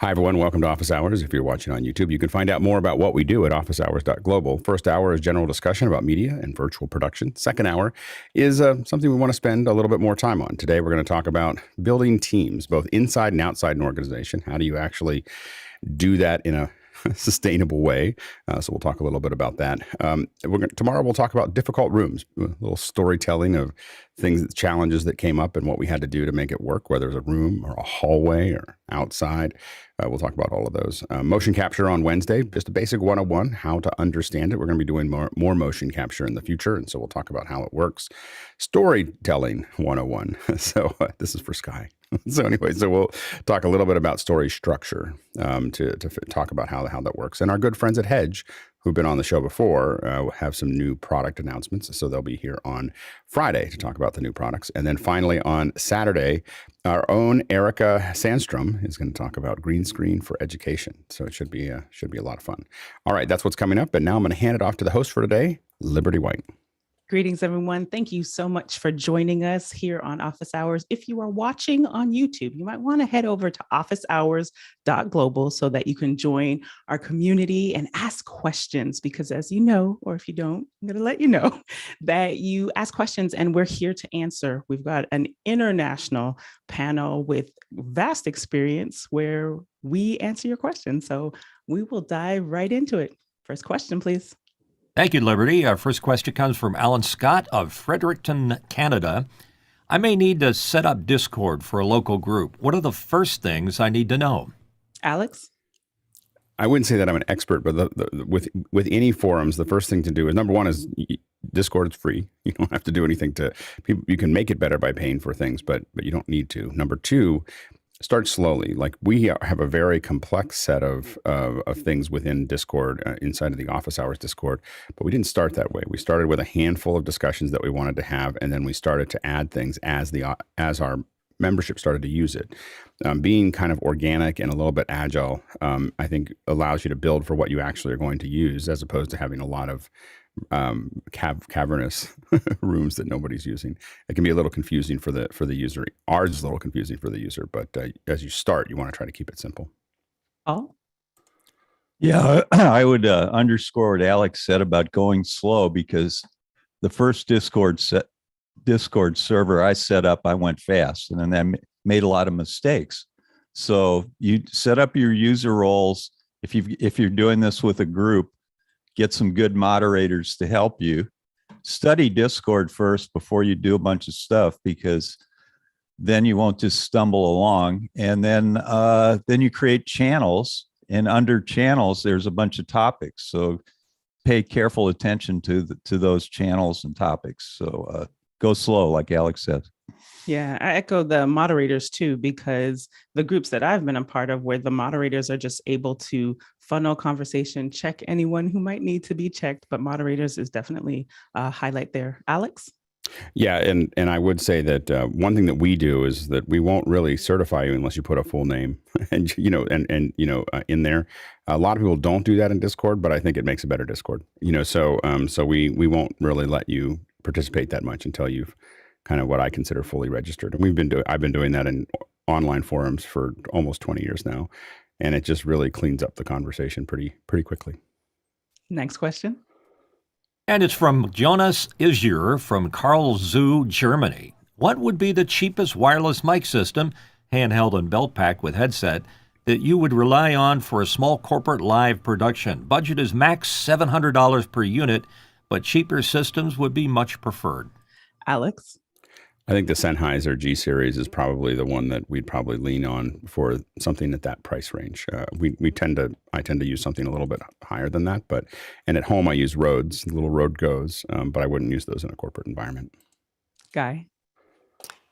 Hi, everyone. Welcome to Office Hours. If you're watching on YouTube, you can find out more about what we do at officehours.global. First hour is general discussion about media and virtual production. Second hour is something we want to spend a little bit more time on. Today, we're going to talk about building teams, both inside and outside an organization. How do you actually do that in a sustainable way? So we'll talk a little bit about that. Tomorrow we'll talk about difficult rooms, a little storytelling of things, challenges that came up and what we had to do to make it work, whether it's a room or a hallway or outside. We'll talk about all of those. Motion capture on Wednesday, just a basic 101, how to understand it. We're going to be doing more motion capture in the future, and so we'll talk about how it works. Storytelling 101. So this is for Sky. So anyway, we'll talk a little bit about story structure to talk about how that works. And our good friends at Hedge, who've been on the show before, have some new product announcements. So they'll be here on Friday to talk about the new products. And then finally on Saturday, our own Erica Sandstrom is going to talk about green screen for education. So it should be a lot of fun. All right, that's what's coming up. And now I'm going to hand it off to the host for today, Liberty White. Greetings, everyone. Thank you so much for joining us here on Office Hours. If you are watching on YouTube, you might want to head over to officehours.global so that you can join our community and ask questions, because as you know, or if you don't, I'm going to let you know that you ask questions and we're here to answer. We've got an international panel with vast experience where we answer your questions. So we will dive right into it. First question, please. Thank you, Liberty. Our first question comes from Alan Scott of Fredericton, Canada. I may need to set up Discord for a local group. What are the first things I need to know? Alex? I wouldn't say that I'm an expert, but with any forums, the first thing to do is, number one, is Discord is free. You don't have to do anything to people. You can make it better by paying for things, but you don't need to. Number two, start slowly. Like, we have a very complex set of things within Discord, inside of the Office Hours Discord, but we didn't start that way. We started with a handful of discussions that we wanted to have, and then we started to add things as our membership started to use it. Being kind of organic and a little bit agile, I think allows you to build for what you actually are going to use, as opposed to having a lot of cavernous rooms that nobody's using. It can be a little confusing for the user. Ours is a little confusing for the user, but as you start, you want to try to keep it simple. Oh, yeah, I would underscore what Alex said about going slow, because the first Discord server I set up, I went fast, and then I made a lot of mistakes. So you set up your user roles. If you're doing this with a group, get some good moderators to help you. Study Discord first before you do a bunch of stuff, because then you won't just stumble along. And then you create channels, and under channels, there's a bunch of topics. So pay careful attention to those channels and topics. So go slow, like Alex said. yeah, I echo the moderators too, because the groups that I've been a part of, where the moderators are just able to funnel conversation, check anyone who might need to be checked, but moderators is definitely a highlight there. Alex? Yeah, and I would say that one thing that we do is that we won't really certify you unless you put a full name, and in there. A lot of people don't do that in Discord, but I think it makes a better Discord. So we won't really let you participate that much until you've kind of what I consider fully registered. And I've been doing that in online forums for almost 20 years now, and it just really cleans up the conversation pretty quickly. Next question. And it's from Jonas Isur from Karlsruhe, Germany. What would be the cheapest wireless mic system, handheld and belt pack with headset, that you would rely on for a small corporate live production? Budget is max $700 per unit, but cheaper systems would be much preferred. Alex? I think the Sennheiser G series is probably the one that we'd probably lean on for something at that price range. I tend to use something a little bit higher than that, and at home I use Rhodes, little Rode Goes, but I wouldn't use those in a corporate environment. Guy?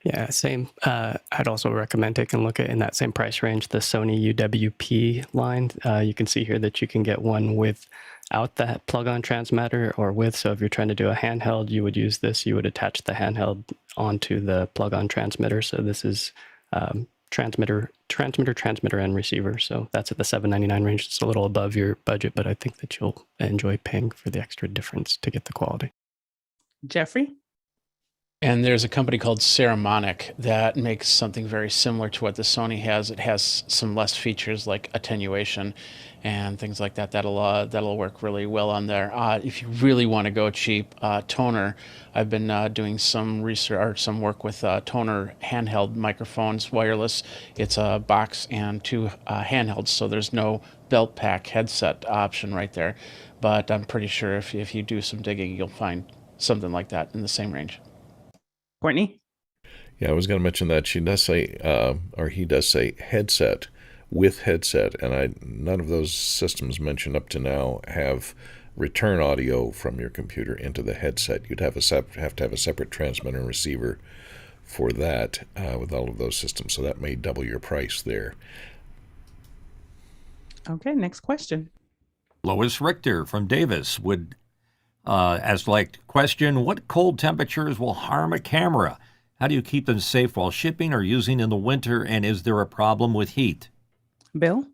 Yeah, same. I'd also recommend taking a look at, in that same price range, the Sony UWP line. You can see here that you can get one without that plug-on transmitter or with. So if you're trying to do a handheld, you would use this. You would attach the handheld onto the plug-on transmitter. So this is transmitter, and receiver. So that's at the $799 range. It's a little above your budget, but I think that you'll enjoy paying for the extra difference to get the quality. Jeffrey? And there's a company called Ceramonic that makes something very similar to what the Sony has. It has some less features like attenuation and things like that. That'll work really well on there. If you really want to go cheap, toner. I've been doing some research or some work with toner handheld microphones, wireless. It's a box and two handhelds, so there's no belt pack headset option right there. But I'm pretty sure if you do some digging, you'll find something like that in the same range. Courtney? Yeah, I was going to mention that she does say, or he does say, headset with headset, and none of those systems mentioned up to now have return audio from your computer into the headset. You'd have to have a separate transmitter and receiver for that with all of those systems, so that may double your price there. Okay, next question. Lois Richter from Davis would ask, question, what cold temperatures will harm a camera? How do you keep them safe while shipping or using in the winter, and is there a problem with heat? Bill?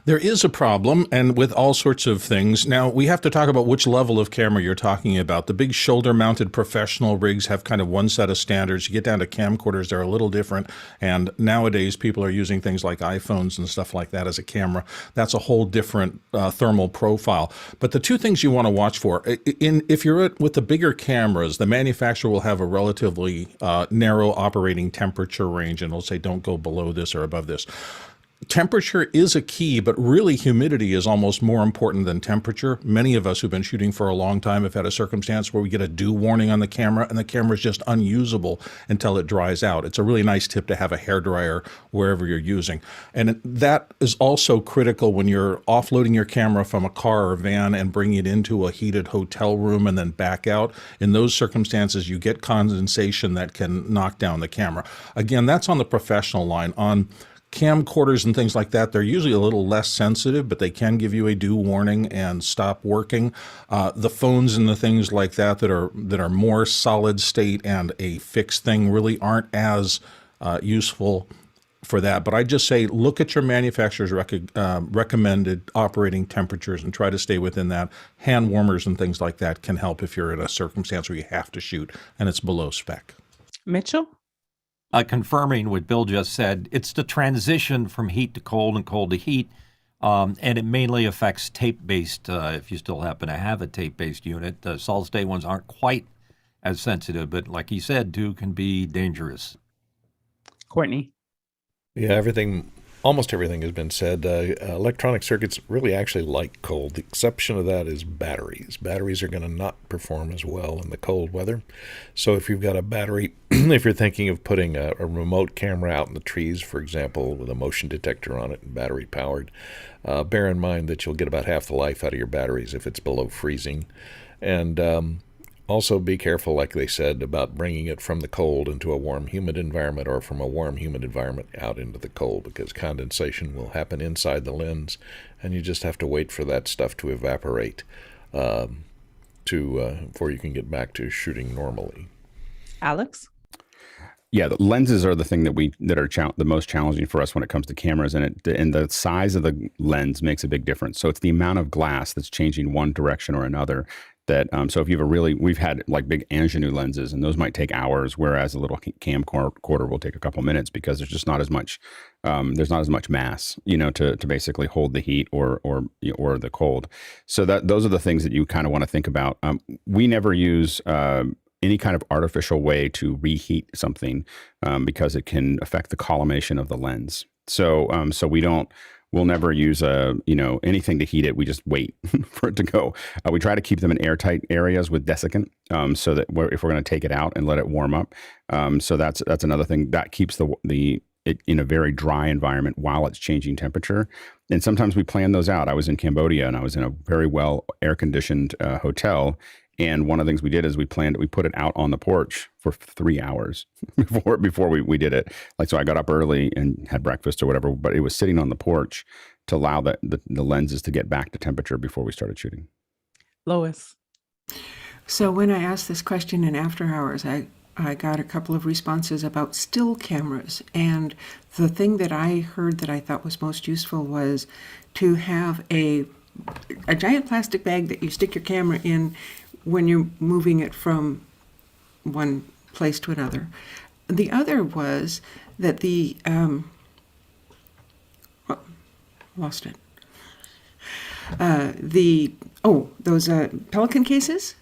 There is a problem, and with all sorts of things. Now, we have to talk about which level of camera you're talking about. The big shoulder-mounted professional rigs have kind of one set of standards. You get down to camcorders, they're a little different, and nowadays people are using things like iPhones and stuff like that as a camera. That's a whole different thermal profile. But the two things you want to watch for, if you're with the bigger cameras, the manufacturer will have a relatively narrow operating temperature range, and it'll say don't go below this or above this. Temperature is a key, but really humidity is almost more important than temperature. Many of us who've been shooting for a long time have had a circumstance where we get a dew warning on the camera and the camera is just unusable until it dries out. It's a really nice tip to have a hairdryer wherever you're using. And that is also critical when you're offloading your camera from a car or van and bringing it into a heated hotel room and then back out. In those circumstances, you get condensation that can knock down the camera. Again, that's on the professional line. On camcorders and things like that, they're usually a little less sensitive, but they can give you a dew warning and stop working. The phones and the things like that that are more solid state and a fixed thing really aren't as useful for that. But I just say look at your manufacturer's recommended operating temperatures and try to stay within that. Hand warmers and things like that can help if you're in a circumstance where you have to shoot and it's below spec. Mitchell? Confirming what Bill just said, it's the transition from heat to cold and cold to heat, and it mainly affects tape-based, if you still happen to have a tape-based unit. The solid-state ones aren't quite as sensitive, but like he said, too, can be dangerous. Courtney? Yeah, almost everything has been said. Electronic circuits really actually like cold. The exception of that is batteries. Batteries are going to not perform as well in the cold weather. So if you've got a battery, if you're thinking of putting a remote camera out in the trees, for example, with a motion detector on it and battery powered, bear in mind that you'll get about half the life out of your batteries if it's below freezing. And also be careful, like they said, about bringing it from the cold into a warm, humid environment or from a warm, humid environment out into the cold, because condensation will happen inside the lens, and you just have to wait for that stuff to evaporate before you can get back to shooting normally. Alex? Yeah, the lenses are the thing that are the most challenging for us when it comes to cameras, and the size of the lens makes a big difference. So it's the amount of glass that's changing one direction or another. So if you have we've had like big ingenue lenses, and those might take hours, whereas a little camcorder will take a couple minutes because there's just not as much mass, to basically hold the heat or the cold. So those are the things that you kind of want to think about. We never use any kind of artificial way to reheat something because it can affect the collimation of the lens. So we'll never use anything to heat it. We just wait for it to go. We try to keep them in airtight areas with desiccant, so that if we're going to take it out and let it warm up. So that's another thing that keeps it in a very dry environment while it's changing temperature. And sometimes we plan those out. I was in Cambodia and I was in a very well air conditioned hotel. And one of the things we did is we put it out on the porch for 3 hours before we did it. So I got up early and had breakfast or whatever, but it was sitting on the porch to allow the lenses to get back to temperature before we started shooting. Lois? So when I asked this question in after hours, I got a couple of responses about still cameras. And the thing that I heard that I thought was most useful was to have a giant plastic bag that you stick your camera in when you're moving it from one place to another. The other was that lost it. Those Pelican cases,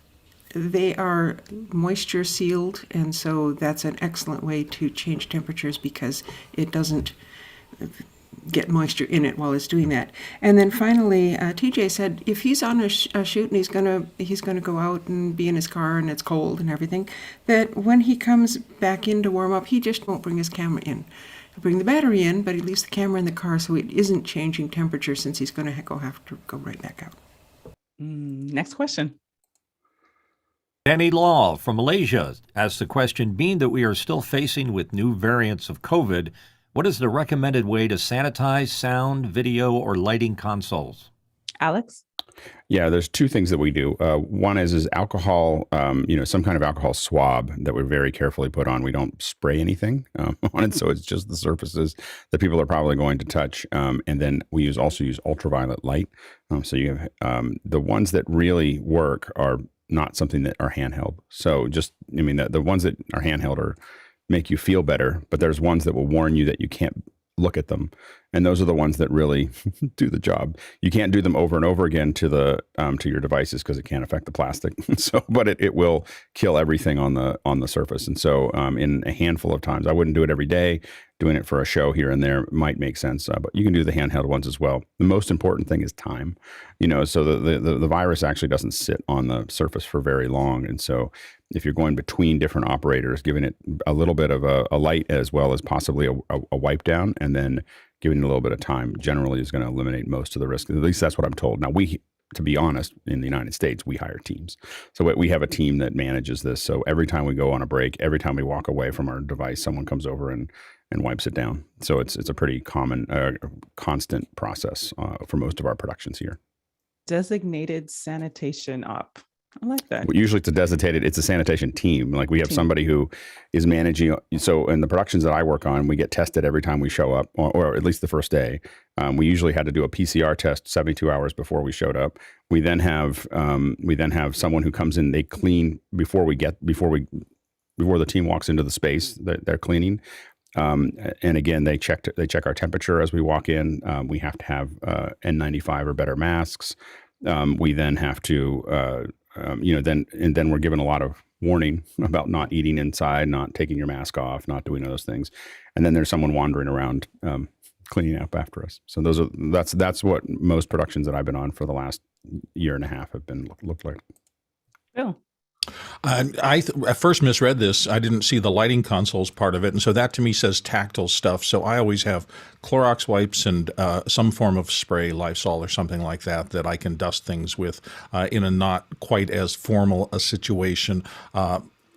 they are moisture sealed, and so that's an excellent way to change temperatures because it doesn't get moisture in it while it's doing that. And then finally, TJ said if he's on a shoot and he's gonna go out and be in his car and it's cold and everything, that when he comes back in to warm up, he just won't bring his camera in. He'll bring the battery in, but he leaves the camera in the car, so it isn't changing temperature since he's gonna have to go right back out. Next question. Danny Law from Malaysia asks the question, being that we are still facing with new variants of COVID, what is the recommended way to sanitize sound, video, or lighting consoles? Alex? Yeah, there's two things that we do. One is alcohol, some kind of alcohol swab that we very carefully put on. We don't spray anything on it, so it's just the surfaces that people are probably going to touch. And then we also use ultraviolet light. So you have the ones that really work are not something that are handheld. So the ones that are handheld make you feel better, but there's ones that will warn you that you can't look at them, and those are the ones that really do the job. You can't do them over and over again to your devices because it can't affect the plastic. But it will kill everything on the surface. And so in a handful of times, I wouldn't do it every day. Doing it for a show here and there might make sense, but you can do the handheld ones as well. The most important thing is time, so the virus actually doesn't sit on the surface for very long. And so if you're going between different operators, giving it a little bit of a light as well as possibly a wipe down, and then giving it a little bit of time generally is going to eliminate most of the risk. At least that's what I'm told. Now, to be honest, in the United States, we hire teams. So we have a team that manages this. So every time we go on a break, every time we walk away from our device, someone comes over and wipes it down. So it's a pretty common, constant process for most of our productions here. Designated sanitation op. I like that. Usually it's a sanitation team. Like we have somebody who is managing. So in the productions that I work on, we get tested every time we show up, or at least the first day. We usually had to do a PCR test 72 hours before we showed up. We then have someone who comes in, they clean before the team walks into the space that they're cleaning. And again, they check our temperature as we walk in. We have to have N95 or better masks. We then have to, then we're given a lot of warning about not eating inside, not taking your mask off, not doing those things. And then there's someone wandering around cleaning up after us. So that's what most productions that I've been on for the last year and a half have been looked like. Bill. I first misread this. I didn't see the lighting consoles part of it. And so that to me says tactile stuff. So I always have Clorox wipes and some form of spray, Lysol or something like that I can dust things with in a not quite as formal a situation.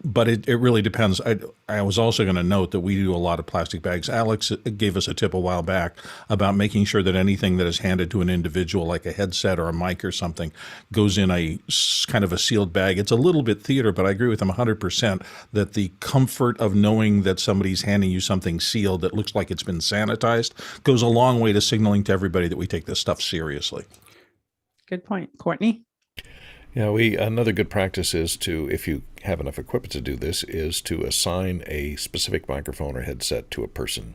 But it really depends. I was also going to note that we do a lot of plastic bags. Alex gave us a tip a while back about making sure that anything that is handed to an individual, like a headset or a mic or something, goes in a kind of a sealed bag. It's a little bit theater, but I agree with him 100% that the comfort of knowing that somebody's handing you something sealed that looks like it's been sanitized goes a long way to signaling to everybody that we take this stuff seriously. Good point. Courtney? Yeah, another good practice is to, if you have enough equipment to do this, is to assign a specific microphone or headset to a person.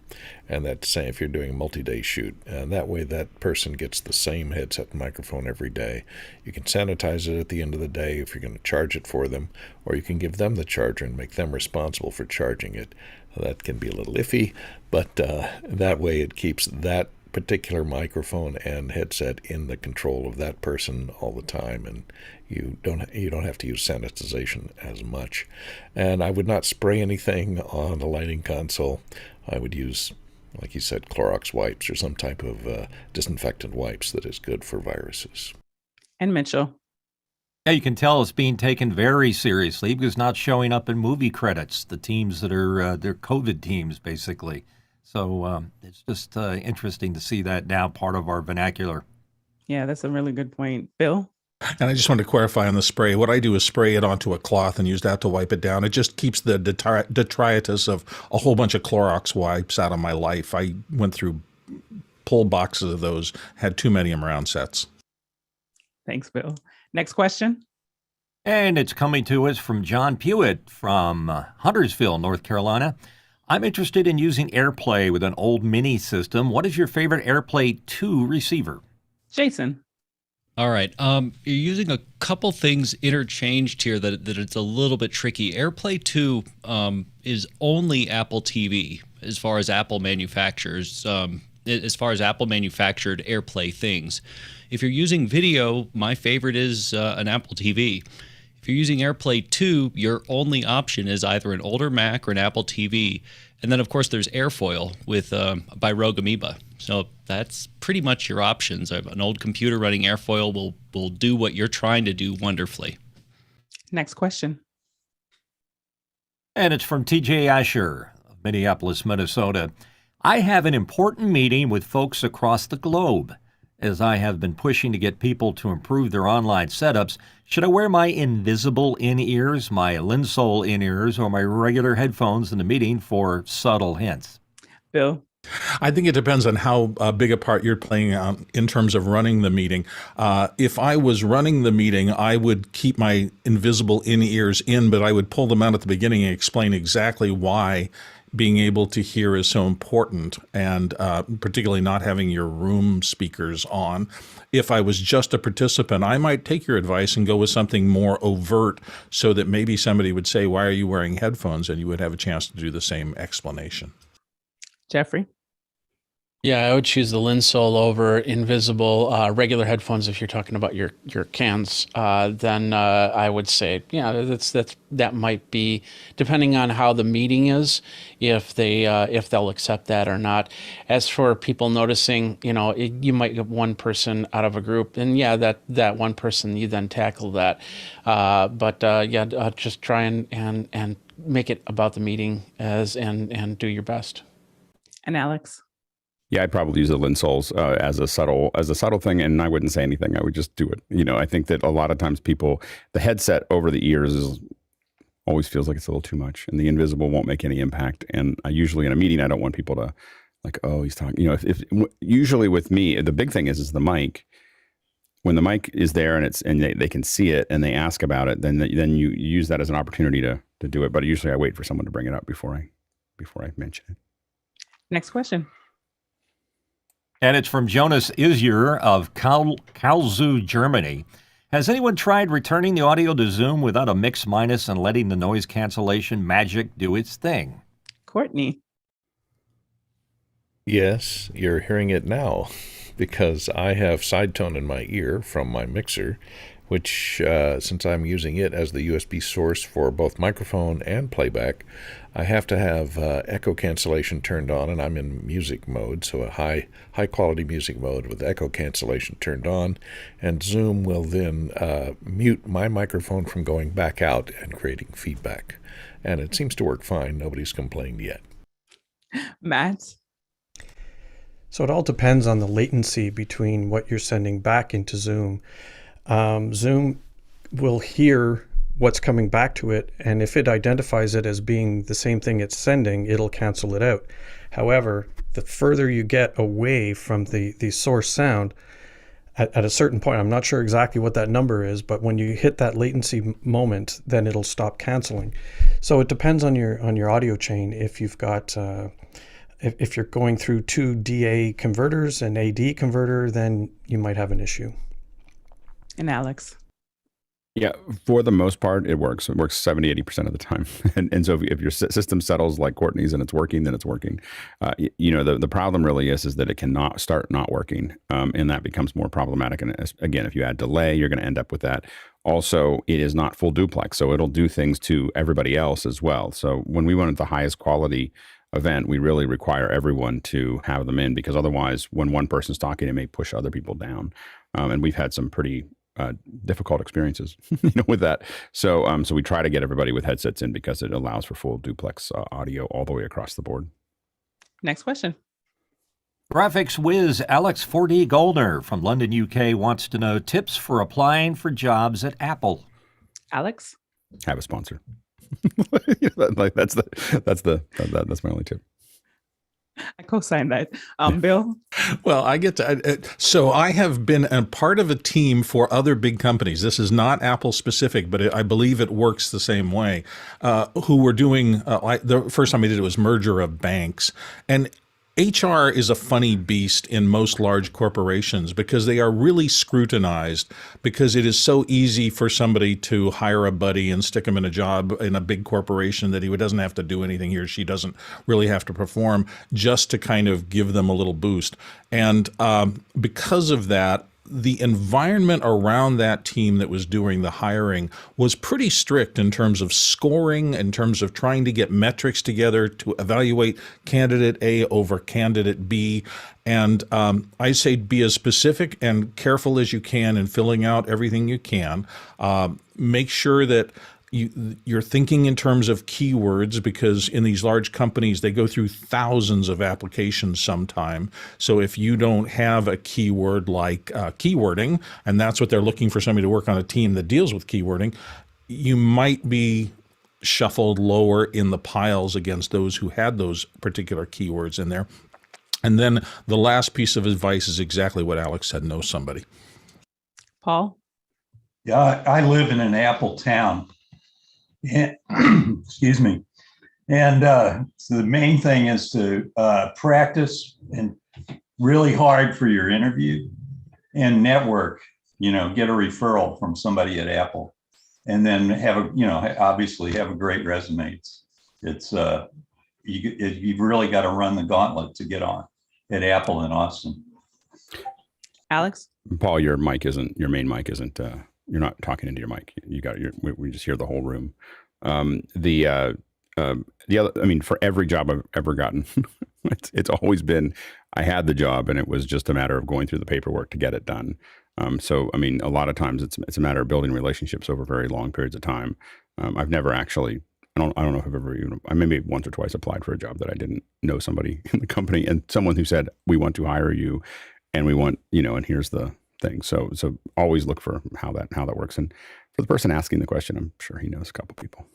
And that's say if you're doing a multi-day shoot, and that way that person gets the same headset and microphone every day. You can sanitize it at the end of the day if you're going to charge it for them, or you can give them the charger and make them responsible for charging it. That can be a little iffy, but that way it keeps that particular microphone and headset in the control of that person all the time, and you don't have to use sanitization as much. And I would not spray anything on the lighting console. I would use, like you said, Clorox wipes or some type of disinfectant wipes that is good for viruses. And Mitchell. Yeah, you can tell it's being taken very seriously because not showing up in movie credits, the teams that are they're COVID teams, basically. So it's just interesting to see that now part of our vernacular. Yeah, that's a really good point. Bill? And I just wanted to clarify on the spray. What I do is spray it onto a cloth and use that to wipe it down. It just keeps the detritus of a whole bunch of Clorox wipes out of my life. I went through pull boxes of those, had too many of them around sets. Thanks, Bill. Next question. And it's coming to us from John Pewitt from Huntersville, North Carolina. I'm interested in using AirPlay with an old mini system. What is your favorite AirPlay 2 receiver? Jason. All right. You're using a couple things interchanged here that it's a little bit tricky. AirPlay 2 is only Apple TV as far as Apple manufactures, as far as Apple manufactured AirPlay things. If you're using video, my favorite is an Apple TV. If you're using AirPlay 2, your only option is either an older Mac or an Apple TV. And then, of course, there's Airfoil by Rogue Amoeba. So that's pretty much your options. An old computer running Airfoil will do what you're trying to do wonderfully. Next question. And it's from TJ Asher of Minneapolis, Minnesota. I have an important meeting with folks across the globe. As I have been pushing to get people to improve their online setups, should I wear my invisible in-ears, my Linsole in-ears, or my regular headphones in the meeting for subtle hints? Bill. I think it depends on how big a part you're playing in terms of running the meeting. If I was running the meeting, I would keep my invisible in-ears in, but I would pull them out at the beginning and explain exactly why being able to hear is so important, and particularly not having your room speakers on. If I was just a participant, I might take your advice and go with something more overt so that maybe somebody would say, why are you wearing headphones? And you would have a chance to do the same explanation. Jeffrey. Yeah, I would choose the Linsole over invisible regular headphones. If you're talking about your cans, then I would say, yeah, that might be, depending on how the meeting is, if they'll accept that or not. As for people noticing, you might get one person out of a group, and yeah, that one person, you then tackle that. Just try and make it about the meeting and do your best. And Alex. Yeah, I'd probably use the Linsoles as a subtle thing, and I wouldn't say anything. I would just do it. I think that a lot of times the headset over the ears always feels like it's a little too much, and the invisible won't make any impact. And I usually in a meeting, I don't want people to like, oh, he's talking. If usually with me, the big thing is the mic. When the mic is there and they can see it and they ask about it, then you use that as an opportunity to do it. But usually I wait for someone to bring it up before I mention it. Next question. And it's from Jonas Isyer of Karlsruhe, Germany. Has anyone tried returning the audio to Zoom without a mix minus and letting the noise cancellation magic do its thing? Courtney. Yes, you're hearing it now because I have side tone in my ear from my mixer, which since I'm using it as the USB source for both microphone and playback, I have to have echo cancellation turned on, and I'm in music mode, so a high quality music mode with echo cancellation turned on, and Zoom will then mute my microphone from going back out and creating feedback. And it seems to work fine. Nobody's complained yet. Matt. So it all depends on the latency between what you're sending back into Zoom. Zoom will hear what's coming back to it, and if it identifies it as being the same thing it's sending, it'll cancel it out. However, the further you get away from the source sound, at a certain point, I'm not sure exactly what that number is, but when you hit that latency moment, then it'll stop canceling. So it depends on your audio chain. If you've got if you're going through two DA converters and AD converter, then you might have an issue. And Alex. Yeah, for the most part, it works. It works 70-80% of the time. And so if your system settles like Courtney's and it's working, then it's working. The problem really is that it cannot start not working, and that becomes more problematic. And again, if you add delay, you're going to end up with that. Also, it is not full duplex, so it'll do things to everybody else as well. So when we want the highest quality event, we really require everyone to have them in, because otherwise, when one person's talking, it may push other people down. And we've had some pretty difficult experiences, with that. So we try to get everybody with headsets in because it allows for full duplex audio all the way across the board. Next question. Graphics whiz Alex 4D Goldner from London, UK wants to know tips for applying for jobs at Apple. Alex? Have a sponsor. That's my only tip. I co-sign that. Bill? Well, I get to. So I have been a part of a team for other big companies. This is not Apple specific, but I believe it works the same way. Who were doing the first time I did it was merger of banks, and HR is a funny beast in most large corporations because they are really scrutinized because it is so easy for somebody to hire a buddy and stick him in a job in a big corporation that he doesn't have to do anything. He or she doesn't really have to perform, just to kind of give them a little boost. And because of that, the environment around that team that was doing the hiring was pretty strict in terms of scoring, in terms of trying to get metrics together to evaluate candidate A over candidate B. And I say be as specific and careful as you can in filling out everything you can. Make sure that you're thinking in terms of keywords, because in these large companies, they go through thousands of applications sometime. So if you don't have a keyword like keywording, and that's what they're looking for, somebody to work on a team that deals with keywording, you might be shuffled lower in the piles against those who had those particular keywords in there. And then the last piece of advice is exactly what Alex said: know somebody. Paul? Yeah, I live in an Apple town. And, excuse me. And so the main thing is to practice and really hard for your interview and network, get a referral from somebody at Apple, and then obviously have a great resume. It's you've really got to run the gauntlet to get on at Apple in Austin. Alex? Paul, your main mic isn't, you're not talking into your mic. We just hear the whole room. The other, for every job I've ever gotten, it's always been, I had the job and it was just a matter of going through the paperwork to get it done. So a lot of times it's a matter of building relationships over very long periods of time. I've never actually, I don't know if I've ever I maybe once or twice applied for a job that I didn't know somebody in the company, and someone who said, we want to hire you and we want, and here's the thing. So always look for how that works. And for the person asking the question, I'm sure he knows a couple people.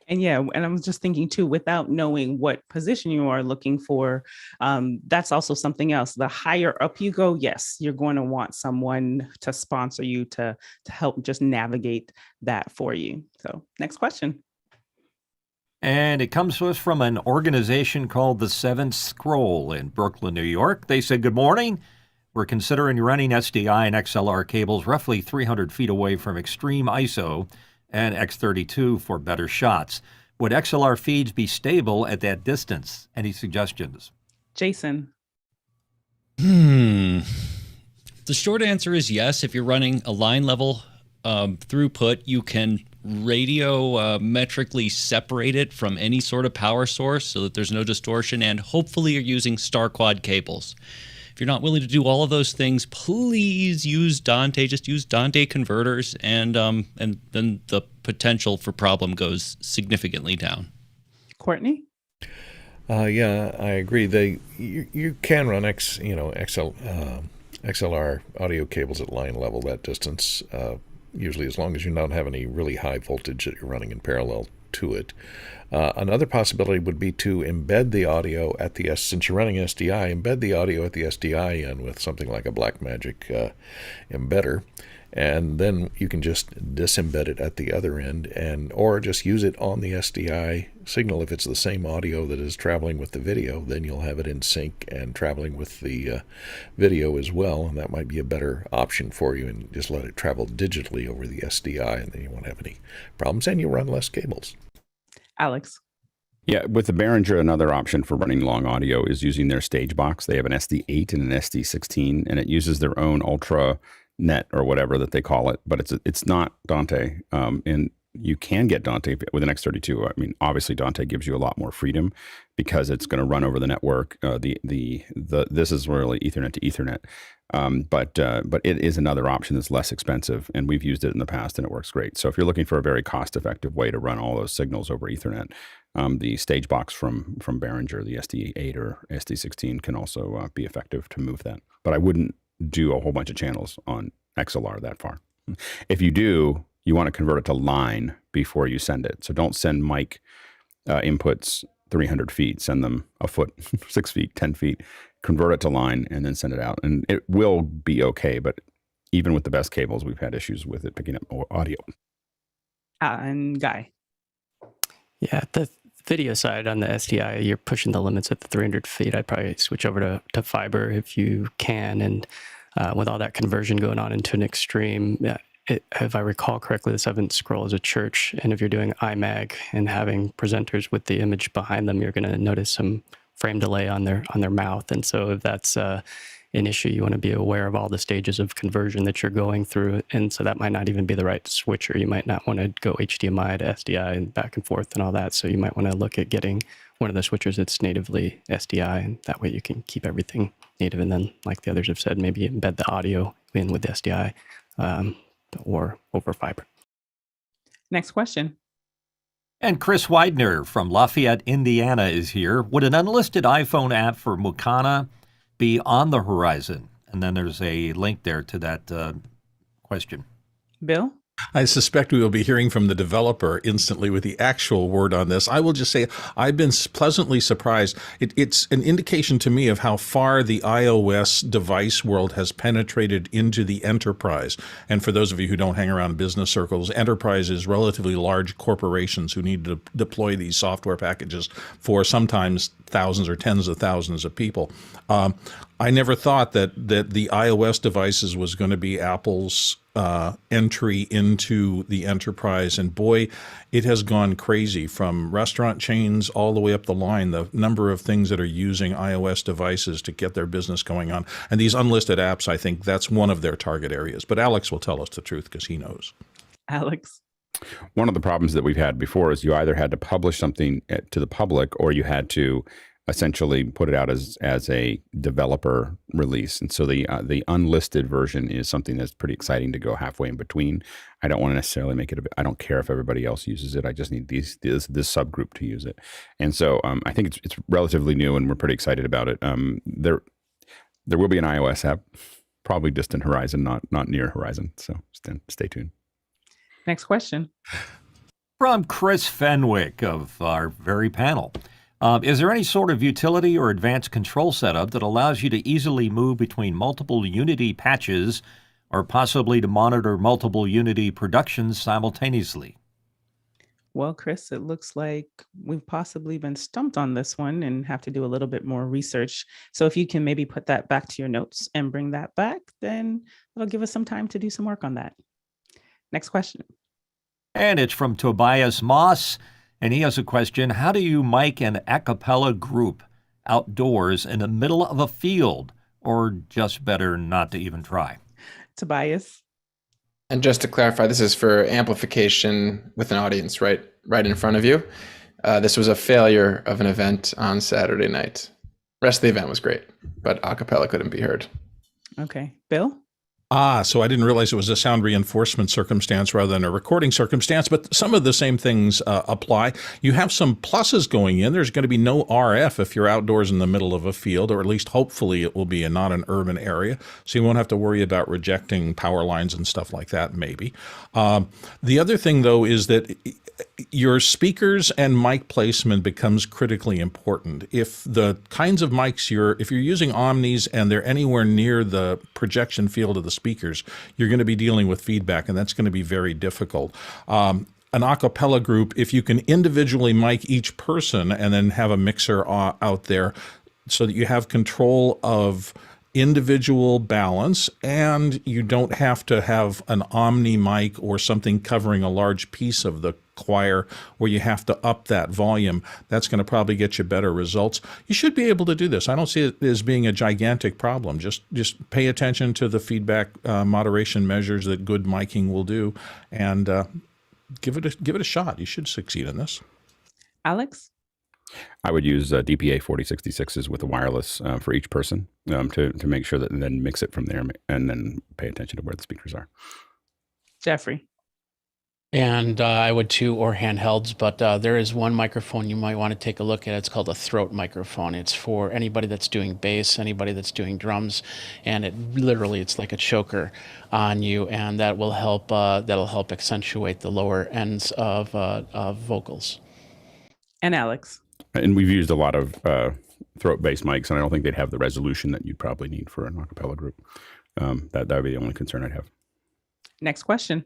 And and I was just thinking too, without knowing what position you are looking for, that's also something else. The higher up you go, yes, you're going to want someone to sponsor you to help just navigate that for you. So next question. And it comes to us from an organization called the Seventh Scroll in Brooklyn, New York. They said, good morning. We're considering running SDI and XLR cables roughly 300 feet away from Extreme Iso and X32 for better shots. Would XLR feeds be stable at that distance? Any suggestions? Jason? The short answer is yes. If you're running a line level throughput, you can radiometrically separate it from any sort of power source so that there's no distortion, and hopefully you're using star quad cables. If you're not willing to do all of those things, please use Dante. Just use Dante converters, and then the potential for problem goes significantly down. Courtney? Yeah, I agree. You can run XLR audio cables at line level that distance, usually as long as you don't have any really high voltage that you're running in parallel to it. Another possibility would be to embed the audio at since you're running SDI, embed the audio at the SDI end with something like a Blackmagic embedder, and then you can just disembed it at the other end, or just use it on the SDI signal. If it's the same audio that is traveling with the video, then you'll have it in sync and traveling with the video as well, and that might be a better option for you, and just let it travel digitally over the SDI, and then you won't have any problems, and you run less cables. Alex? Yeah, with the Behringer, another option for running long audio is using their stage box. They have an SD8 and an SD16, and it uses their own ultra net or whatever that they call it, but it's not Dante. And you can get Dante with an X32. Obviously Dante gives you a lot more freedom because it's going to run over the network. This is really Ethernet to Ethernet. But it is another option that's less expensive, and we've used it in the past and it works great. So if you're looking for a very cost-effective way to run all those signals over Ethernet, the stage box from Behringer, the SD8 or SD16, can also be effective to move that. But I wouldn't do a whole bunch of channels on XLR that far. If you do, you want to convert it to line before you send it. So don't send mic inputs 300 feet, send them a foot, 6 feet, 10 feet, convert it to line, and then send it out. And it will be okay. But even with the best cables, we've had issues with it picking up more audio. And Guy. Yeah, the video side on the SDI, you're pushing the limits at the 300 feet. I'd probably switch over to fiber if you can. And with all that conversion going on into an extreme, if I recall correctly, the 7th scroll is a church. And if you're doing iMag and having presenters with the image behind them, you're going to notice some frame delay on their mouth. And so if that's an issue, you want to be aware of all the stages of conversion that you're going through. And so that might not even be the right switcher. You might not want to go HDMI to SDI and back and forth and all that. So you might want to look at getting one of the switchers that's natively SDI, and that way you can keep everything native. And then, like the others have said, maybe embed the audio in with SDI or over fiber. Next question. And Chris Widener from Lafayette, Indiana is here. Would an unlisted iPhone app for Mukana be on the horizon? And then there's a link there to that question. Bill? I suspect we will be hearing from the developer instantly with the actual word on this. I will just say I've been pleasantly surprised. It's an indication to me of how far the iOS device world has penetrated into the enterprise. And for those of you who don't hang around business circles, enterprise is relatively large corporations who need to deploy these software packages for sometimes thousands or tens of thousands of people. I never thought that the iOS devices was going to be Apple's entry into the enterprise. And boy, it has gone crazy from restaurant chains all the way up the line, the number of things that are using iOS devices to get their business going on. And these unlisted apps, I think that's one of their target areas. But Alex will tell us the truth because he knows. Alex? One of the problems that we've had before is you either had to publish something to the public or you had to essentially put it out as a developer release. And so the unlisted version is something that's pretty exciting to go halfway in between. I don't want to necessarily make it I don't care if everybody else uses it. I just need this subgroup to use it. And so I think it's relatively new and we're pretty excited about it. There will be an iOS app, probably distant horizon, not near horizon. So stay tuned. Next question. From Chris Fenwick of our very panel. Is there any sort of utility or advanced control setup that allows you to easily move between multiple Unity patches or possibly to monitor multiple Unity productions simultaneously? Well, Chris, it looks like we've possibly been stumped on this one and have to do a little bit more research. So if you can maybe put that back to your notes and bring that back, then it'll give us some time to do some work on that. Next question. And it's from Tobias Moss. And he has a question. How do you mic an acapella group outdoors in the middle of a field, or just better not to even try? Tobias? And just to clarify, this is for amplification with an audience right in front of you. This was a failure of an event on Saturday night. Rest of the event was great, but acapella couldn't be heard. Okay. Bill? So I didn't realize it was a sound reinforcement circumstance rather than a recording circumstance, but some of the same things apply. You have some pluses going in. There's going to be no RF if you're outdoors in the middle of a field, or at least hopefully it will be not an urban area, so you won't have to worry about rejecting power lines and stuff like that, maybe. The other thing, though, is that your speakers and mic placement becomes critically important. If the kinds of mics if you're using Omnis and they're anywhere near the projection field of the speakers, you're going to be dealing with feedback, and that's going to be very difficult. An acapella group, if you can individually mic each person and then have a mixer out there so that you have control of individual balance, and you don't have to have an omni mic or something covering a large piece of the choir where you have to up that volume, that's going to probably get you better results. You should be able to do this. I don't see it as being a gigantic problem. Just pay attention to the feedback moderation measures that good miking will do, and give it a shot. You should succeed in this. Alex? I would use DPA 4066s with a wireless for each person to make sure that, and then mix it from there and then pay attention to where the speakers are. Jeffrey? And I would too, or handhelds, but there is one microphone you might want to take a look at. It's called a throat microphone. It's for anybody that's doing bass, anybody that's doing drums, and it's like a choker on you, and that will help. That'll help accentuate the lower ends of vocals. And Alex? And we've used a lot of throat-based mics, and I don't think they'd have the resolution that you'd probably need for an acapella group. That would be the only concern I'd have. Next question.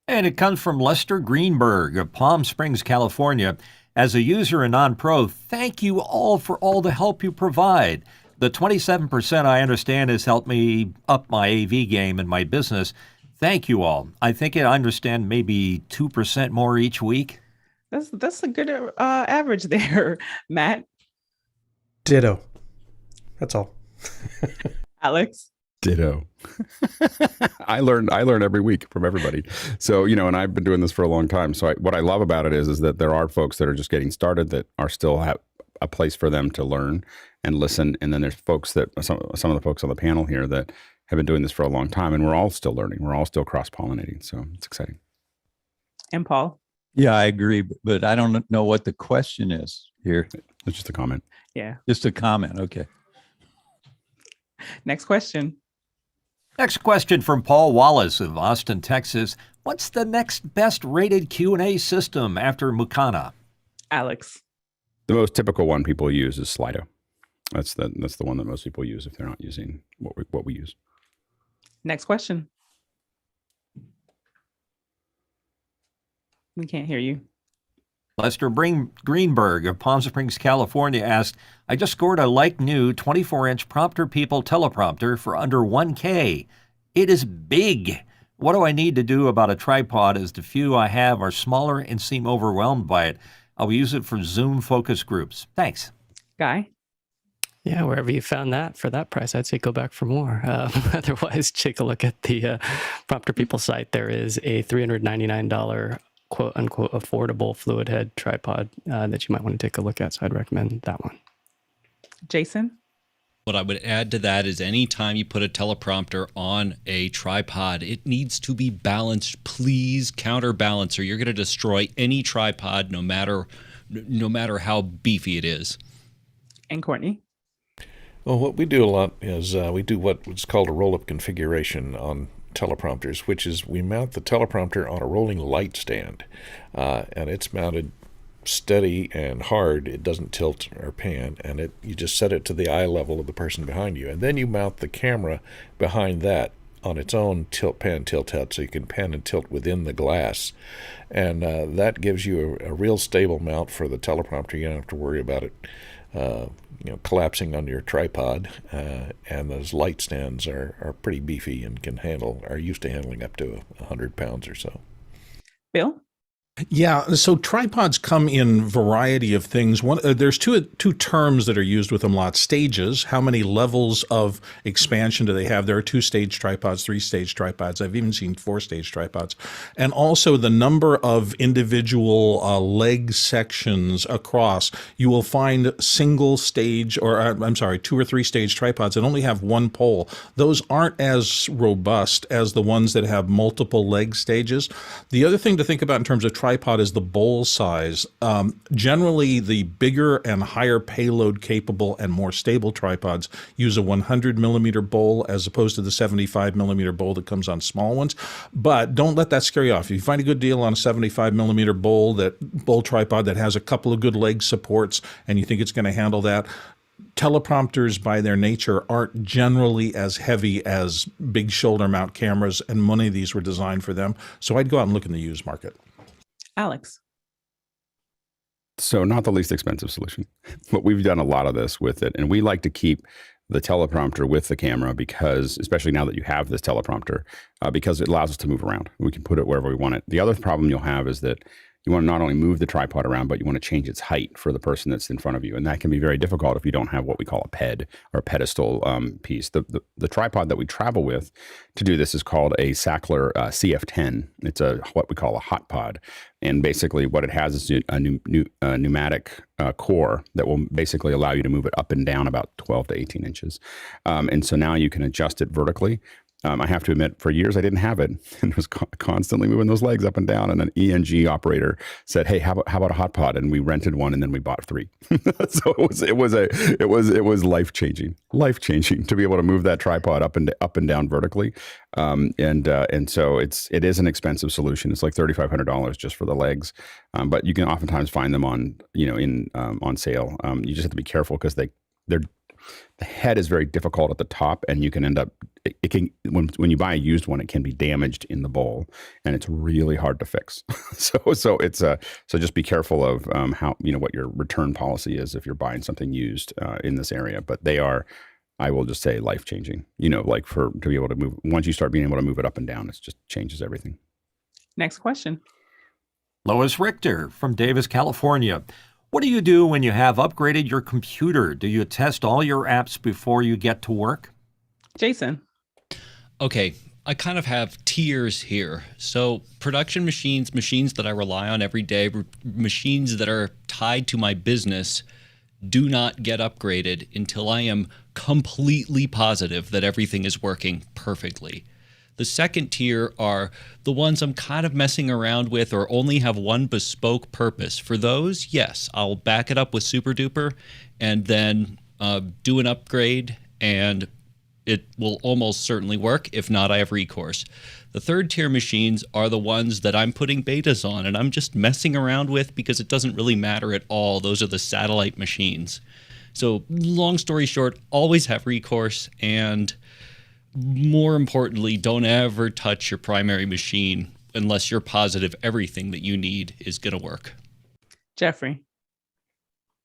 And it comes from Lester Greenberg of Palm Springs, California. As a user and non-pro, thank you all for all the help you provide. The 27% I understand has helped me up my AV game and my business. Thank you all. I think I understand maybe 2% more each week. That's a good average there, Matt. Ditto. That's all. Alex. Ditto. I learn every week from everybody. So, and I've been doing this for a long time. So what I love about it is that there are folks that are just getting started that are still have a place for them to learn and listen. And then there's folks that some of the folks on the panel here that have been doing this for a long time, and we're all still learning. We're all still cross-pollinating. So it's exciting. And Paul. Yeah, I agree, but I don't know what the question is here. It's just a comment. Yeah. Just a comment. Okay. Next question. Next question from Paul Wallace of Austin, Texas. What's the next best rated Q&A system after Mukana? Alex. The most typical one people use is Slido. That's the one that most people use if they're not using what we use. Next question. We can't hear you. Lester Greenberg of Palm Springs, California asked, I just scored a like-new 24-inch Prompter People Teleprompter for under $1K. It is big. What do I need to do about a tripod as the few I have are smaller and seem overwhelmed by it? I'll use it for Zoom focus groups. Thanks. Guy? Yeah, wherever you found that for that price, I'd say go back for more. Otherwise, take a look at the Prompter People site. There is a $399 quote unquote affordable fluid head tripod that you might want to take a look at. So I'd recommend that one. Jason? What I would add to that is anytime you put a teleprompter on a tripod, it needs to be balanced. Please counterbalance or you're going to destroy any tripod no matter how beefy it is. And Courtney? Well, what we do a lot is we do what's called a roll-up configuration on teleprompters, which is we mount the teleprompter on a rolling light stand, and it's mounted steady and hard. It doesn't tilt or pan, and you just set it to the eye level of the person behind you, and then you mount the camera behind that on its own tilt out, so you can pan and tilt within the glass, and that gives you a real stable mount for the teleprompter. You don't have to worry about it collapsing on your tripod, and those light stands are pretty beefy and are used to handling up to 100 pounds or so. Bill? Yeah, so tripods come in variety of things. There's two terms that are used with them a lot. Stages, how many levels of expansion do they have? There are 2-stage tripods, 3-stage tripods. I've even seen 4-stage tripods. And also the number of individual leg sections across. You will find 2 or 3-stage tripods that only have one pole. Those aren't as robust as the ones that have multiple leg stages. The other thing to think about in terms of tripod is the bowl size. Generally, the bigger and higher payload capable and more stable tripods use a 100 millimeter bowl as opposed to the 75 millimeter bowl that comes on small ones. But don't let that scare you off. If you find a good deal on a 75 millimeter bowl tripod that has a couple of good leg supports and you think it's going to handle that, teleprompters by their nature aren't generally as heavy as big shoulder mount cameras, and many of these were designed for them. So I'd go out and look in the used market. Alex? So not the least expensive solution, but we've done a lot of this with it. And we like to keep the teleprompter with the camera because, especially now that you have this teleprompter, because it allows us to move around. We can put it wherever we want it. The other problem you'll have is that you want to not only move the tripod around, but you want to change its height for the person that's in front of you. And that can be very difficult if you don't have what we call a ped or a pedestal piece. The tripod that we travel with to do this is called a Sackler CF10. It's what we call a hot pod. And basically what it has is a pneumatic core that will basically allow you to move it up and down about 12 to 18 inches. And so now you can adjust it vertically. I have to admit, for years I didn't have it, and was constantly moving those legs up and down. And an ENG operator said, "Hey, how about a hot pod?" And we rented one, and then we bought 3. So it was life changing to be able to move that tripod up and down vertically. And so it is an expensive solution. It's like $3,500 just for the legs, but you can oftentimes find them on on sale. You just have to be careful because the head is very difficult at the top, and you can end up, it can, when you buy a used one, it can be damaged in the bowl, and it's really hard to fix. So just be careful of how, what your return policy is if you're buying something used in this area. But they are, I will just say, life changing. Like to be able to move, once you start being able to move it up and down, it just changes everything. Next question. Lois Richter from Davis, California. What do you do when you have upgraded your computer? Do you test all your apps before you get to work? Jason. Okay, I kind of have tiers here. So production machines that I rely on every day, machines that are tied to my business, do not get upgraded until I am completely positive that everything is working perfectly. The second tier are the ones I'm kind of messing around with or only have one bespoke purpose. For those, yes, I'll back it up with Super Duper and then do an upgrade, and it will almost certainly work. If not, I have recourse. The third tier machines are the ones that I'm putting betas on and I'm just messing around with because it doesn't really matter at all. Those are the satellite machines. So long story short, always have recourse, and more importantly, don't ever touch your primary machine unless you're positive everything that you need is going to work. Jeffrey.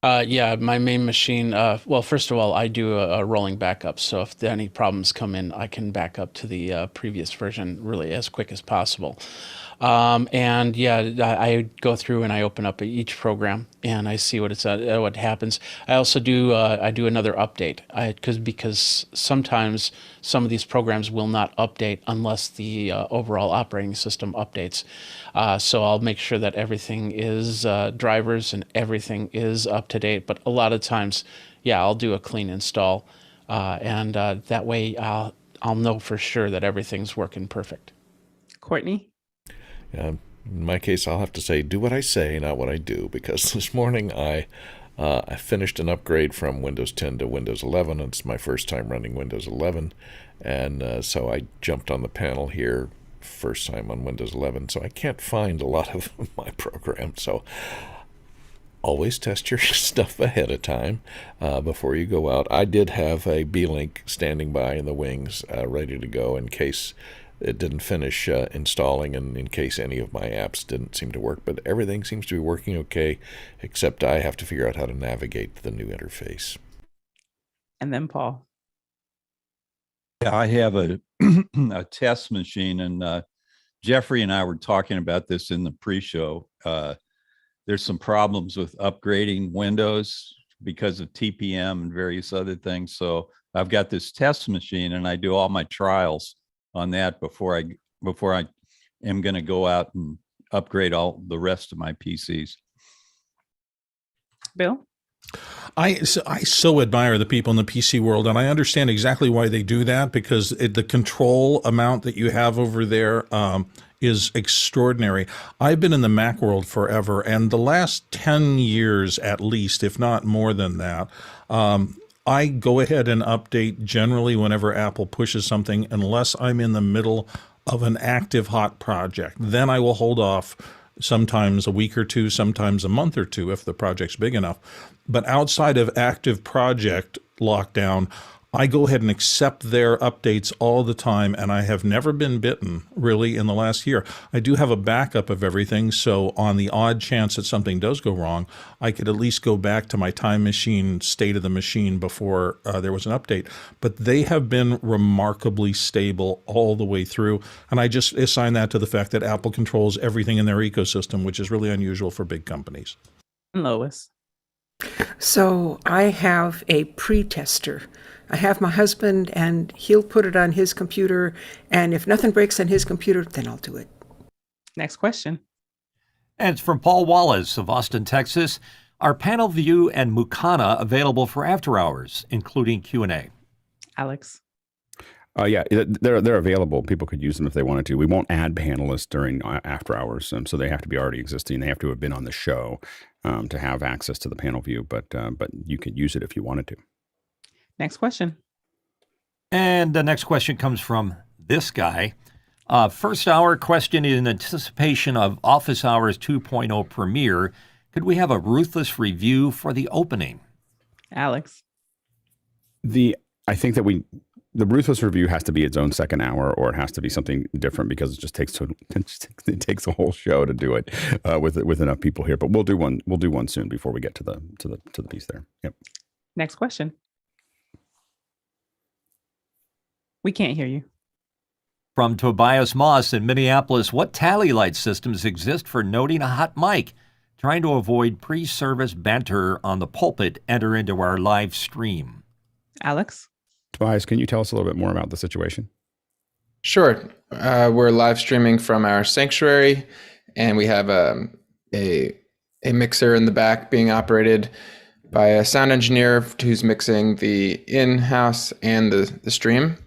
Yeah, my main machine, well, first of all, I do a rolling backup. So if any problems come in, I can back up to the previous version really as quick as possible. And yeah, I go through and I open up each program and I see what happens. I also do another update because sometimes some of these programs will not update unless the overall operating system updates. So I'll make sure that everything is drivers and everything is up to date. But a lot of times, yeah, I'll do a clean install, and that way I'll know for sure that everything's working perfect. Courtney. In my case, I'll have to say, do what I say, not what I do, because this morning I finished an upgrade from Windows 10 to Windows 11. It's my first time running Windows 11, and so I jumped on the panel here, first time on Windows 11, so I can't find a lot of my programs. So always test your stuff ahead of time before you go out. I did have a B-Link standing by in the wings, ready to go in case it didn't finish installing and in case any of my apps didn't seem to work. But everything seems to be working okay, except I have to figure out how to navigate the new interface. And then Paul. Yeah, I have a test machine, and Jeffrey and I were talking about this in the pre-show. There's some problems with upgrading Windows because of TPM and various other things. So I've got this test machine, and I do all my trials on that before I am going to go out and upgrade all the rest of my PCs. Bill? I so admire the people in the PC world, and I understand exactly why they do that, because the control amount that you have over there is extraordinary. I've been in the Mac world forever, and the last 10 years at least, if not more than that, I go ahead and update generally whenever Apple pushes something, unless I'm in the middle of an active hot project. Then I will hold off sometimes a week or two, sometimes a month or two if the project's big enough. But outside of active project lockdown, I go ahead and accept their updates all the time, and I have never been bitten, really, in the last year. I do have a backup of everything, so on the odd chance that something does go wrong, I could at least go back to my time machine state of the machine before there was an update. But they have been remarkably stable all the way through, and I just assign that to the fact that Apple controls everything in their ecosystem, which is really unusual for big companies. Lois. So I have a pre-tester. I have my husband, and he'll put it on his computer, and if nothing breaks on his computer, then I'll do it. Next question. And it's from Paul Wallace of Austin, Texas. Are PanelView and Mukana available for after hours, including Q&A? Alex. Yeah, they're available. People could use them if they wanted to. We won't add panelists during after hours, so they have to be already existing. They have to have been on the show to have access to the panel view. But you could use it if you wanted to. Next question. And the next question comes from this guy. First hour question in anticipation of Office Hours 2.0 premiere. Could we have a ruthless review for the opening? Alex. I think that the ruthless review has to be its own second hour, or it has to be something different because it just takes it takes a whole show to do it with enough people here. But we'll do one. We'll do one soon before we get to the piece there. Yep. Next question. We can't hear you. From Tobias Moss in Minneapolis, what tally light systems exist for noting a hot mic? Trying to avoid pre-service banter on the pulpit enter into our live stream. Alex? Tobias, can you tell us a little bit more about the situation? Sure. We're live streaming from our sanctuary, and we have a mixer in the back being operated by a sound engineer who's mixing the in-house and the stream.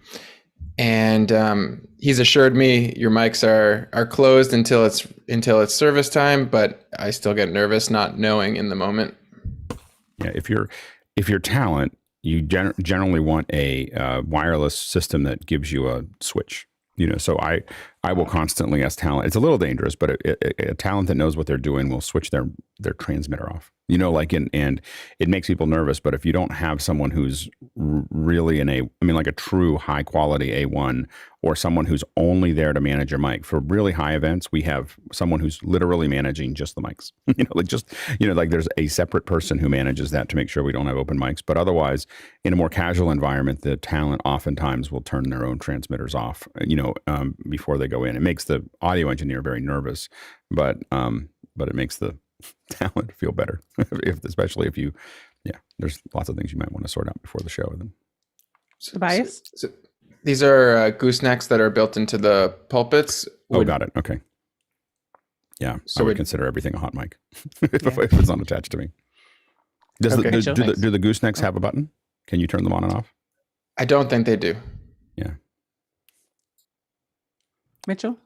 And he's assured me your mics are closed until it's service time, but I still get nervous not knowing in the moment. Yeah, if you're talent, you generally want a wireless system that gives you a switch. So I will constantly ask talent. It's a little dangerous, but a talent that knows what they're doing will switch their transmitter off. And it makes people nervous. But if you don't have someone who's really like a true high quality A1, or someone who's only there to manage your mic for really high events, we have someone who's literally managing just the mics. There's a separate person who manages that to make sure we don't have open mics. But otherwise, in a more casual environment, the talent oftentimes will turn their own transmitters off, before they go in. It makes the audio engineer very nervous, but it makes the talent feel better, especially if there's lots of things you might want to sort out before the show with them. Tobias? So these are goosenecks that are built into the pulpits. Got it. Okay. Yeah, so I would consider everything a hot mic if it's not attached to me. Do the goosenecks have a button? Can you turn them on and off? I don't think they do. Yeah. Mitchell?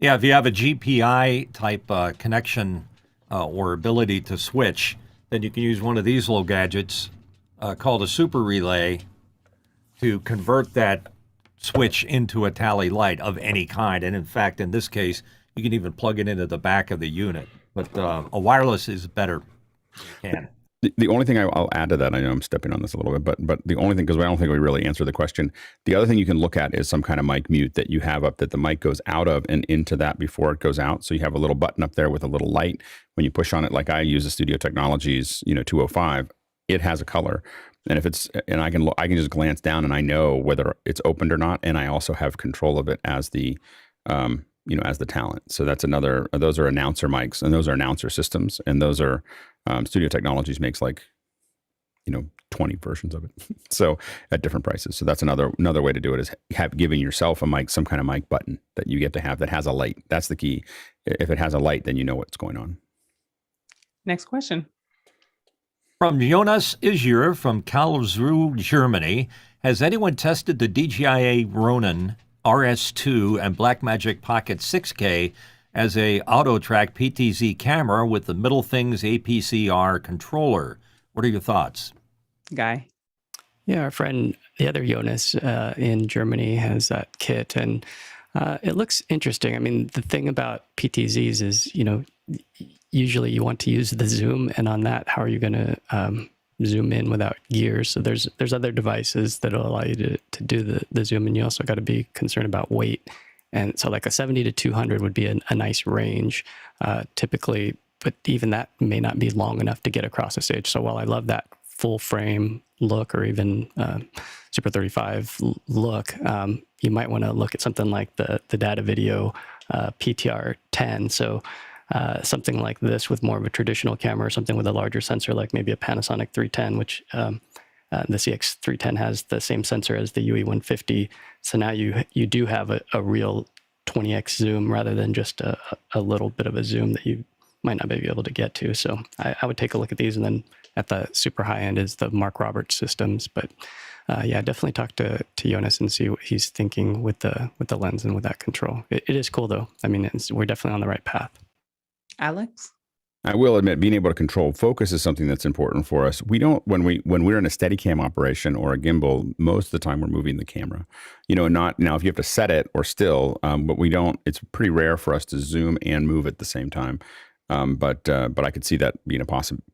Yeah, if you have a GPI type connection or ability to switch, then you can use one of these little gadgets called a super relay to convert that switch into a tally light of any kind. And in fact, in this case, you can even plug it into the back of the unit. But a wireless is better. You can. The only thing I'll add to that, I know I'm stepping on this a little bit, but the only thing, because I don't think we really answered the question, the other thing you can look at is some kind of mic mute that you have up that the mic goes out of and into that before it goes out. So you have a little button up there with a little light. When you push on it, like I use the Studio Technologies, 205, it has a color. And I can just glance down and I know whether it's opened or not. And I also have control of it as the as the talent. So that's those are announcer mics, and those are announcer systems, and those are Studio Technologies makes 20 versions of it. So at different prices. So that's another way to do it, is giving yourself a mic, some kind of mic button that you get to have that has a light. That's the key. If it has a light, then you know what's going on. Next question. From Jonas Isur from Karlsruhe, Germany. Has anyone tested the DJI Ronin RS2 and Blackmagic Pocket 6K as a auto-track PTZ camera with the Middle Things APC-R Controller? What are your thoughts? Guy? Yeah, our friend, the other Jonas in Germany, has that kit, and it looks interesting. I mean, the thing about PTZs is, usually you want to use the zoom, and on that, how are you going to zoom in without gears? So there's other devices that'll allow you to do the zoom, and you also got to be concerned about weight. And so like a 70 to 200 would be a nice range typically, but even that may not be long enough to get across the stage. So while I love that full frame look, or even Super 35 look, you might want to look at something like the data video PTR 10. So something like this with more of a traditional camera, or something with a larger sensor, like maybe a Panasonic 310, which the CX310 has the same sensor as the UE150. So now you do have a real 20x zoom rather than just a little bit of a zoom that you might not be able to get to. So I would take a look at these. And then at the super high end is the Mark Roberts systems. But yeah, definitely talk to Jonas and see what he's thinking with the lens and with that control. It is cool though. I mean, we're definitely on the right path. Alex? I will admit, being able to control focus is something that's important for us. We don't when we're in a Steadicam operation or a gimbal, most of the time we're moving the camera. Not now if you have to set it or still, but we don't. It's pretty rare for us to zoom and move at the same time. But I could see that being a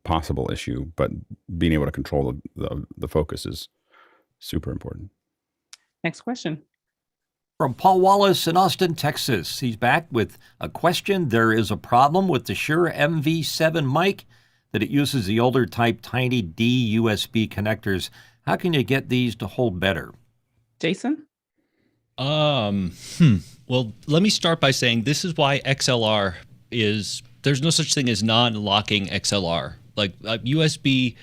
possible issue. But being able to control the focus is super important. Next question. From Paul Wallace in Austin, Texas. He's back with a question. There is a problem with the Shure MV7 mic that it uses the older type tiny D USB connectors. How can you get these to hold better? Jason? Well, let me start by saying this is why XLR there's no such thing as non-locking XLR. Like USB-D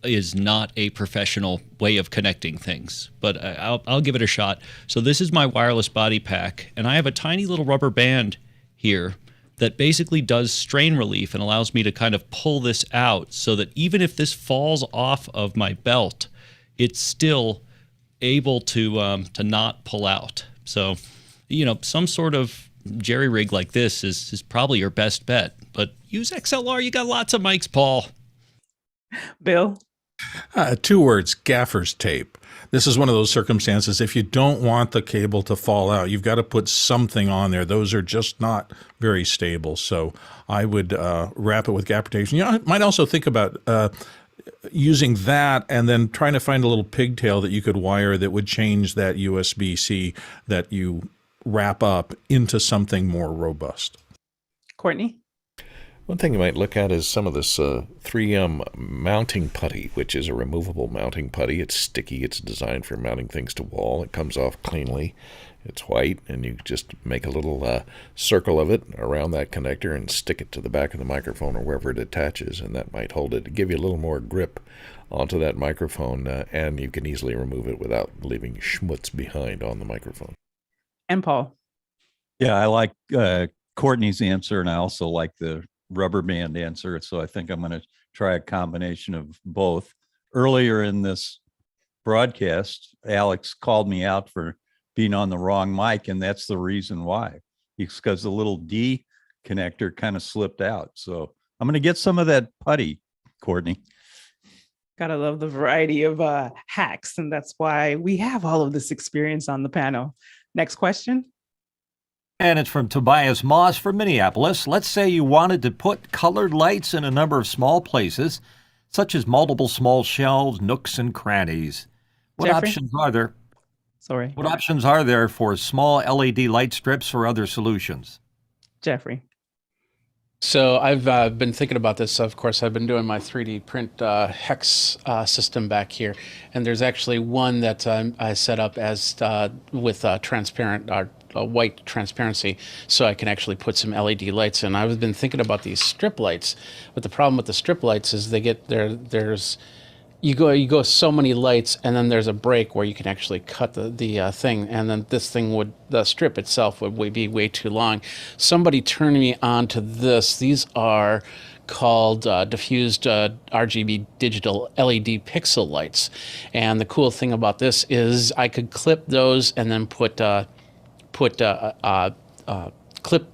is not a professional way of connecting things, but I'll give it a shot. So this is my wireless body pack, and I have a tiny little rubber band here that basically does strain relief and allows me to kind of pull this out so that even if this falls off of my belt, it's still able to not pull out. So, some sort of jerry rig like this is probably your best bet, but use XLR. You got lots of mics, Paul. Bill? 2 words, gaffer's tape. This is one of those circumstances. If you don't want the cable to fall out, you've got to put something on there. Those are just not very stable. So I would wrap it with gaffer tape. I might also think about using that and then trying to find a little pigtail that you could wire that would change that USB-C that you wrap up into something more robust. Courtney? One thing you might look at is some of this 3M mounting putty, which is a removable mounting putty. It's sticky. It's designed for mounting things to wall. It comes off cleanly. It's white, and you just make a little circle of it around that connector and stick it to the back of the microphone or wherever it attaches, and that might hold it. Give you a little more grip onto that microphone, and you can easily remove it without leaving schmutz behind on the microphone. And Paul? Yeah, I like Courtney's answer, and I also like the rubber band answer. So I think I'm going to try a combination of both. Earlier in this broadcast, Alex called me out for being on the wrong mic, and that's the reason why. It's because the little D connector kind of slipped out. So I'm going to get some of that putty, Courtney. Gotta love the variety of hacks, and that's why we have all of this experience on the panel. Next question. And it's from Tobias Moss from Minneapolis. Let's say you wanted to put colored lights in a number of small places, such as multiple small shelves, nooks, and crannies. What Jeffrey? options are there? Sorry. What options are there for small LED light strips or other solutions? Jeffrey? So I've been thinking about this. Of course, I've been doing my 3D print hex system back here, and there's actually one that I set up as with transparent white transparency, so I can actually put some LED lights in. I've been thinking about these strip lights, but the problem with the strip lights is they get there's you go so many lights, and then there's a break where you can actually cut the thing, and then the strip itself would be way too long. Somebody turned me on to this. These are called diffused RGB digital LED pixel lights, and the cool thing about this is I could clip those and then put clip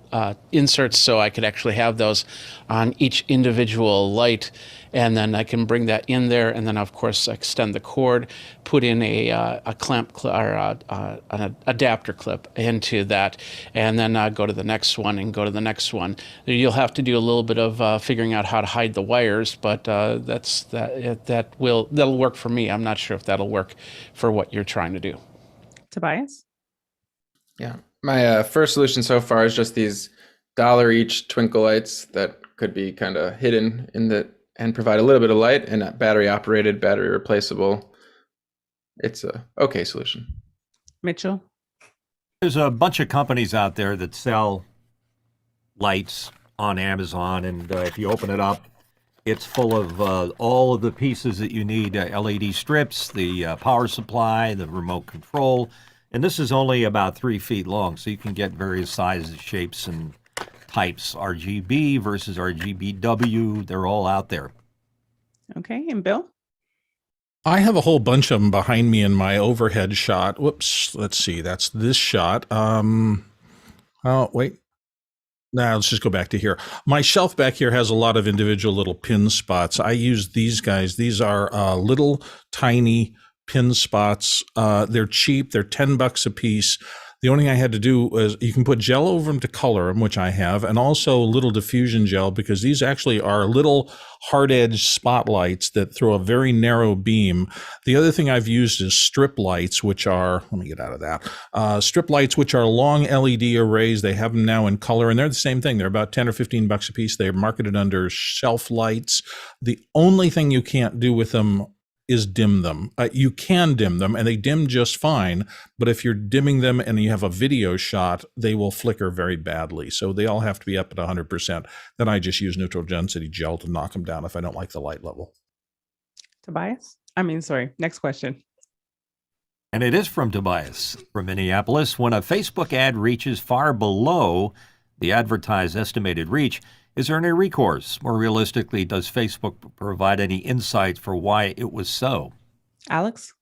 inserts, so I could actually have those on each individual light, and then I can bring that in there, and then of course extend the cord, put in a clamp or an adapter clip into that, and then go to the next one and go to the next one. You'll have to do a little bit of figuring out how to hide the wires, but that'll work for me. I'm not sure if that'll work for what you're trying to do. Tobias? Yeah. My first solution so far is just these $1 each twinkle lights that could be kind of hidden and provide a little bit of light, and battery operated, battery replaceable. It's a okay solution. Mitchell? There's a bunch of companies out there that sell lights on Amazon, and if you open it up, it's full of all of the pieces that you need, LED strips, the power supply, the remote control. And this is only about 3 feet long, so you can get various sizes, shapes, and types. RGB versus RGBW, they're all out there. Okay, and Bill? I have a whole bunch of them behind me in my overhead shot. Whoops. Let's see. That's this shot. Oh, wait. Now let's just go back to here. My shelf back here has a lot of individual little pin spots. I use these guys. These are little tiny pin spots. They're cheap. They're $10 a piece. The only thing I had to do was you can put gel over them to color them, which I have, and also little diffusion gel, because these actually are little hard edge spotlights that throw a very narrow beam. The other thing I've used is strip lights, which are, let me get out of that, strip lights, which are long LED arrays. They have them now in color, and they're the same thing. They're about 10 or 15 bucks a piece. They're marketed under shelf lights. The only thing you can't do with them is dim them. You can dim them, and they dim just fine, but if you're dimming them and you have a video shot, they will flicker very badly. So they all have to be up at 100%. Then I just use neutral density gel to knock them down if I don't like the light level. Tobias? Next question. And it is from Tobias from Minneapolis. When a Facebook ad reaches far below the advertised estimated reach, is there any recourse? More realistically, does Facebook provide any insights for why it was so? Alex?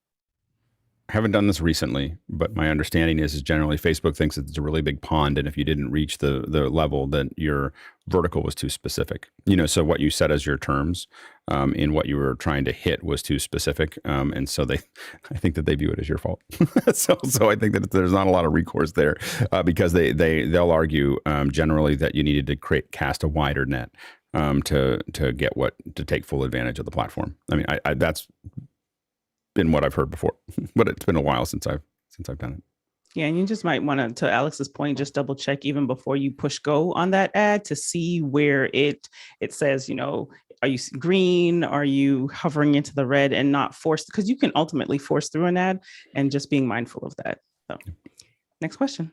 I haven't done this recently, but my understanding is generally Facebook thinks it's a really big pond, and if you didn't reach the level, then your vertical was too specific. So what you set as your terms in what you were trying to hit was too specific, and so I think that they view it as your fault. so I think that there's not a lot of recourse there because they'll argue generally that you needed to cast a wider net to take full advantage of the platform. I mean, I that's been what I've heard before, but it's been a while since I've done it. Yeah, and you just might want to Alex's point, just double check even before you push go on that ad to see where it says, are you green? Are you hovering into the red and not forced? Because you can ultimately force through an ad, and just being mindful of that. So, next question.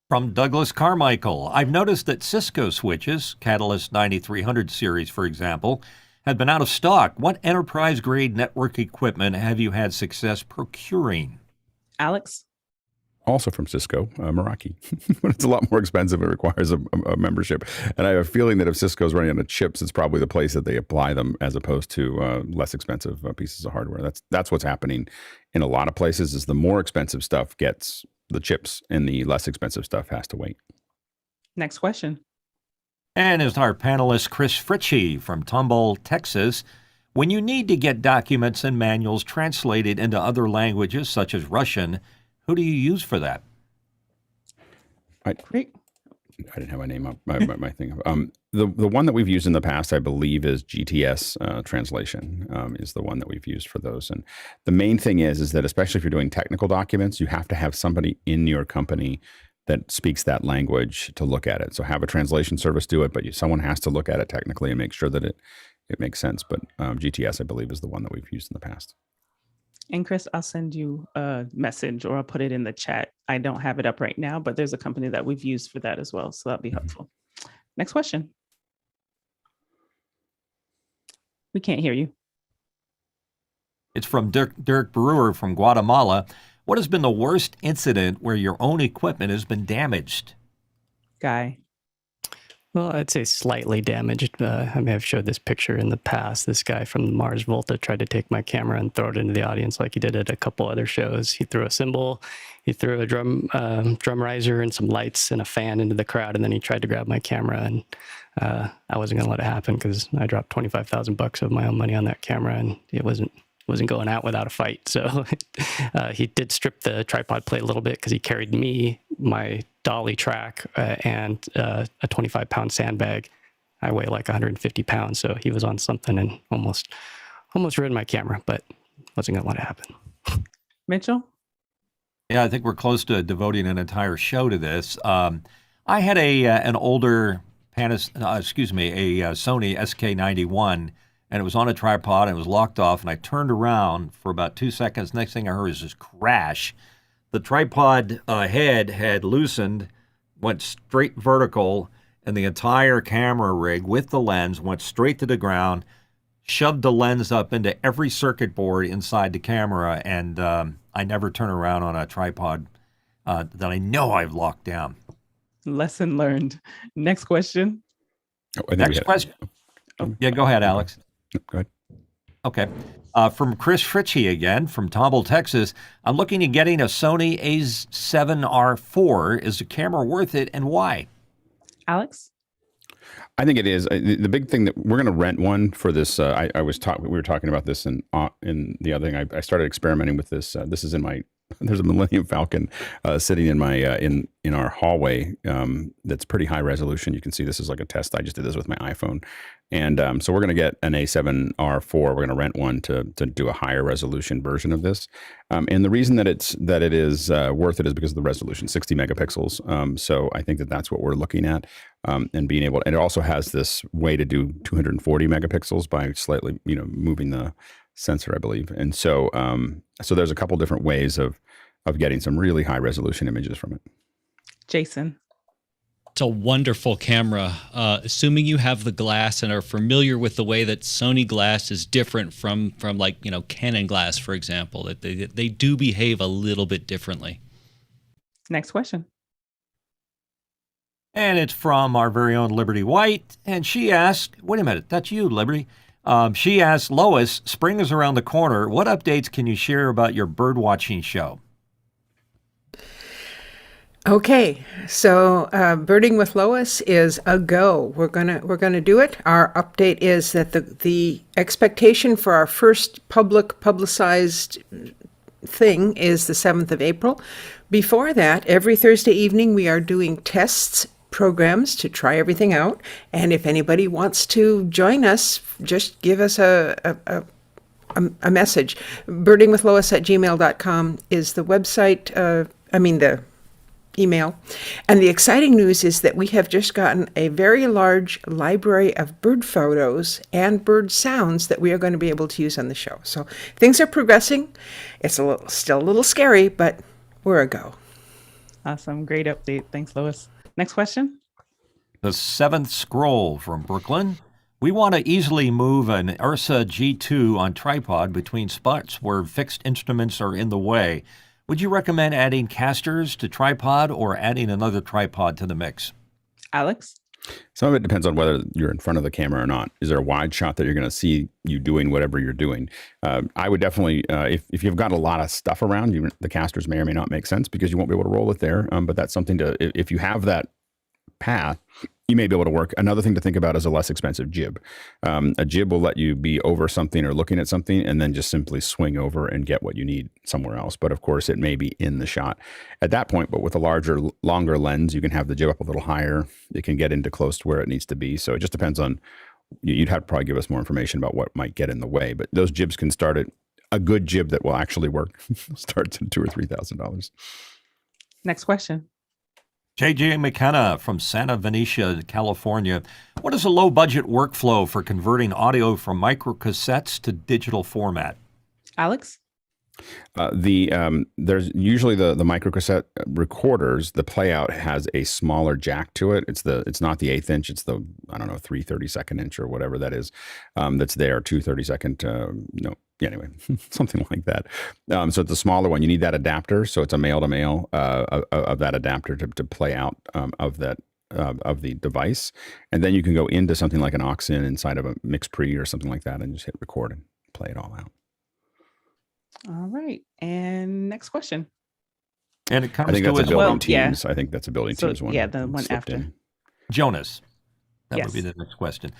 From Douglas Carmichael, I've noticed that Cisco switches, Catalyst 9300 series, for example, had been out of stock. What enterprise-grade network equipment have you had success procuring? Alex? Also from Cisco, Meraki. But it's a lot more expensive. It requires a membership. And I have a feeling that if Cisco's running out of chips, it's probably the place that they apply them as opposed to less expensive pieces of hardware. That's what's happening in a lot of places is the more expensive stuff gets the chips and the less expensive stuff has to wait. Next question. And is our panelist Chris Fritchie from Tomball, Texas. When you need to get documents and manuals translated into other languages, such as Russian, who do you use for that? I didn't have my name up, my thing. The one that we've used in the past, I believe, is GTS translation is the one that we've used for those. And the main thing is that especially if you're doing technical documents, you have to have somebody in your company that speaks that language to look at it. So have a translation service do it, but someone has to look at it technically and make sure that it makes sense. But GTS, I believe, is the one that we've used in the past. And Chris, I'll send you a message or I'll put it in the chat. I don't have it up right now, but there's a company that we've used for that as well. So that'll be helpful. Next question. We can't hear you. It's from Dirk Brewer from Guatemala. What has been the worst incident where your own equipment has been damaged? Guy. Well, I'd say slightly damaged. I may have showed this picture in the past. This guy from the Mars Volta tried to take my camera and throw it into the audience like he did at a couple other shows. He threw a cymbal, he threw a drum riser and some lights and a fan into the crowd, and then he tried to grab my camera, and I wasn't going to let it happen because I dropped $25,000 of my own money on that camera, and it wasn't going out without a fight. So he did strip the tripod plate a little bit because he carried me, my dolly track, and a 25-pound sandbag. I weigh like 150 pounds, so he was on something and almost ruined my camera, but wasn't gonna let it happen. Mitchell? Yeah, I think we're close to devoting an entire show to this. I had an older Sony SK91, and it was on a tripod, and it was locked off, and I turned around for about 2 seconds. Next thing I heard was this crash. The tripod head had loosened, went straight vertical, and the entire camera rig with the lens went straight to the ground, shoved the lens up into every circuit board inside the camera, and I never turn around on a tripod that I know I've locked down. Lesson learned. Next question. Next question. Yeah, go ahead, Alex. Go ahead. Okay. From Chris Fritchie again, from Tomball, Texas. I'm looking at getting a Sony A7R4. Is the camera worth it, and why? Alex? I think it is. The big thing that we're going to rent one for this. We were talking about this in the other thing. I started experimenting with this. This is in my. There's a Millennium Falcon sitting in my in our hallway. That's pretty high resolution. You can see this is like a test. I just did this with my iPhone, and so we're going to get an A7R4. We're going to rent one to do a higher resolution version of this. And the reason that it is worth it is because of the resolution, 60 megapixels. So I think that's what we're looking at, and being able. And it also has this way to do 240 megapixels by slightly, moving the sensor, I believe. And so so there's a couple different ways of getting some really high resolution images from it. Jason? It's a wonderful camera. Assuming you have the glass and are familiar with the way that Sony glass is different from like, Canon glass, for example, that they do behave a little bit differently. Next question. And it's from our very own Liberty White. And she asked, wait a minute, that's you, Liberty. She asked, Lois, spring is around the corner. What updates can you share about your bird watching show? Okay, so birding with Lois is a go. We're gonna do it. Our update is that the expectation for our first publicized thing is the 7th of April. Before that, every Thursday evening we are doing tests programs to try everything out. And if anybody wants to join us, just give us a message. birdingwithlois@gmail.com is the website, the email. And the exciting news is that we have just gotten a very large library of bird photos and bird sounds that we are going to be able to use on the show. So things are progressing. It's still a little scary, but we're a go. Awesome. Great update. Thanks, Lois. Next question. The Seventh Scroll from Brooklyn. We want to easily move an Ursa G2 on tripod between spots where fixed instruments are in the way. Would you recommend adding casters to tripod or adding another tripod to the mix? Alex? Some of it depends on whether you're in front of the camera or not. Is there a wide shot that you're going to see you doing whatever you're doing? I would definitely, if you've got a lot of stuff around, the casters may or may not make sense because you won't be able to roll it there. But that's something if you have that path, you may be able to work. Another thing to think about is a less expensive jib. A jib will let you be over something or looking at something and then just simply swing over and get what you need somewhere else. But of course, it may be in the shot at that point. But with a longer lens, you can have the jib up a little higher. It can get into close to where it needs to be. So it just depends on, you'd have to probably give us more information about what might get in the way. But those jibs can start at a good jib that will actually work starts at $2,000 or $3,000. Next question. JJ McKenna from Santa Venetia, California. What is a low-budget workflow for converting audio from microcassettes to digital format? Alex? There's usually the microcassette recorders. The playout has a smaller jack to it. It's not the 1/8 inch. It's the 3/32 inch or whatever that is. That's there 2/32. Anyway, something like that. So it's a smaller one. You need that adapter. So it's a male to male of that adapter to play out of the device, and then you can go into something like an aux in inside of a mix pre or something like that, and just hit record and play it all out. All right. And next question. And it comes I think to that's a it. building teams. I think that's a building So, teams one. yeah, the one after. in. Jonas. That Yes. would be the next question.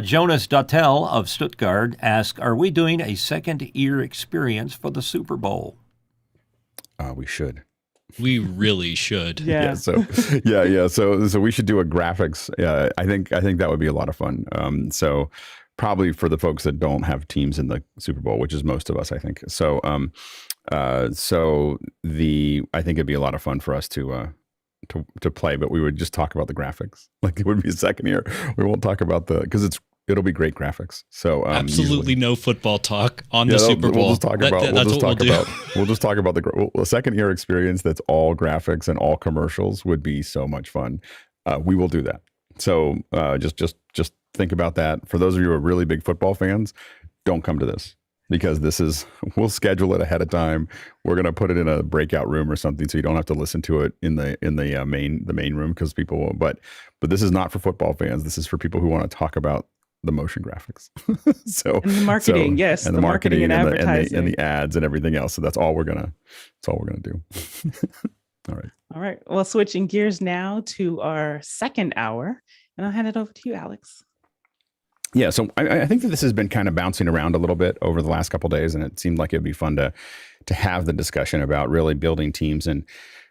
Jonas Dottel of Stuttgart asks, are we doing a second ear experience for the Super Bowl? We should. We really should. Yeah. So So we should do a graphics. I think that would be a lot of fun. So probably for the folks that don't have teams in the Super Bowl, which is most of us, I think. So I think it'd be a lot of fun for us to play, but we would just talk about the graphics. Like it would be a second year. We won't talk about because it'll be great graphics. So absolutely no football talk on the Super Bowl. We'll just talk about the second year experience. That's all graphics and all commercials would be so much fun. We will do that. So just think about that. For those of you who are really big football fans, don't come to this. Because we'll schedule it ahead of time. We're going to put it in a breakout room or something, so you don't have to listen to it in the main room because people won't. But this is not for football fans. This is for people who want to talk about the motion graphics. So And the marketing, yes, and the marketing and and advertising. the ads and everything else. So that's all we're gonna do. All right. All right. Well, switching gears now to our second hour, and I'll hand it over to you, Alex. Yeah, so I think that this has been kind of bouncing around a little bit over the last couple of days, and it seemed like it'd be fun to have the discussion about really building teams and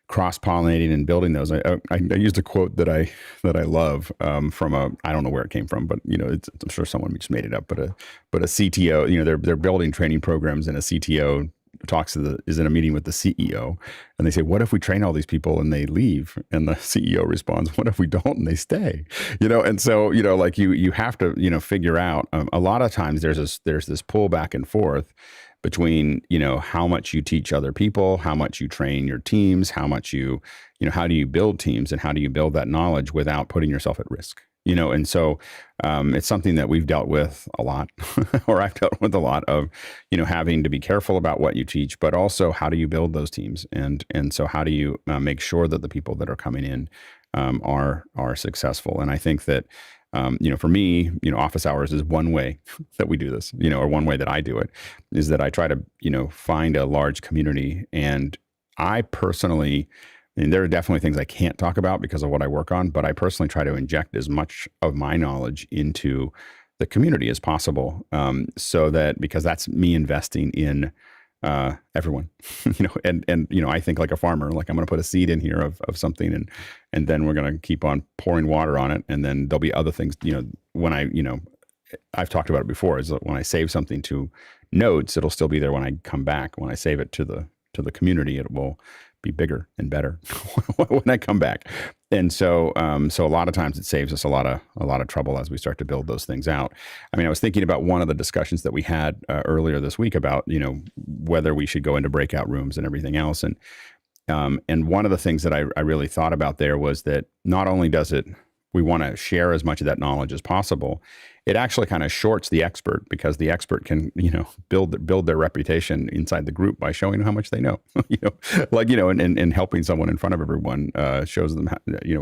cross-pollinating and building those. I used a quote that I love from I don't know where it came from, but I'm sure someone just made it up. But a CTO, they're building training programs, and a CTO is in a meeting with the CEO, and they say, "What if we train all these people and they leave?" And the CEO responds, "What if we don't and they stay?" And so like you have to figure out. A lot of times there's this pull back and forth between how much you teach other people, how much you train your teams, how much how do you build teams, and how do you build that knowledge without putting yourself at risk. And so it's something that we've dealt with a lot, or I've dealt with a lot of, having to be careful about what you teach, but also how do you build those teams, and so how do you make sure that the people that are coming in are successful. And I think that for me, office hours is one way that we do this, or one way that I do it is that I try to find a large community, and I personally. And there are definitely things I can't talk about because of what I work on, but I personally try to inject as much of my knowledge into the community as possible, so that because that's me investing in everyone, and I think like a farmer, like I'm going to put a seed in here of something, and then we're going to keep on pouring water on it, and then there'll be other things. When I've talked about it before, is that when I save something to notes, it'll still be there when I come back. When I save it to the community, it will be bigger and better when I come back. And so a lot of times it saves us a lot of trouble as we start to build those things out. I mean, I was thinking about one of the discussions that we had earlier this week about, whether we should go into breakout rooms and everything else. And one of the things that I really thought about there was that not only we want to share as much of that knowledge as possible, it actually kind of shorts the expert, because the expert can, build their reputation inside the group by showing how much they know, and helping someone in front of everyone shows them,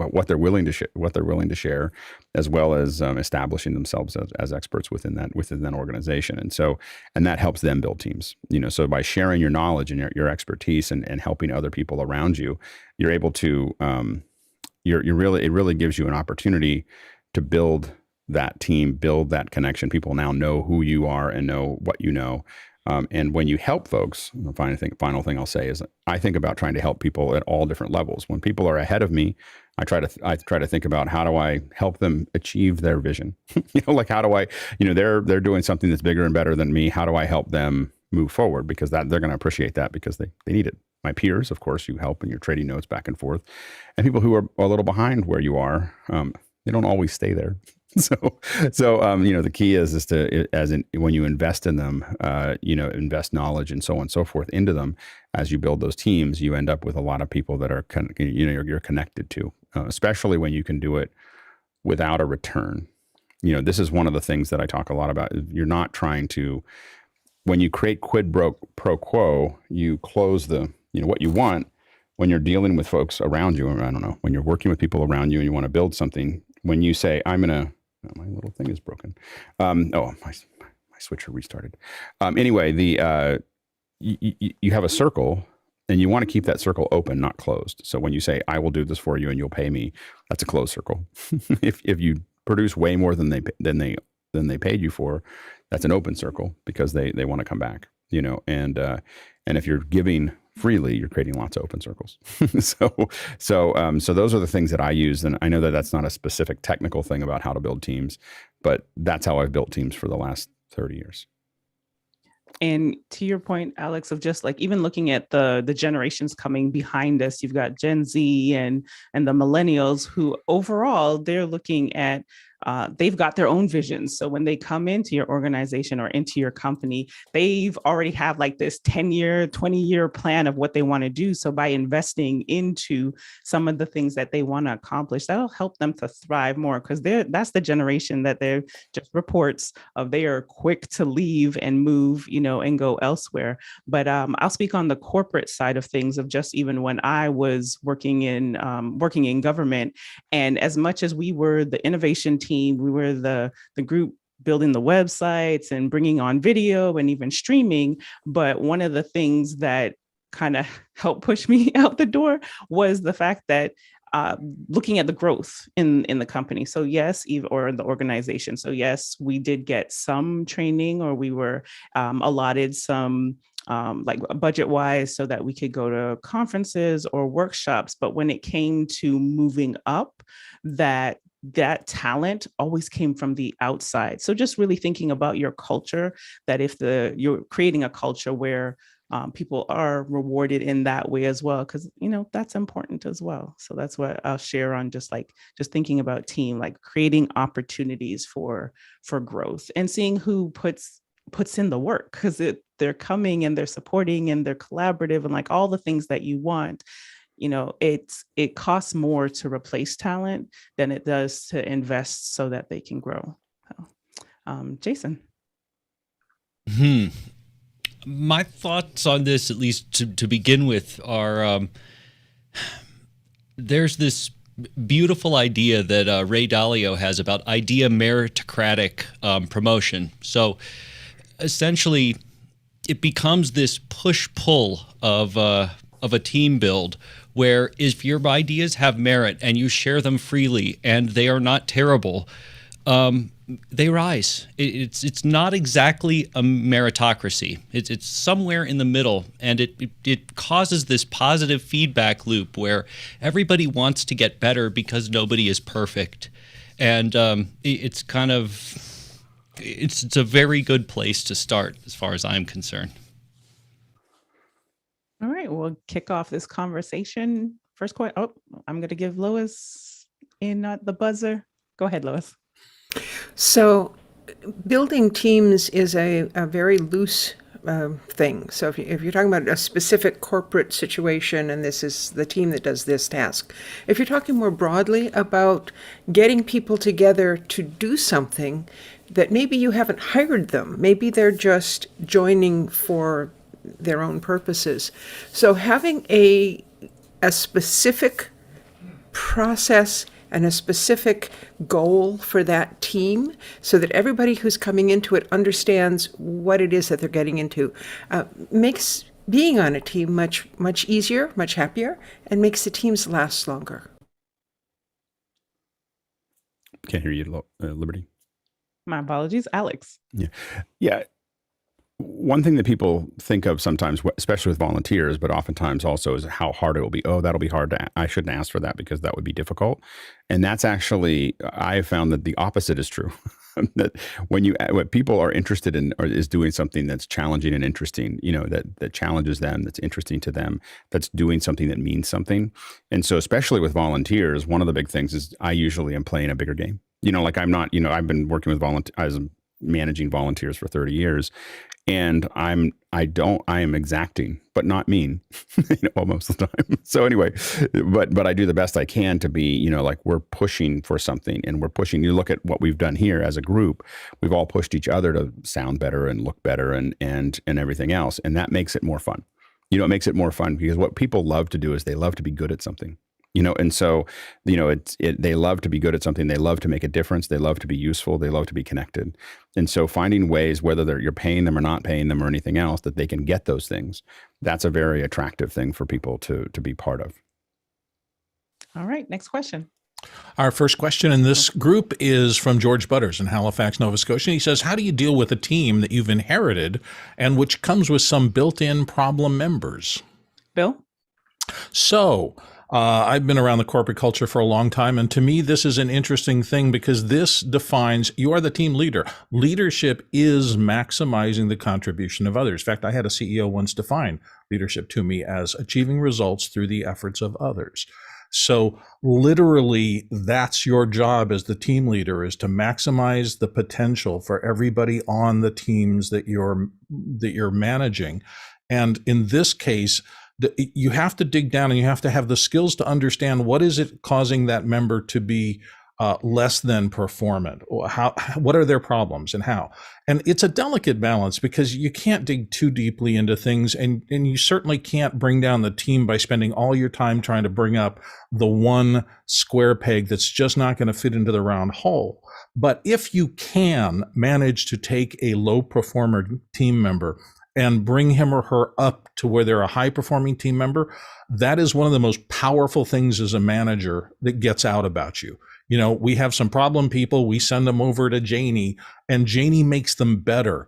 what they're willing to share, as well as establishing themselves as experts within that organization. And that helps them build teams, so by sharing your knowledge and your expertise and helping other people around you, you're able to, it really gives you an opportunity to build that team, build that connection. People now know who you are and know what you know. And when you help folks, the final thing I'll say is I think about trying to help people at all different levels. When people are ahead of me, I try to think about how do I help them achieve their vision? Like how do I, they're doing something that's bigger and better than me. How do I help them move forward? Because they're going to appreciate that, because they need it. My peers, of course, you help and you're trading notes back and forth. And people who are a little behind where you are, they don't always stay there. So the key is when you invest in them, invest knowledge and so on and so forth into them. As you build those teams, you end up with a lot of people that are you're connected to, especially when you can do it without a return. This is one of the things that I talk a lot about. You're not trying to, when you create quid pro quo, you close what you want when you're dealing with folks around you. I don't know, when you're working with people around you and you want to build something, when you say, my little thing is broken. My switcher restarted. Anyway, you have a circle and you want to keep that circle open, not closed. So when you say, I will do this for you and you'll pay me, that's a closed circle. If you produce way more than they paid you for, that's an open circle, because they want to come back, and if you're giving freely, you're creating lots of open circles. So those are the things that I use. And I know that that's not a specific technical thing about how to build teams, but that's how I've built teams for the last 30 years. And to your point, Alex, of just like even looking at the generations coming behind us, you've got Gen Z and the millennials who overall they're looking at they've got their own visions. So when they come into your organization or into your company, they've already have like this 10-year, 20-year plan of what they want to do. So by investing into some of the things that they want to accomplish, that'll help them to thrive more, because that's the generation that they're just reports of they are quick to leave and move, and go elsewhere. But I'll speak on the corporate side of things, of just even when I was working in government, and as much as we were the innovation team, we were the group building the websites and bringing on video and even streaming. But one of the things that kind of helped push me out the door was the fact that looking at the growth in the company. So yes, or in the organization. So yes, we did get some training, or we were allotted some like budget wise so that we could go to conferences or workshops. But when it came to moving up, that talent always came from the outside. So just really thinking about your culture, that if you're creating a culture where people are rewarded in that way as well, because that's important as well. So that's what I'll share on just thinking about team, like creating opportunities for growth and seeing who puts in the work, because they're coming and they're supporting and they're collaborative and like all the things that you want. It costs more to replace talent than it does to invest so that they can grow. So, Jason. My thoughts on this, at least to begin with, are there's this beautiful idea that Ray Dalio has about idea meritocratic promotion. So essentially, it becomes this push-pull of a team build, where if your ideas have merit and you share them freely and they are not terrible, they rise. It's not exactly a meritocracy. It's somewhere in the middle, and it causes this positive feedback loop where everybody wants to get better because nobody is perfect, and it's a very good place to start as far as I'm concerned. All right, we'll kick off this conversation. First question. Oh, I'm going to give Lois in the buzzer. Go ahead, Lois. So building teams is a very loose thing. So if you're talking about a specific corporate situation and this is the team that does this task, if you're talking more broadly about getting people together to do something that maybe you haven't hired them, maybe they're just joining for their own purposes. So having a specific process and a specific goal for that team so that everybody who's coming into it understands what it is that they're getting into makes being on a team much easier, much happier, and makes the teams last longer. Can't hear you, Liberty. My apologies, Alex. Yeah. One thing that people think of sometimes, especially with volunteers, but oftentimes also, is how hard it will be. Oh, that'll be hard I shouldn't ask for that because that would be difficult. And that's actually, I have found that the opposite is true. That when people are interested in or is doing something that's challenging and interesting, that challenges them, that's interesting to them, that's doing something that means something. And so especially with volunteers, one of the big things is I usually am playing a bigger game. Like I'm not, I've been working with as managing volunteers for 30 years. And I am exacting, but not mean, most of the time. So anyway, but I do the best I can to be, like we're pushing for something and we're pushing. You look at what we've done here as a group, we've all pushed each other to sound better and look better and everything else. And that makes it more fun. It makes it more fun because what people love to do is they love to be good at something. And so, they love to be good at something. They love to make a difference. They love to be useful. They love to be connected. And so finding ways, whether you're paying them or not paying them or anything else, that they can get those things, that's a very attractive thing for people to be part of. All right, next question. Our first question in this group is from George Butters in Halifax, Nova Scotia. He says, how do you deal with a team that you've inherited and which comes with some built-in problem members? Bill? So, I've been around the corporate culture for a long time, and to me, this is an interesting thing because this defines you are the team leader. Leadership is maximizing the contribution of others. In fact, I had a CEO once define leadership to me as achieving results through the efforts of others. So literally, that's your job as the team leader, is to maximize the potential for everybody on the teams that you're managing. And in this case, you have to dig down and you have to have the skills to understand what is it causing that member to be less than performant? What are their problems and how? And it's a delicate balance because you can't dig too deeply into things, and you certainly can't bring down the team by spending all your time trying to bring up the one square peg that's just not going to fit into the round hole. But if you can manage to take a low performer team member and bring him or her up to where they're a high performing team member, that is one of the most powerful things as a manager that gets out about you. You know, we have some problem people, we send them over to Janie, and Janie makes them better.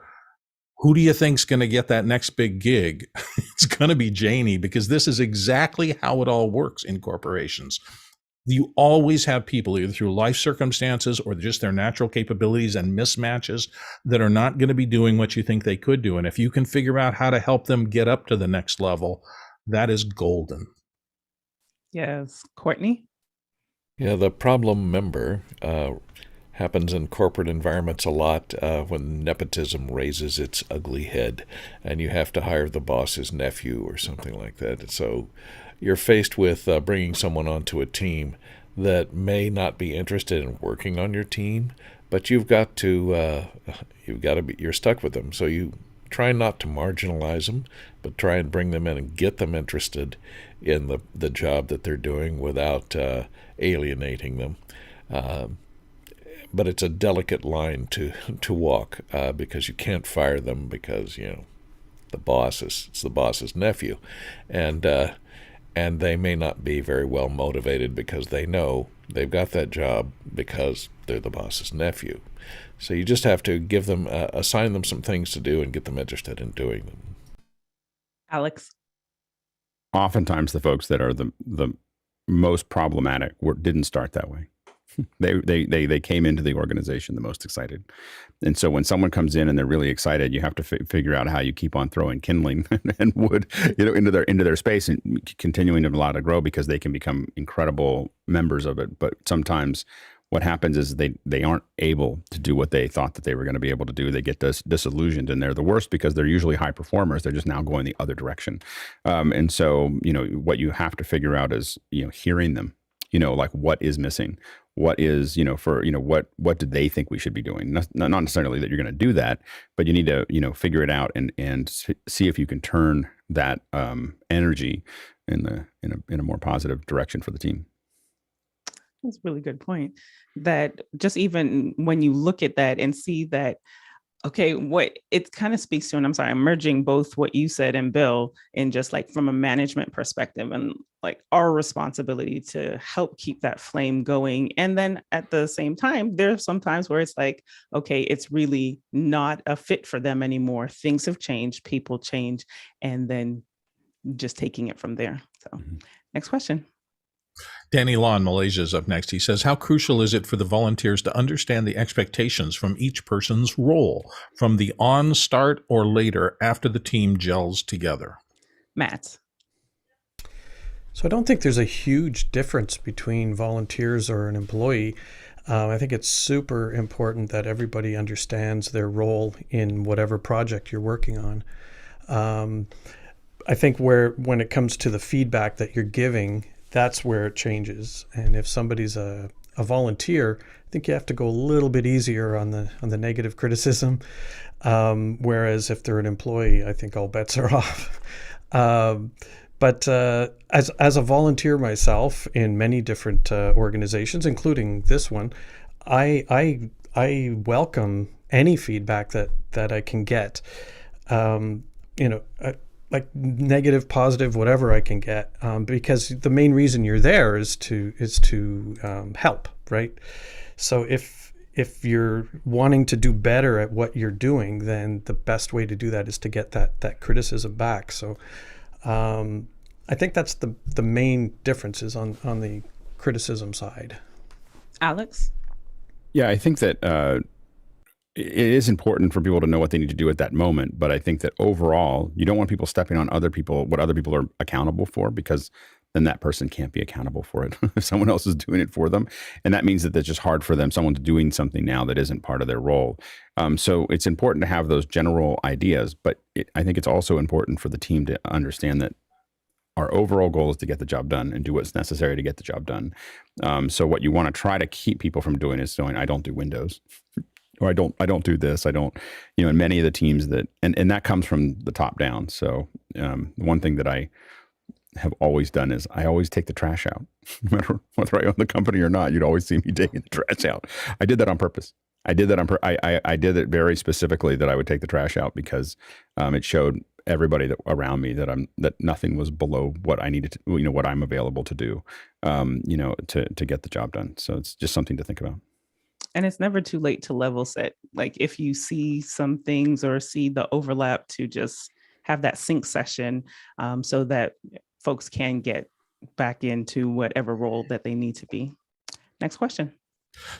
Who do you think's going to get that next big gig? It's going to be Janie, because this is exactly how it all works in corporations. You always have people, either through life circumstances or just their natural capabilities and mismatches, that are not going to be doing what you think they could do. And if you can figure out how to help them get up to the next level, that is golden. Yes. Courtney? Yeah, the problem member happens in corporate environments a lot when nepotism raises its ugly head and you have to hire the boss's nephew or something like that. So you're faced with bringing someone onto a team that may not be interested in working on your team, but you're stuck with them. So you try not to marginalize them, but try and bring them in and get them interested in the job that they're doing without alienating them. But it's a delicate line to walk because you can't fire them because, you know, it's the boss's nephew. And they may not be very well motivated because they know they've got that job because they're the boss's nephew. So you just have to give them, assign them some things to do and get them interested in doing them. Alex? Oftentimes the folks that are the most problematic didn't start that way. They came into the organization the most excited. And so when someone comes in and they're really excited, you have to figure out how you keep on throwing kindling and wood, you know, into their space and continuing to allow it to grow, because they can become incredible members of it. But sometimes what happens is they aren't able to do what they thought that they were going to be able to do. They get disillusioned, and they're the worst because they're usually high performers. They're just now going the other direction. And so, you know, what you have to figure out is, you know, hearing them, you know, like what is missing, what is, you know, for, you know, what do they think we should be doing? Not necessarily that you're going to do that, but you need to, you know, figure it out and see if you can turn that energy in a more positive direction for the team. That's a really good point. That just even when you look at that and see that, okay, what it kind of speaks to, and I'm sorry, I'm merging both what you said and Bill, and just like from a management perspective and like our responsibility to help keep that flame going. And then at the same time, there are some times where it's like, okay, it's really not a fit for them anymore. Things have changed, people change, and then just taking it from there. So next question. Danny Law in Malaysia is up next. He says, how crucial is it for the volunteers to understand the expectations from each person's role, from the on start or later after the team gels together? Matt. So I don't think there's a huge difference between volunteers or an employee. I think it's super important that everybody understands their role in whatever project you're working on. I think when it comes to the feedback that you're giving, that's where it changes. And if somebody's a volunteer, I think you have to go a little bit easier on the negative criticism. Whereas if they're an employee, I think all bets are off. But as a volunteer myself in many different organizations, including this one, I welcome any feedback that I can get. Like negative, positive, whatever I can get, because the main reason you're there is to help, right? So if you're wanting to do better at what you're doing, then the best way to do that is to get that criticism back. So I think that's the main differences on the criticism side. Alex? Yeah, I think that it is important for people to know what they need to do at that moment. But I think that overall, you don't want people stepping on what other people are accountable for, because then that person can't be accountable for it if someone else is doing it for them. And that means that it's just hard for them. Someone's doing something now that isn't part of their role. So it's important to have those general ideas, but I think it's also important for the team to understand that our overall goal is to get the job done and do what's necessary to get the job done. So what you want to try to keep people from doing is going, I don't do Windows, or I don't do this. I don't, in many of the teams that, and that comes from the top down. So one thing that I have always done is I always take the trash out, no matter whether I own the company or not. You'd always see me taking the trash out. I did that on purpose. I did it very specifically, that I would take the trash out, because it showed everybody around me that nothing was below what I needed to, what I'm available to do, to get the job done. So it's just something to think about. And it's never too late to level set. Like if you see some things or see the overlap, to just have that sync session, so that folks can get back into whatever role that they need to be. Next question.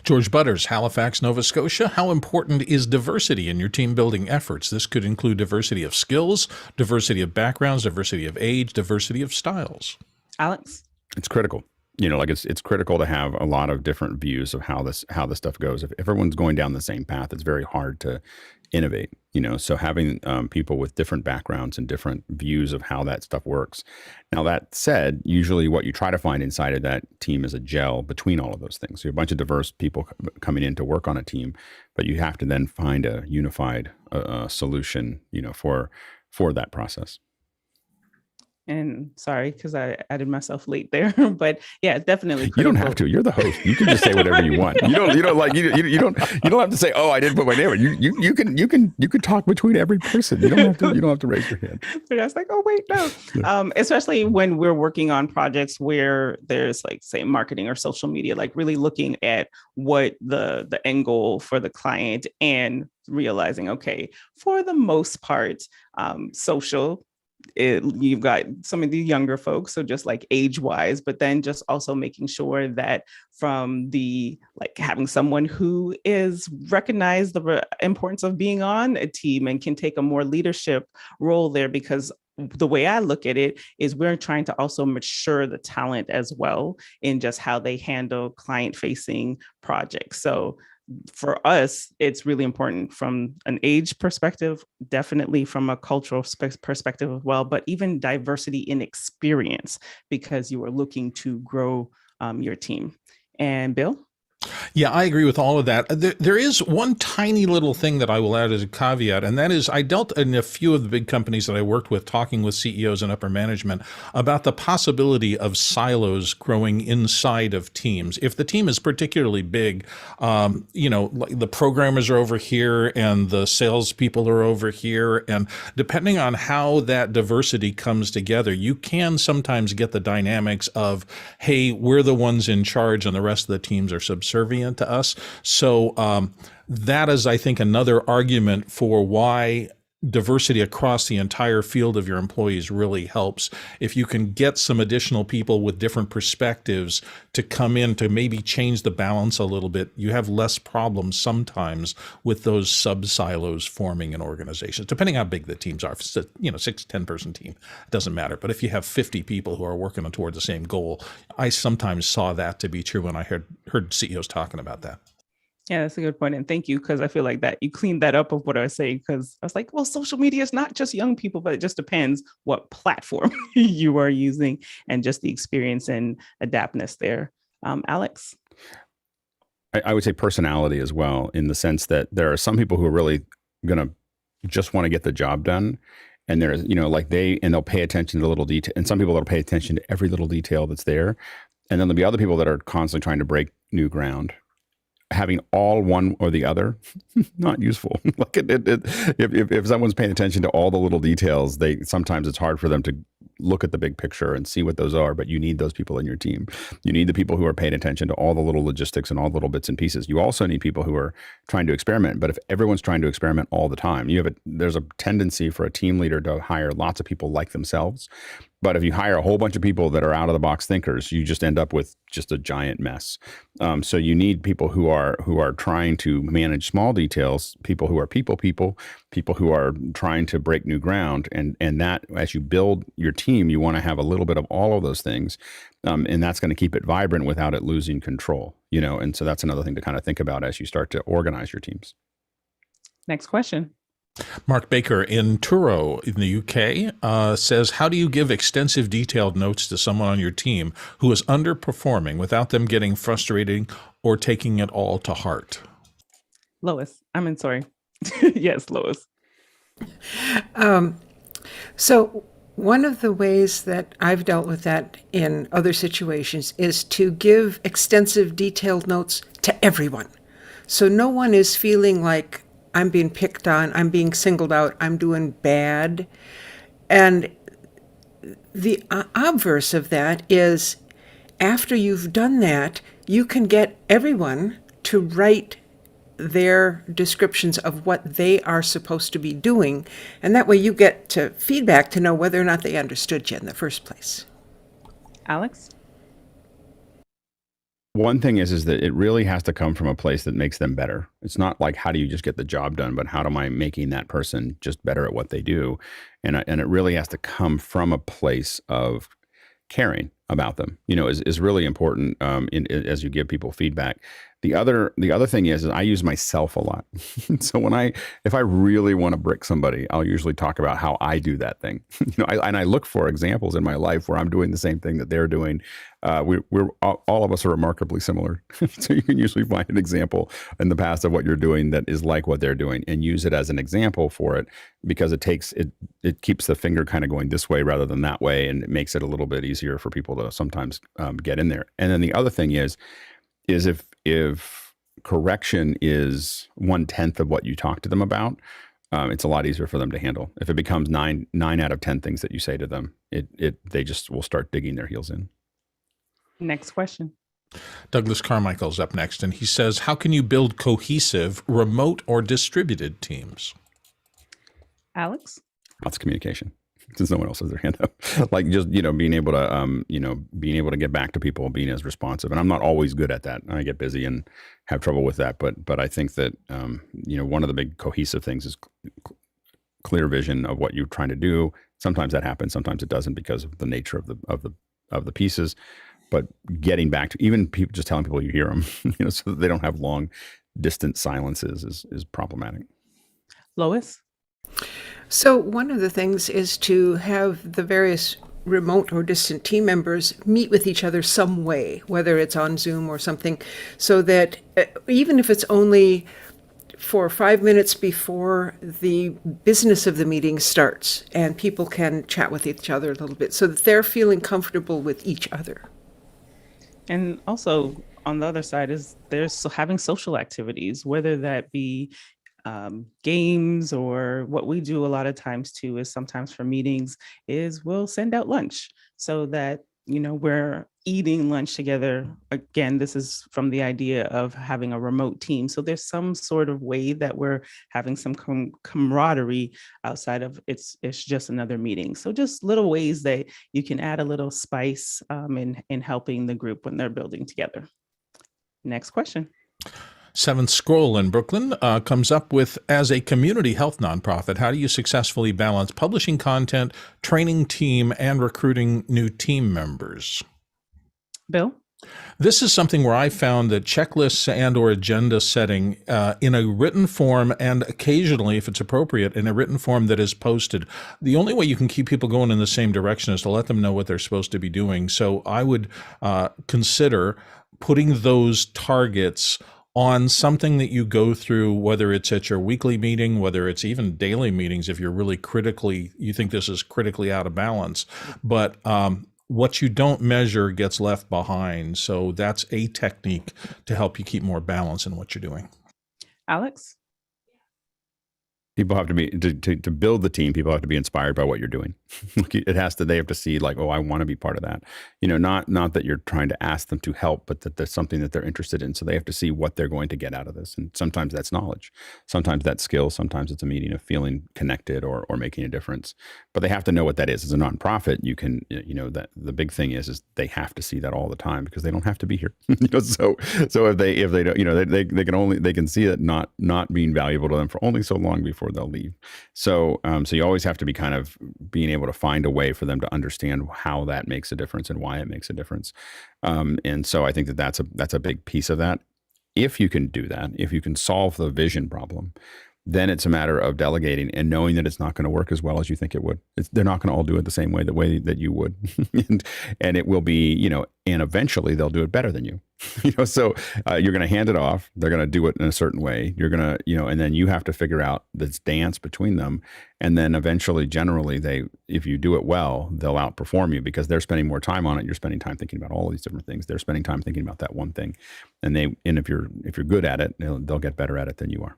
George Butters, Halifax, Nova Scotia. How important is diversity in your team building efforts? This could include diversity of skills, diversity of backgrounds, diversity of age, diversity of styles. Alex? It's critical. It's critical to have a lot of different views of how this stuff goes. If everyone's going down the same path, it's very hard to innovate. So having people with different backgrounds and different views of how that stuff works. Now, that said, usually what you try to find inside of that team is a gel between all of those things. So you have a bunch of diverse people coming in to work on a team, but you have to then find a unified solution, for that process. And sorry, because I added myself late there, but yeah, definitely critical. You don't have to. You're the host. You can just say whatever you want. You don't have to say, "Oh, I didn't put my name in." You can talk between every person. You don't have to raise your hand. So I was like, "Oh wait, no." Yeah. Especially when we're working on projects where there's like, say, marketing or social media, like really looking at what the end goal for the client, and realizing, okay, for the most part, social. You've got some of the younger folks, so just like age wise, but then just also making sure that from the having someone who is recognized the importance of being on a team and can take a more leadership role there, because the way I look at it is we're trying to also mature the talent as well in just how they handle client facing projects. So for us, it's really important from an age perspective, definitely from a cultural perspective as well, but even diversity in experience, because you are looking to grow your team. And Bill? Yeah, I agree with all of that. There is one tiny little thing that I will add as a caveat, and that is I dealt in a few of the big companies that I worked with, talking with CEOs and upper management about the possibility of silos growing inside of teams. If the team is particularly big, like the programmers are over here and the salespeople are over here, and depending on how that diversity comes together, you can sometimes get the dynamics of, hey, we're the ones in charge and the rest of the teams are subservient to us. So that is, I think, another argument for why diversity across the entire field of your employees really helps. If you can get some additional people with different perspectives to come in to maybe change the balance a little bit, you have less problems sometimes with those sub-silos forming in organizations, depending how big the teams are. If it's a 6-10 person team, it doesn't matter. But if you have 50 people who are working toward the same goal, I sometimes saw that to be true when I heard CEOs talking about that. Yeah, that's a good point. And thank you, because I feel like that you cleaned that up of what I was saying, because I was like, well, social media is not just young people, but it just depends what platform you are using and just the experience and adaptness there. Alex? I would say personality as well, in the sense that there are some people who are really going to just want to get the job done. And there's, they'll pay attention to the little detail. And some people that'll pay attention to every little detail that's there. And then there'll be other people that are constantly trying to break new ground. Having all one or the other, not useful. If someone's paying attention to all the little details, sometimes it's hard for them to look at the big picture and see what those are. But you need those people in your team. You need the people who are paying attention to all the little logistics and all the little bits and pieces. You also need people who are trying to experiment. But if everyone's trying to experiment all the time, there's a tendency for a team leader to hire lots of people like themselves. But if you hire a whole bunch of people that are out of the box thinkers, you just end up with just a giant mess. So you need people who are trying to manage small details, people who are people who are trying to break new ground. And that, as you build your team, you want to have a little bit of all of those things. And that's going to keep it vibrant without it losing control, And so that's another thing to kind of think about as you start to organize your teams. Next question. Mark Baker in Truro in the UK says, how do you give extensive detailed notes to someone on your team who is underperforming without them getting frustrated or taking it all to heart? Lois, sorry. Yes, Lois. So one of the ways that I've dealt with that in other situations is to give extensive detailed notes to everyone. So no one is feeling like I'm being picked on, I'm being singled out, I'm doing bad. And the obverse of that is after you've done that, you can get everyone to write their descriptions of what they are supposed to be doing. And that way you get to feedback to know whether or not they understood you in the first place. Alex? One thing is that it really has to come from a place that makes them better. It's not like, how do you just get the job done, but how am I making that person just better at what they do? And it really has to come from a place of caring about them, is really important as you give people feedback. The other thing is I use myself a lot. So if I really want to brick somebody, I'll usually talk about how I do that thing. And I look for examples in my life where I'm doing the same thing that they're doing. We're all of us are remarkably similar. So you can usually find an example in the past of what you're doing that is like what they're doing and use it as an example for it, because it keeps the finger kind of going this way rather than that way, and it makes it a little bit easier for people to sometimes get in there. And then the other thing is if correction is 1/10 of what you talk to them about, it's a lot easier for them to handle. If it becomes nine out of 10 things that you say to them, they just will start digging their heels in. Next question. Douglas Carmichael's up next, and he says, how can you build cohesive remote or distributed teams? Alex? Lots of communication, since no one else has their hand up. Like just, being able to get back to people, being as responsive. And I'm not always good at that. I get busy and have trouble with that. But I think that, one of the big cohesive things is clear vision of what you're trying to do. Sometimes that happens. Sometimes it doesn't because of the nature of the pieces. But getting back to even people, just telling people you hear them, so that they don't have long distant silences is problematic. Lois? So one of the things is to have the various remote or distant team members meet with each other some way, whether it's on Zoom or something, so that even if it's only for 5 minutes before the business of the meeting starts, and people can chat with each other a little bit so that they're feeling comfortable with each other. And also on the other side is there's having social activities, whether that be games, or what we do a lot of times too is sometimes for meetings is we'll send out lunch so that, we're eating lunch together. Again, this is from the idea of having a remote team. So there's some sort of way that we're having some camaraderie outside of it's just another meeting. So just little ways that you can add a little spice in helping the group when they're building together. Next question. Seventh Scroll in Brooklyn comes up with, as a community health nonprofit, how do you successfully balance publishing content, training team, and recruiting new team members? Bill? This is something where I found that checklists and or agenda setting in a written form, and occasionally, if it's appropriate, in a written form that is posted. The only way you can keep people going in the same direction is to let them know what they're supposed to be doing. So I would consider putting those targets on something that you go through, whether it's at your weekly meeting, whether it's even daily meetings, if you're really you think this is critically out of balance. But what you don't measure gets left behind. So that's a technique to help you keep more balance in what you're doing. Alex? People have to be to build the team. People have to be inspired by what you're doing. They have to see like, oh, I want to be part of that. Not that you're trying to ask them to help, but that there's something that they're interested in. So they have to see what they're going to get out of this. And sometimes that's knowledge. Sometimes that's skill. Sometimes it's a meeting of feeling connected or making a difference. But they have to know what that is. As a nonprofit, you can, that the big thing is they have to see that all the time because they don't have to be here. So if they don't, they can see it not being valuable to them for only so long before they'll leave. So you always have to be kind of being able to find a way for them to understand how that makes a difference and why it makes a difference. And so I think that's a big piece of that. If you can do that, if you can solve the vision problem, then it's a matter of delegating and knowing that it's not going to work as well as you think it would. They're not going to all do it the way that you would. and it will be, and eventually they'll do it better than you. So you're going to hand it off. They're going to do it in a certain way. You're going to, and then you have to figure out this dance between them. And then eventually, generally, if you do it well, they'll outperform you because they're spending more time on it. You're spending time thinking about all of these different things. They're spending time thinking about that one thing. And if you're good at it, they'll get better at it than you are.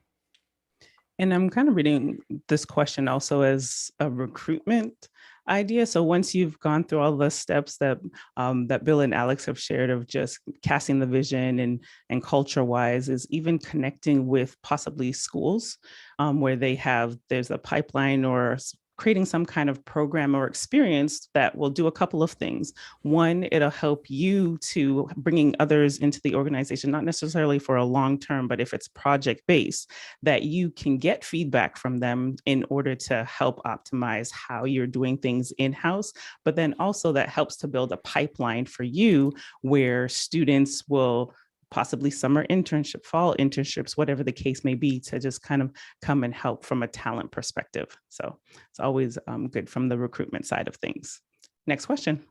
And I'm kind of reading this question also as a recruitment idea. So once you've gone through all the steps that that Bill and Alex have shared of just casting the vision and culture-wise, is even connecting with possibly schools where there's a pipeline or creating some kind of program or experience that will do a couple of things. One, it'll help you to bringing others into the organization, not necessarily for a long term, but if it's project-based, that you can get feedback from them in order to help optimize how you're doing things in-house. But then also that helps to build a pipeline for you where students will possibly summer internship, fall internships, whatever the case may be, to just kind of come and help from a talent perspective. So it's always good from the recruitment side of things. Next question.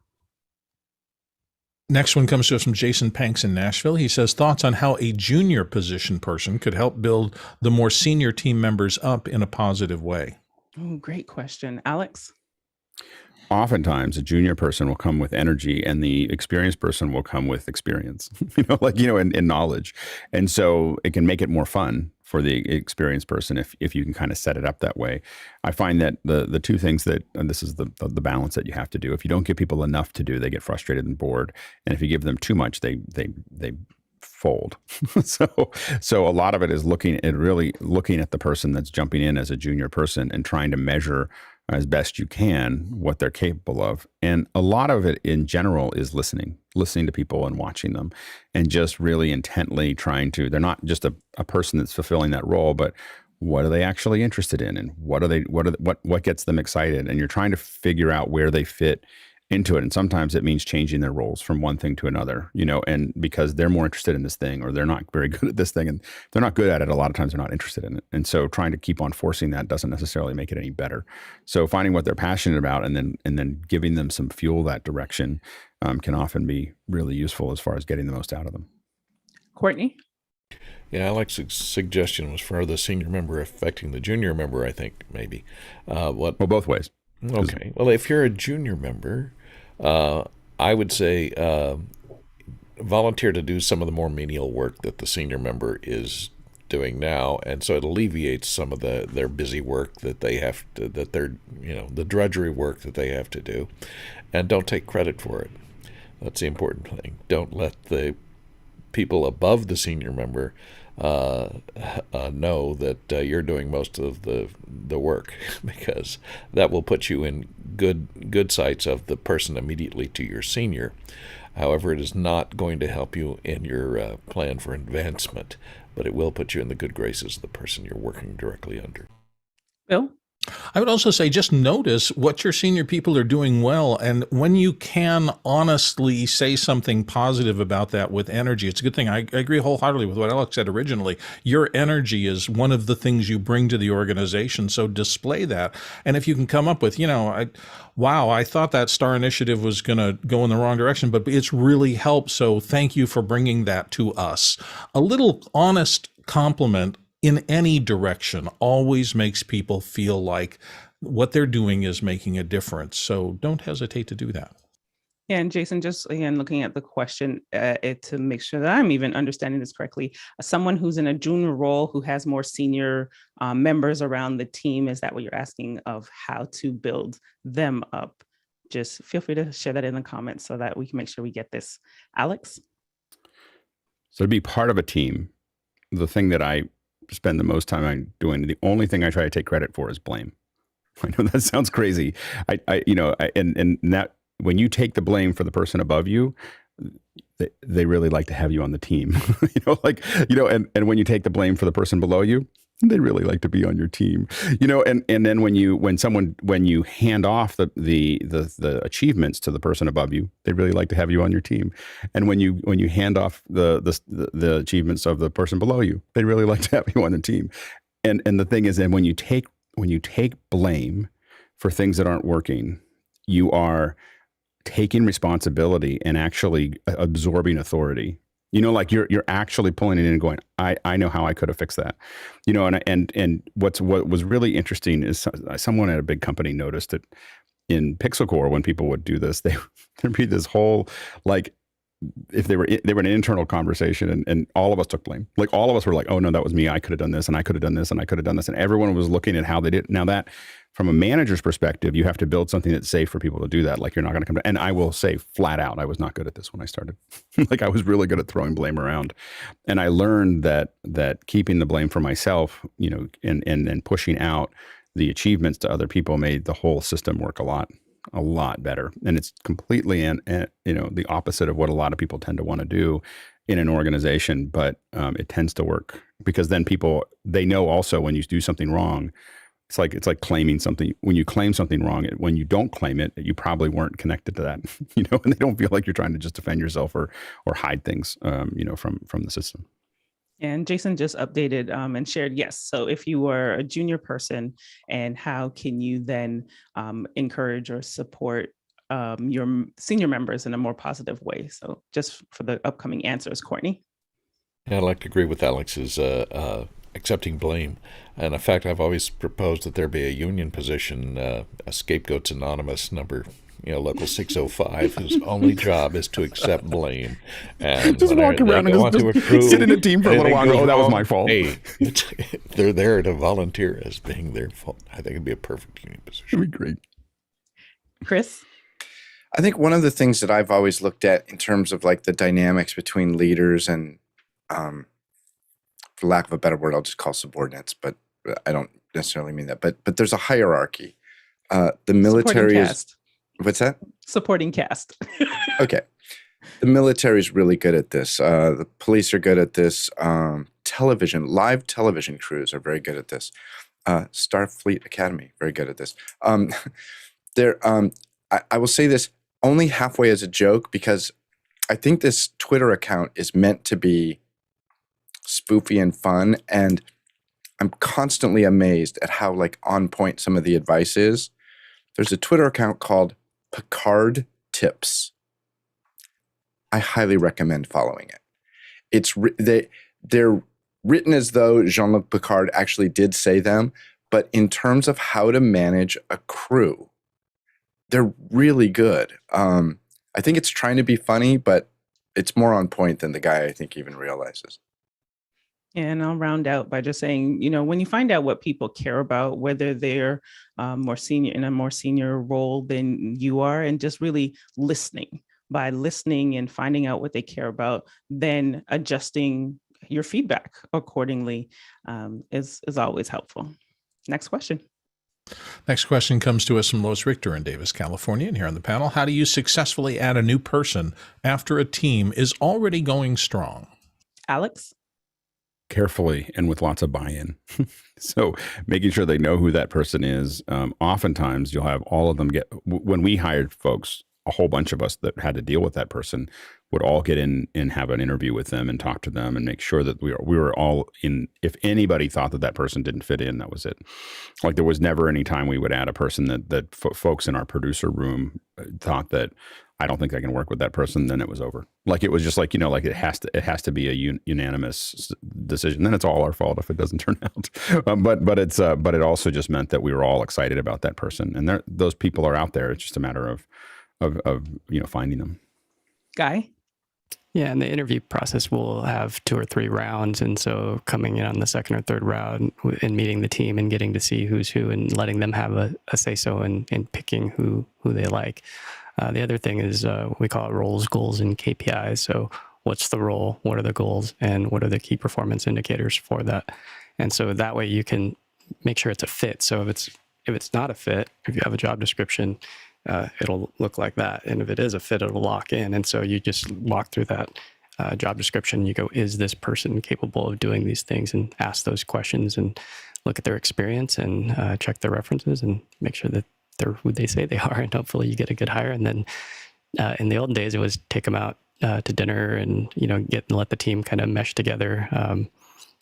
Next one comes to us from Jason Panks in Nashville. He says, thoughts on how a junior position person could help build the more senior team members up in a positive way? Oh, great question. Alex? Oftentimes a junior person will come with energy and the experienced person will come with experience, and knowledge. And so it can make it more fun for the experienced person if you can kind of set it up that way. I find that the two things and this is the balance that you have to do. If you don't give people enough to do, they get frustrated and bored. And if you give them too much, they fold. So a lot of it is looking at the person that's jumping in as a junior person and trying to measure as best you can what they're capable of. And a lot of it in general is listening to people and watching them and just really intently they're not just a person that's fulfilling that role, but what are they actually interested in? And what gets them excited? And you're trying to figure out where they fit into it. And sometimes it means changing their roles from one thing to another, and because they're more interested in this thing or they're not very good at this thing and they're not good at it, a lot of times they're not interested in it. And so trying to keep on forcing that doesn't necessarily make it any better. So finding what they're passionate about and then giving them some fuel that direction can often be really useful as far as getting the most out of them. Courtney? Yeah, Alex's suggestion was for the senior member affecting the junior member, I think, maybe. Well, both ways. Okay. Well, if you're a junior member, I would say volunteer to do some of the more menial work that the senior member is doing now, and so it alleviates some of their busy work that they have to, the drudgery work that they have to do, and don't take credit for it. That's the important thing. Don't let the people above the senior member know that you're doing most of the work, because that will put you in good sights of the person immediately to your senior. However, it is not going to help you in your plan for advancement, but it will put you in the good graces of the person you're working directly under. Bill? I would also say just notice what your senior people are doing well, and when you can honestly say something positive about that with energy, it's a good thing. I agree wholeheartedly with what Alex said originally. Your energy is one of the things you bring to the organization, so display that. And if you can come up with, I thought that STAR initiative was going to go in the wrong direction, but it's really helped, so thank you for bringing that to us. A little honest compliment in any direction always makes people feel like what they're doing is making a difference. So don't hesitate to do that. Yeah, and Jason, just again, looking at the question to make sure that I'm even understanding this correctly, someone who's in a junior role who has more senior members around the team, is that what you're asking of how to build them up? Just feel free to share that in the comments so that we can make sure we get this. Alex? So to be part of a team, the thing that I spend the most time doing, the only thing I try to take credit for is blame. I know that sounds crazy. And that when you take the blame for the person above you, they really like to have you on the team. And when you take the blame for the person below you, they really like to be on your team. And then when you hand off the achievements to the person above you, they really like to have you on your team. And when you hand off the achievements of the person below you, they really like to have you on the team. and the thing is, and when you take blame for things that aren't working, you are taking responsibility and actually absorbing authority. You know, like you're actually pulling it in and going, I know how I could have fixed that. You know, and what was really interesting is someone at a big company noticed that in Pixel Core, when people would do this, there'd be this whole, like, if they were in an internal conversation and all of us took blame. Like all of us were like, oh no, that was me. I could have done this and I could have done this and I could have done this. And everyone was looking at how they did. Now that from a manager's perspective, you have to build something that's safe for people to do that. Like you're not going to come to, and I will say flat out, I was not good at this when I started. Like I was really good at throwing blame around. And I learned that keeping the blame for myself, you know, and pushing out the achievements to other people made the whole system work a lot better. And it's completely you know, the opposite of what a lot of people tend to want to do in an organization, but it tends to work because then people, they know also when you do something wrong, it's like claiming something. When you claim something wrong, when you don't claim it, you probably weren't connected to that, you know, and they don't feel like you're trying to just defend yourself or hide things, you know, from the system. And Jason just updated and shared, yes. So if you were a junior person, and how can you then encourage or support your senior members in a more positive way? So just for the upcoming answers, Courtney. Yeah, I'd like to agree with Alex's accepting blame. And in fact, I've always proposed that there be a union position, a Scapegoats Anonymous number, you know, local 605, whose only job is to accept blame. And just walk around and just sit in a team for a little while and go, oh, that was my fault. Hey, they're there to volunteer as being their fault. I think it'd be a perfect union position. It'd be great. Chris? I think one of the things that I've always looked at in terms of like the dynamics between leaders and, for lack of a better word, I'll just call subordinates, but I don't necessarily mean that. But there's a hierarchy. The military is... What's that? Supporting cast. Okay. The military is really good at this. The police are good at this. Live television crews are very good at this. Starfleet Academy, very good at this. I will say this only halfway as a joke because I think this Twitter account is meant to be spoofy and fun. And I'm constantly amazed at how like on point some of the advice is. There's a Twitter account called Picard Tips. I highly recommend following it. They're written as though Jean-Luc Picard actually did say them, but in terms of how to manage a crew, they're really good. I think it's trying to be funny, but it's more on point than the guy I think even realizes. And I'll round out by just saying, you know, when you find out what people care about, whether they're more senior in a more senior role than you are, and just really listening, by listening and finding out what they care about, then adjusting your feedback accordingly is always helpful. Next question. Next question comes to us from Lois Richter in Davis, California. And here on the panel, how do you successfully add a new person after a team is already going strong? Alex? Carefully and with lots of buy-in. So making sure they know who that person is. Oftentimes you'll have all of them when we hired folks, a whole bunch of us that had to deal with that person would all get in and have an interview with them and talk to them and make sure that we were all in. If anybody thought that person didn't fit in, that was it. Like there was never any time we would add a person that folks in our producer room thought that, I don't think I can work with that person, then it was over. Like it was just like, you know, like it has to be a unanimous decision. Then it's all our fault if it doesn't turn out. But it also just meant that we were all excited about that person, and those people are out there. It's just a matter of you know, finding them. Guy? Yeah, and the interview process will have 2 or 3 rounds, and so coming in on the second or third round and meeting the team and getting to see who's who and letting them have a say-so in picking who they like. The other thing is we call it roles, goals, and KPIs. So what's the role, what are the goals, and what are the key performance indicators for that? And so that way you can make sure it's a fit. So if it's not a fit, if you have a job description, it'll look like that. And if it is a fit, it'll lock in. And so you just walk through that job description. You go, is this person capable of doing these things? And ask those questions and look at their experience and check their references and make sure that they're who they say they are. And hopefully you get a good hire. And then in the olden days, it was take them out to dinner and, you know, let the team kind of mesh together.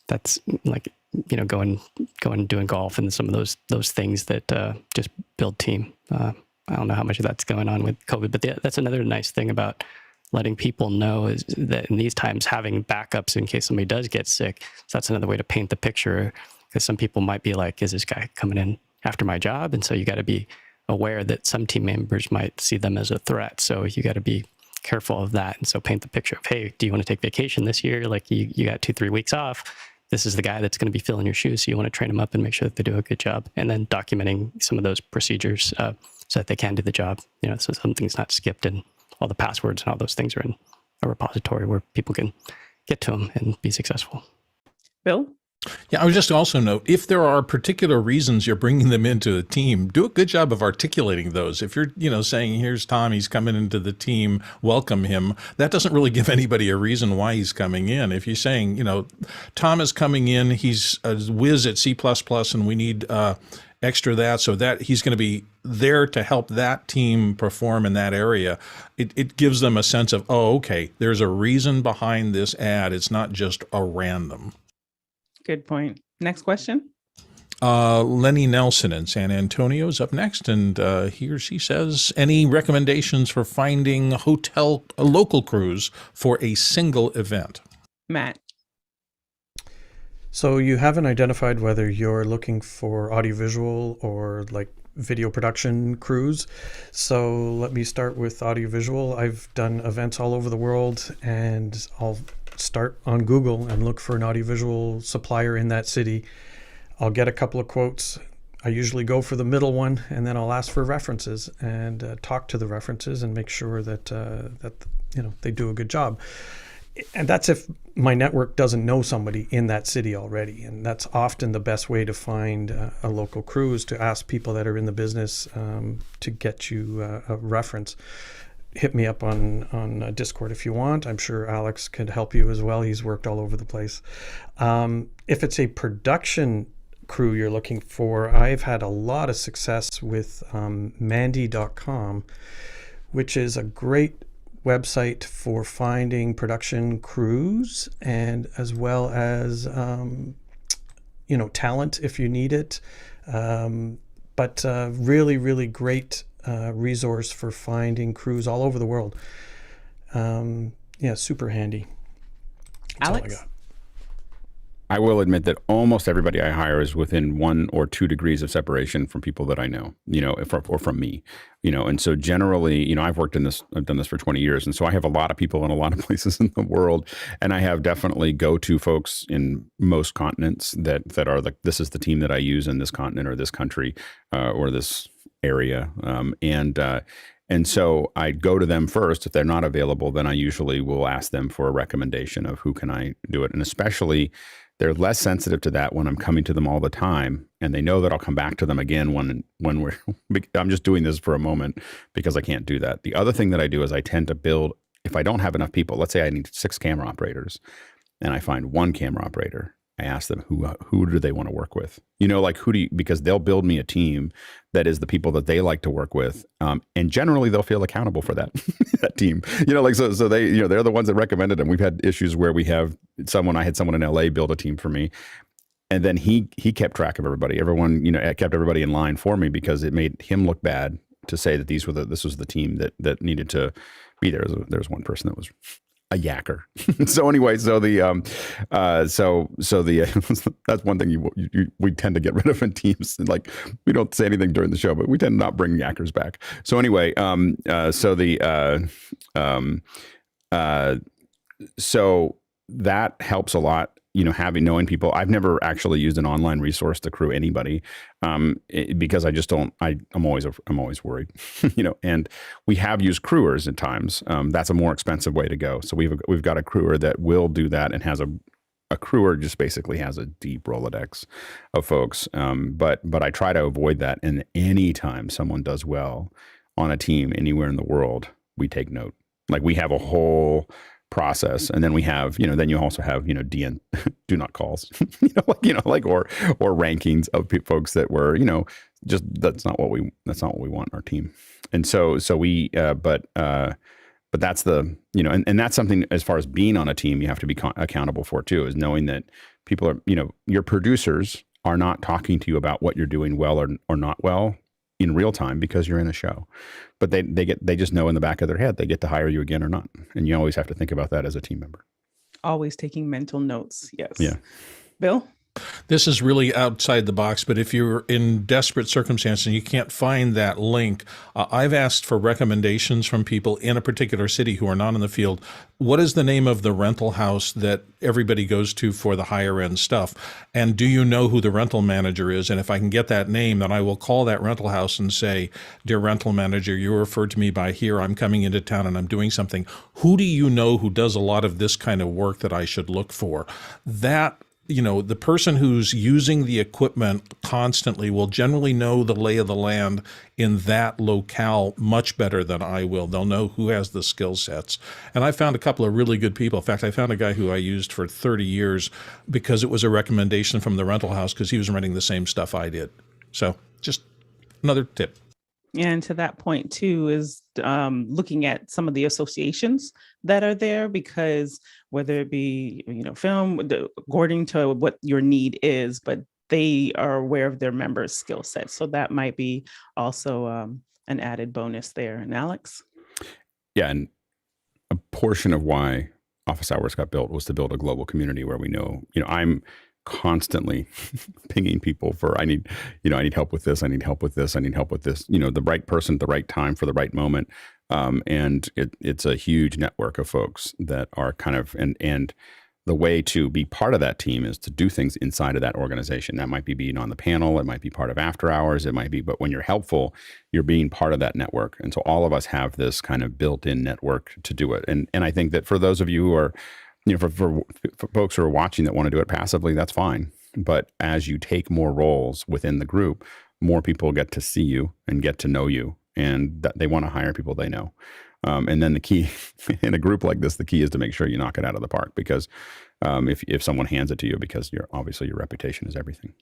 That's like going and doing golf and some of those things that just build team. I don't know how much of that's going on with COVID, but that's another nice thing about letting people know is that in these times, having backups in case somebody does get sick. So that's another way to paint the picture, because some people might be like, is this guy coming in after my job? And so you got to be aware that some team members might see them as a threat. So you got to be careful of that. And so paint the picture of, hey, do you want to take vacation this year? Like you got 2-3 weeks off. This is the guy that's going to be filling your shoes. So you want to train them up and make sure that they do a good job. And then documenting some of those procedures so that they can do the job, so something's not skipped and all the passwords and all those things are in a repository where people can get to them and be successful. Bill? Yeah, I would just also note, if there are particular reasons you're bringing them into the team, do a good job of articulating those. If you're, saying, here's Tom, he's coming into the team, welcome him, that doesn't really give anybody a reason why he's coming in. If you're saying, Tom is coming in, he's a whiz at C++ and we need extra that, so that he's going to be there to help that team perform in that area, it gives them a sense of, oh, okay, there's a reason behind this ad. It's not just a random. Good point. Next question. Lenny Nelson in San Antonio is up next, and he or she says, any recommendations for finding local crews for a single event? Matt. So you haven't identified whether you're looking for audiovisual or like video production crews. So let me start with audiovisual. I've done events all over the world, and I'll start on Google and look for an audiovisual supplier in that city. I'll get a couple of quotes. I usually go for the middle one, and then I'll ask for references and talk to the references and make sure that they do a good job. And that's if my network doesn't know somebody in that city already. And that's often the best way to find a local crew, is to ask people that are in the business to get you a reference. Hit me up on Discord if you want. I'm sure Alex could help you as well. He's worked all over the place. If it's a production crew you're looking for, I've had a lot of success with Mandy.com, which is a great website for finding production crews, and as well as talent if you need it. But really, really great resource for finding crews all over the world. Super handy. That's Alex? all I got. I will admit that almost everybody I hire is within 1 or 2 degrees of separation from people that I know, or from me, and so generally, I've done this for 20 years. And so I have a lot of people in a lot of places in the world, and I have definitely go-to folks in most continents that are like, this is the team that I use in this continent or this country or this area. And so I go to them first. If they're not available, then I usually will ask them for a recommendation of who can I do it. And especially they're less sensitive to that when I'm coming to them all the time, and they know that I'll come back to them again when I'm just doing this for a moment, because I can't do that. The other thing that I do is I tend to build, if I don't have enough people, let's say I need 6 camera operators and I find 1 camera operator, I ask them who do they want to work with? Because they'll build me a team that is the people that they like to work with, and generally they'll feel accountable for that that team. So they they're the ones that recommended them. We've had issues where I had someone in LA build a team for me, and then he kept track of everybody. Everyone kept everybody in line for me, because it made him look bad to say that this was the team that needed to be there. There's one person that was a yacker. So anyway, that's one thing we tend to get rid of in teams. Like, we don't say anything during the show, but we tend to not bring yackers back. So anyway, so that helps a lot. Knowing people. I've never actually used an online resource to crew anybody, because I just don't. I'm always worried, And we have used crewers at times. That's a more expensive way to go. So we've got a crewer that will do that, and has a crewer just basically has a deep Rolodex of folks. But I try to avoid that. And anytime someone does well on a team anywhere in the world, we take note. Like, we have a whole process, and then we have then you also have DN do not calls or rankings of folks that were just that's not what we want in our team. And so we but that's the, and that's something as far as being on a team, you have to be accountable for too, is knowing that people are, your producers are not talking to you about what you're doing well or not well in real time because you're in a show, but they just know in the back of their head, they get to hire you again or not. And you always have to think about that as a team member. Always taking mental notes. Yes. Yeah. Bill? This is really outside the box, but if you're in desperate circumstances and you can't find that link, I've asked for recommendations from people in a particular city who are not in the field. What is the name of the rental house that everybody goes to for the higher end stuff? And do you know who the rental manager is? And if I can get that name, then I will call that rental house and say, dear rental manager, you referred to me by here. I'm coming into town and I'm doing something. Who do you know who does a lot of this kind of work that I should look for? That, the person who's using the equipment constantly will generally know the lay of the land in that locale much better than I will. They'll know who has the skill sets. And I found a couple of really good people. In fact, I found a guy who I used for 30 years because it was a recommendation from the rental house because he was renting the same stuff I did. So just another tip. And to that point too is looking at some of the associations that are there, because whether it be, film, according to what your need is, but they are aware of their members' skill sets. So that might be also an added bonus there. And Alex? Yeah, and a portion of why Office Hours got built was to build a global community where we know, I'm constantly pinging people for, I need help with this. I need help with this. I need help with this, the right person at the right time for the right moment. And it's a huge network of folks that are kind of, and the way to be part of that team is to do things inside of that organization. That might be being on the panel. It might be part of After Hours. It might be, but when you're helpful, you're being part of that network. And so all of us have this kind of built-in network to do it. And I think that for those of you who are, for folks who are watching that want to do it passively, that's fine. But as you take more roles within the group, more people get to see you and get to know you, and that they want to hire people they know. And then the key in a group like this, the key is to make sure you knock it out of the park, because if someone hands it to you, because obviously your reputation is everything.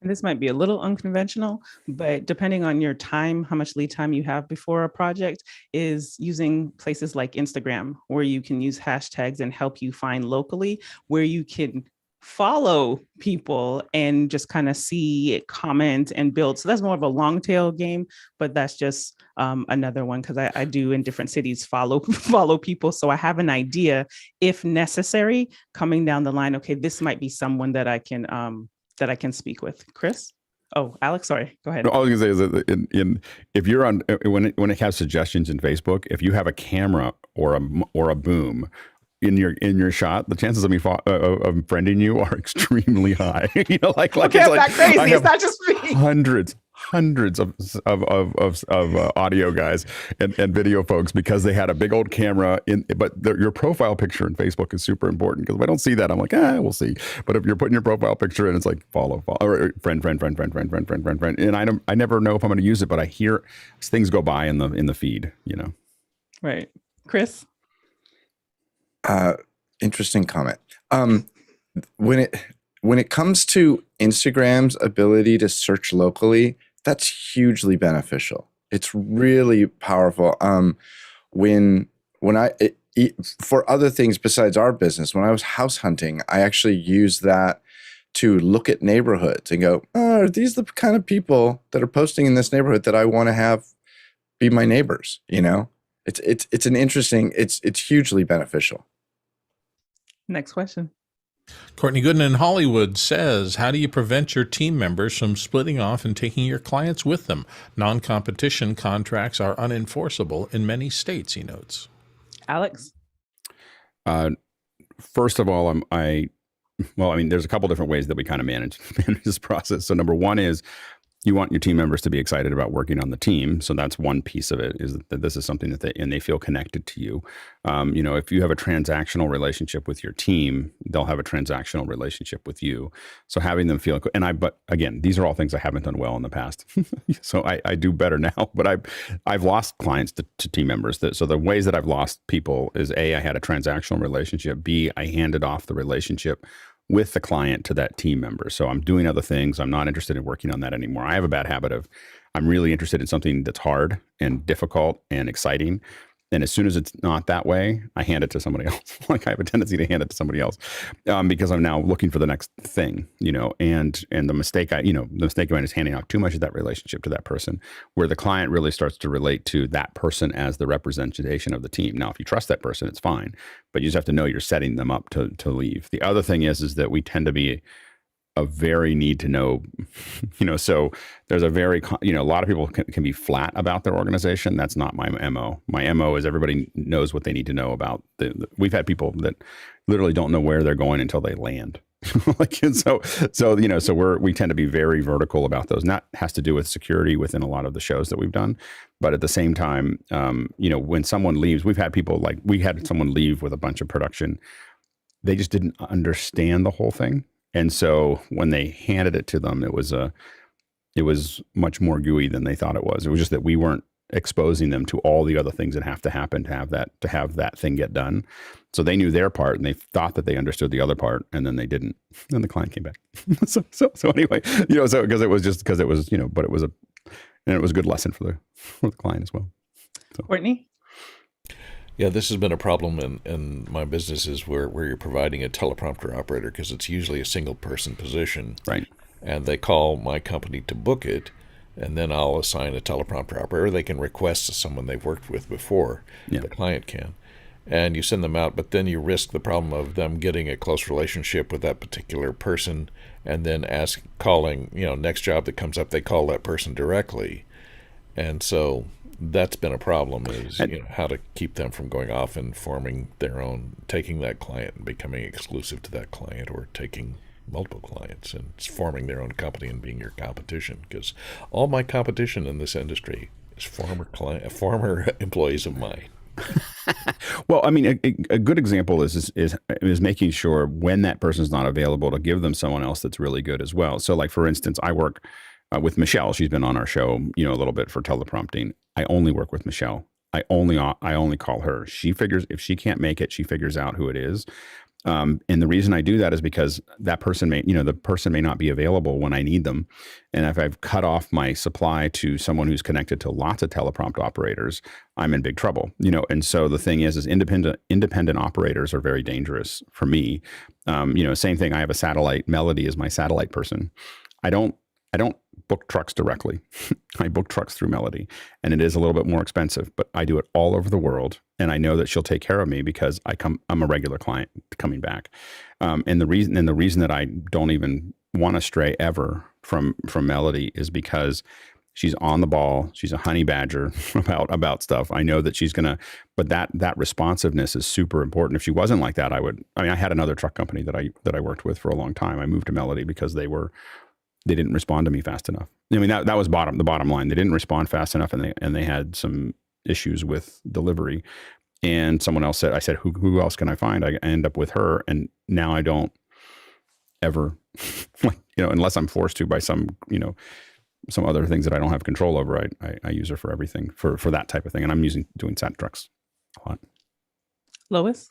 And this might be a little unconventional, but depending on your time, how much lead time you have before a project, is using places like Instagram, where you can use hashtags and help you find locally, where you can follow people and just kind of see it, comment and build. So that's more of a long tail game, but that's just another one, because I do in different cities follow people. So I have an idea, if necessary, coming down the line, okay, this might be someone that I can speak with. Chris? Oh, Alex, sorry. Go ahead. All I was going to say is that if you're on, when it has suggestions in Facebook, if you have a camera or a boom in your shot, the chances of me of friending you are extremely high. Okay, it's like that crazy. It's not just me. Hundreds of audio guys and video folks, because they had a big old camera but your profile picture in Facebook is super important, because if I don't see that, I'm like, we'll see. But if you're putting your profile picture in, it's like follow, or friend. And I never know if I'm going to use it, but I hear things go by in the feed, Right. Chris? Interesting comment. When it comes to Instagram's ability to search locally, that's hugely beneficial. It's really powerful. For other things besides our business, when I was house hunting, I actually used that to look at neighborhoods and go, are these the kind of people that are posting in this neighborhood that I want to have be my neighbors? It's an interesting, it's hugely beneficial. Next question. Courtney Gooden in Hollywood says, how do you prevent your team members from splitting off and taking your clients with them? Non-competition contracts are unenforceable in many states, he notes. Alex? First of all, there's a couple different ways that we kind of manage this process. So number one is, you want your team members to be excited about working on the team. So that's one piece of it, is that this is something that they feel connected to you. If you have a transactional relationship with your team, they'll have a transactional relationship with you. So having them feel, but again, these are all things I haven't done well in the past. So I do better now, but I've lost clients to team members. So the ways that I've lost people is A, I had a transactional relationship. B, I handed off the relationship with the client to that team member. So I'm doing other things. I'm not interested in working on that anymore. I have a bad habit of, I'm really interested in something that's hard and difficult and exciting. And as soon as it's not that way, I hand it to somebody else. Like I have a tendency to hand it to somebody else because I'm now looking for the next thing, and the mistake I made is handing out too much of that relationship to that person, where the client really starts to relate to that person as the representation of the team. Now, if you trust that person, it's fine, but you just have to know you're setting them up to leave. The other thing is that we tend to be a very need to know, so there's a very, a lot of people can be flat about their organization. That's not my MO. My MO is everybody knows what they need to know about we've had people that literally don't know where they're going until they land. We tend to be very vertical about those. And that has to do with security within a lot of the shows that we've done. But at the same time, when someone leaves, we had someone leave with a bunch of production. They just didn't understand the whole thing. And so when they handed it to them, it was much more gooey than they thought it was. It was just that we weren't exposing them to all the other things that have to happen to have that thing get done. So they knew their part and they thought that they understood the other part, and then they didn't. Then the client came back. so anyway, because it was but it was and it was a good lesson for the client as well. So. Courtney? Yeah, this has been a problem in my businesses where you're providing a teleprompter operator, because it's usually a single person position. Right. And they call my company to book it, and then I'll assign a teleprompter operator. They can request to someone they've worked with before. Yeah. The client can. And you send them out, but then you risk the problem of them getting a close relationship with that particular person, and then calling, next job that comes up, they call that person directly. And so that's been a problem, is how to keep them from going off and forming their own, taking that client and becoming exclusive to that client, or taking multiple clients and forming their own company and being your competition. Because all my competition in this industry is former employees of mine. Well, I mean, a good example is making sure when that person's not available to give them someone else that's really good as well. So, like for instance, I work with Michelle. She's been on our show, a little bit for teleprompting. I only work with Michelle. I only call her. She figures, if she can't make it, she figures out who it is. And the reason I do that is because that person the person may not be available when I need them. And if I've cut off my supply to someone who's connected to lots of teleprompt operators, I'm in big trouble, And so the thing is independent operators are very dangerous for me. Same thing. I have a satellite. Melody is my satellite person. I don't book trucks directly. I book trucks through Melody, and it is a little bit more expensive, but I do it all over the world. And I know that she'll take care of me because I'm a regular client coming back. And the reason that I don't even want to stray ever from Melody is because she's on the ball. She's a honey badger about stuff. I know that she's gonna, but that responsiveness is super important. If she wasn't like that, I had another truck company that I worked with for a long time. I moved to Melody because they didn't respond to me fast enough. I mean, that was the bottom line. They didn't respond fast enough, and they had some issues with delivery. And someone else said, I said, who else can I find? I end up with her, and now I don't ever, unless I'm forced to by some other things that I don't have control over. I use her for everything, for that type of thing, and I'm doing sat trucks a lot. Lois?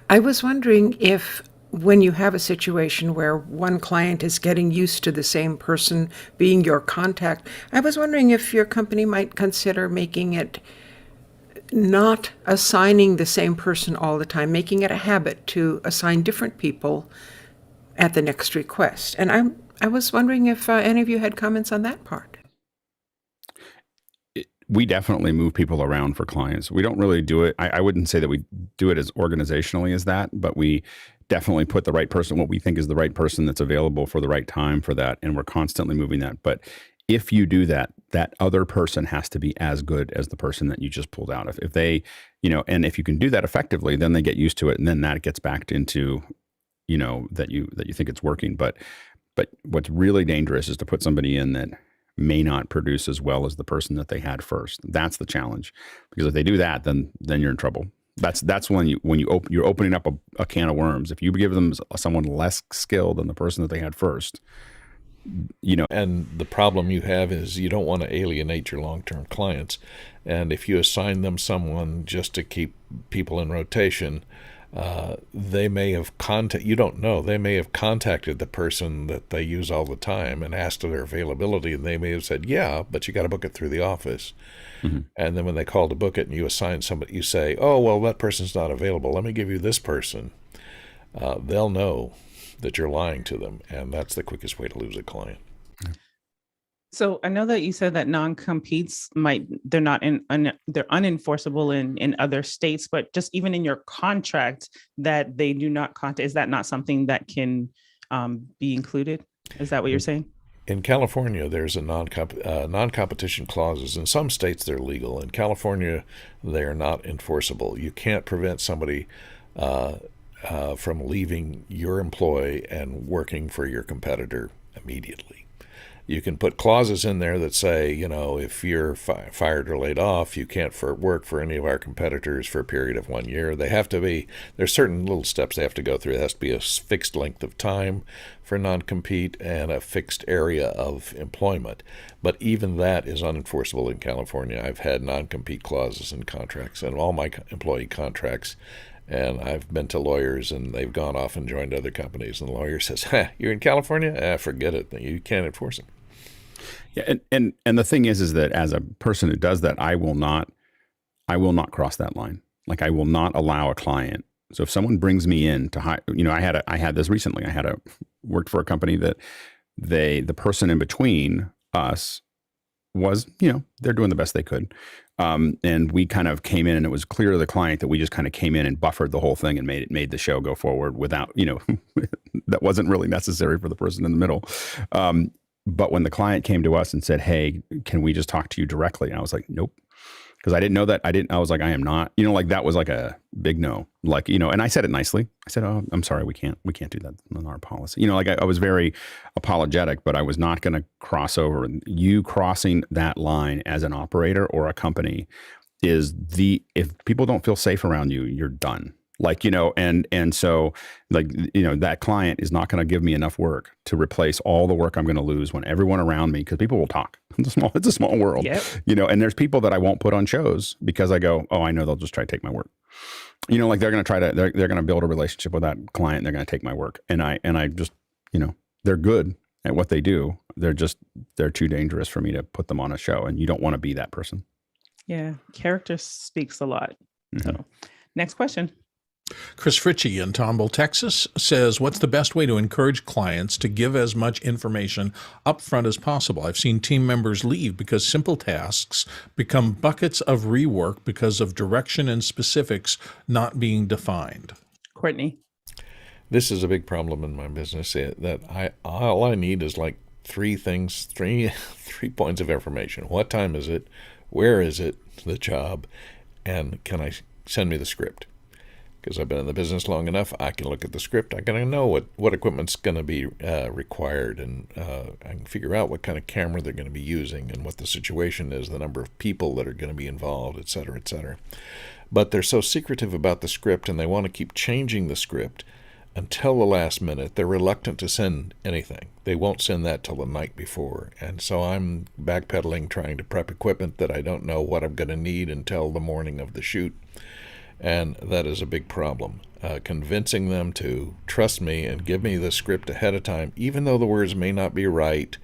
I was wondering if, when you have a situation where one client is getting used to the same person being your contact, I was wondering if your company might consider making it not assigning the same person all the time, making it a habit to assign different people at the next request. And I was wondering if any of you had comments on that part. We definitely move people around for clients. We don't really do it. I wouldn't say that we do it as organizationally as that, but we definitely put the right person, what we think is the right person that's available for the right time for that. And we're constantly moving that. But if you do that, that other person has to be as good as the person that you just pulled out. If they, and if you can do that effectively, then they get used to it. And then that gets back into, that you think it's working. But what's really dangerous is to put somebody in that may not produce as well as the person that they had first. That's the challenge, because if they do that, then you're in trouble. That's when you're opening up a can of worms. If you give them someone less skilled than the person that they had first, And the problem you have is you don't want to alienate your long-term clients. And if you assign them someone just to keep people in rotation, they may have you don't know, they may have contacted the person that they use all the time and asked their availability, and they may have said, yeah, but you got to book it through the office. Mm-hmm. And then when they call to book it and you assign somebody, you say, oh, well, that person's not available. Let me give you this person. They'll know that you're lying to them, and that's the quickest way to lose a client. So I know that you said that non-competes they're unenforceable in other states, but just even in your contract that they do not is that not something that can be included? Is that what you're saying? In California, there's a non-competition clauses. In some states, they're legal. In California, they are not enforceable. You can't prevent somebody from leaving your employ and working for your competitor immediately. You can put clauses in there that say, if you're fired or laid off, you can't work for any of our competitors for a period of 1 year. There's certain little steps they have to go through. It has to be a fixed length of time for non-compete and a fixed area of employment. But even that is unenforceable in California. I've had non-compete clauses in contracts and all my employee contracts. And I've been to lawyers, and they've gone off and joined other companies. And the lawyer says, you're in California? Forget it. You can't enforce it. Yeah, and the thing is that as a person who does that, I will not cross that line. Like, I will not allow a client. So if someone brings me in to hire, I had this recently. Worked for a company that the person in between us was, they're doing the best they could. And we kind of came in, and it was clear to the client that we just kind of came in and buffered the whole thing and made the show go forward without, that wasn't really necessary for the person in the middle. But when the client came to us and said, hey, can we just talk to you directly? And I was like, nope. Because I didn't know that. I was like, I am not, that was like a big no. And I said it nicely. I said, oh, I'm sorry, we can't do that in our policy. I was very apologetic, but I was not going to cross over. You crossing that line as an operator or a company is if people don't feel safe around you, you're done. And so that client is not going to give me enough work to replace all the work I'm going to lose when everyone around me, because people will talk. It's a small world, yep. And there's people that I won't put on shows because I go, oh, I know they'll just try to take my work. They're going to they're going to build a relationship with that client. And they're going to take my work. And I just, they're good at what they do. They're too dangerous for me to put them on a show. And you don't want to be that person. Yeah. Character speaks a lot. Mm-hmm. So next question. Chris Fritchie in Tomball, Texas says, what's the best way to encourage clients to give as much information up front as possible? I've seen team members leave because simple tasks become buckets of rework because of direction and specifics not being defined. Courtney. This is a big problem in my business, that all I need is like three points of information. What time is it? Where is it, the job? And can I send me the script? Because I've been in the business long enough, I can look at the script. I can know what equipment's going to be required, and I can figure out what kind of camera they're going to be using and what the situation is, the number of people that are going to be involved, et cetera, et cetera. But they're so secretive about the script, and they want to keep changing the script until the last minute. They're reluctant to send anything. They won't send that till the night before. And so I'm backpedaling, trying to prep equipment that I don't know what I'm going to need until the morning of the shoot. And that is a big problem. Convincing them to trust me and give me the script ahead of time, even though the words may not be right,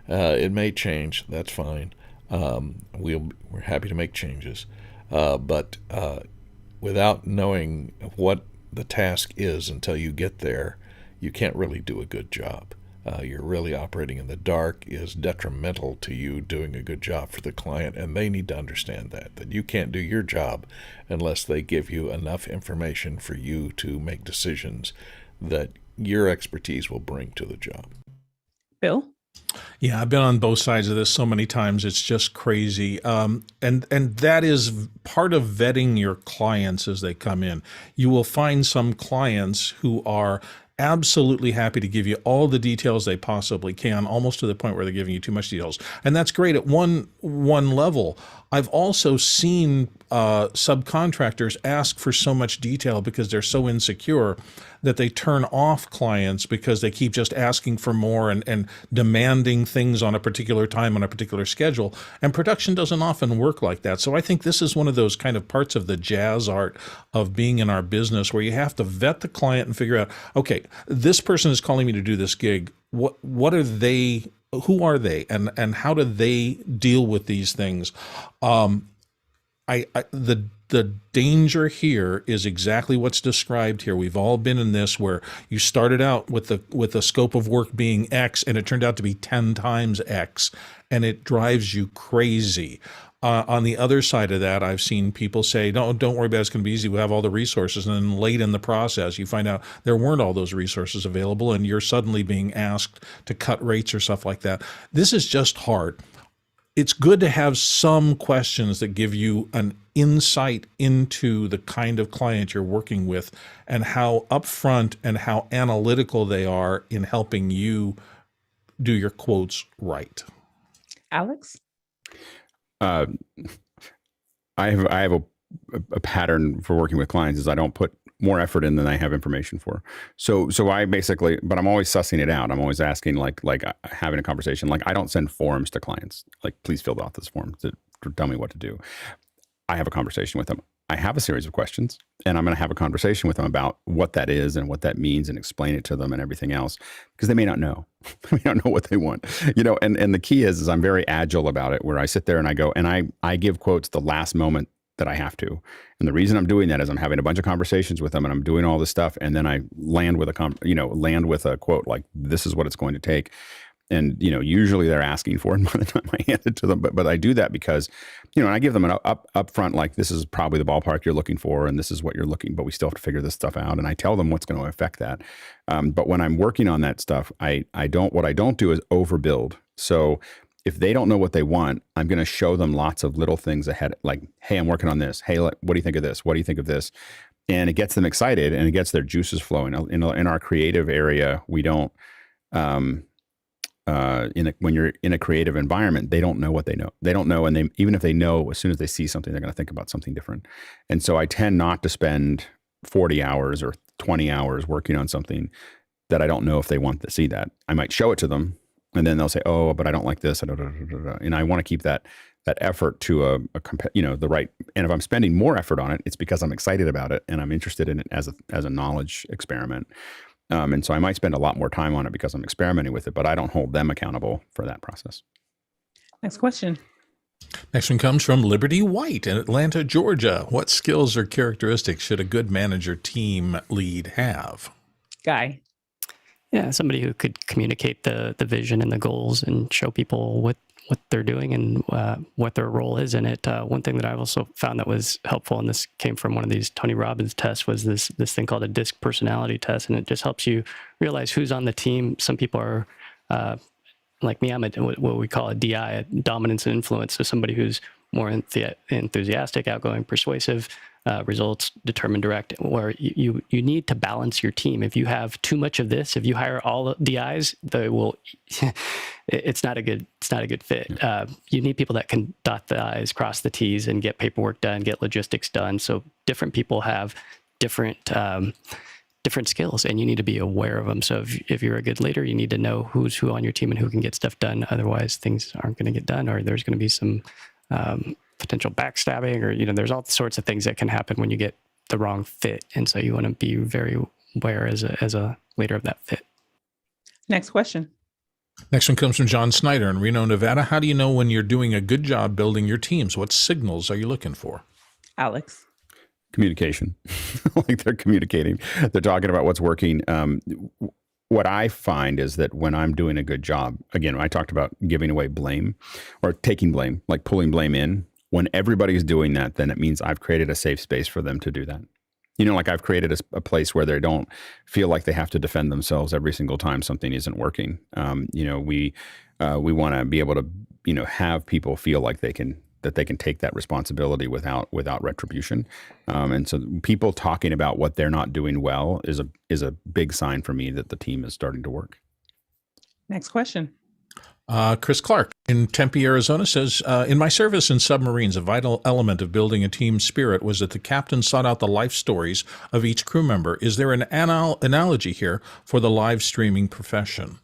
it may change. That's fine. We're happy to make changes. But without knowing what the task is until you get there, you can't really do a good job. You're really operating in the dark is detrimental to you doing a good job for the client, and they need to understand that you can't do your job unless they give you enough information for you to make decisions that your expertise will bring to the job. Bill? Yeah, I've been on both sides of this so many times. It's just crazy. And that is part of vetting your clients as they come in. You will find some clients who are absolutely happy to give you all the details they possibly can, almost to the point where they're giving you too much details. And that's great at one level. I've also seen subcontractors ask for so much detail because they're so insecure that they turn off clients because they keep just asking for more and demanding things on a particular time on a particular schedule. And production doesn't often work like that. So I think this is one of those kind of parts of the jazz art of being in our business where you have to vet the client and figure out, okay, this person is calling me to do this gig. What are they? Who are they, and how do they deal with these things? The danger here is exactly what's described here. We've all been in this where you started out with the scope of work being X, and it turned out to be 10 times X, and it drives you crazy. On the other side of that, I've seen people say, don't worry about it, it's going to be easy. We have all the resources. And then late in the process, you find out there weren't all those resources available, and you're suddenly being asked to cut rates or stuff like that. This is just hard. It's good to have some questions that give you an insight into the kind of client you're working with and how upfront and how analytical they are in helping you do your quotes right. Alex? I have a pattern for working with clients is I don't put more effort in than I have information for. So I basically, but I'm always sussing it out. I'm always asking, like having a conversation. Like I don't send forms to clients. Like, please fill out this form to tell me what to do. I have a conversation with them. I have a series of questions, and I'm going to have a conversation with them about what that is and what that means and explain it to them and everything else, because they may not know. They may not know what they want, and the key is I'm very agile about it, where I sit there and I go, and I give quotes the last moment that I have to. And the reason I'm doing that is I'm having a bunch of conversations with them and I'm doing all this stuff. And then I land with a quote, like, this is what it's going to take. And, usually they're asking for it by the time I hand it to them. But I do that because, and I give them an up front, like, this is probably the ballpark you're looking for, and this is what you're looking, but we still have to figure this stuff out. And I tell them what's going to affect that. But when I'm working on that stuff, what I don't do is overbuild. So if they don't know what they want, I'm going to show them lots of little things ahead, like, hey, I'm working on this. Hey, what do you think of this? What do you think of this? And it gets them excited and it gets their juices flowing. In our creative area, we don't, when you're in a creative environment, they don't know what they know. They don't know. And even if they know, as soon as they see something, they're going to think about something different. And so I tend not to spend 40 hours or 20 hours working on something that I don't know if they want to see that. I might show it to them, and then they'll say, oh, but I don't like this. And I want to keep that effort to the right. And if I'm spending more effort on it, it's because I'm excited about it and I'm interested in it as a knowledge experiment. And so I might spend a lot more time on it because I'm experimenting with it, but I don't hold them accountable for that process. Next question. Next one comes from Liberty White in Atlanta, Georgia. What skills or characteristics should a good manager team lead have? Guy. Yeah, somebody who could communicate the vision and the goals and show people what they're doing and what their role is in it. One thing that I've also found that was helpful, and this came from one of these Tony Robbins tests, was this thing called a DISC personality test, and it just helps you realize who's on the team. Some people are like me. I'm what we call a DI, a dominance and influence. So somebody who's more enthusiastic, outgoing, persuasive, results determined, direct, where you need to balance your team. If you have too much of this, if you hire all the I's, they will it's not a good fit. You need people that can dot the I's, cross the T's, and get paperwork done, get logistics done. So different people have different skills, and you need to be aware of them. So if you're a good leader, you need to know who's who on your team and who can get stuff done. Otherwise, things aren't going to get done, or there's going to be some potential backstabbing, or there's all sorts of things that can happen when you get the wrong fit. And so you want to be very aware as a leader of that fit. Next question. Next one comes from John Snyder in Reno, Nevada. How do you know when you're doing a good job building your teams? What signals are you looking for? Alex. Communication. Like, they're communicating. They're talking about what's working. What I find is that when I'm doing a good job, again, I talked about giving away blame or taking blame, like pulling blame in. When everybody's doing that, then it means I've created a safe space for them to do that. Like I've created a place where they don't feel like they have to defend themselves every single time something isn't working. We want to be able to, have people feel like they can take that responsibility without retribution. And so people talking about what they're not doing well is a big sign for me that the team is starting to work. Next question. Chris Clark In Tempe, Arizona says, in my service in submarines, a vital element of building a team spirit was that the captain sought out the life stories of each crew member. Is there an analogy here for the live streaming profession?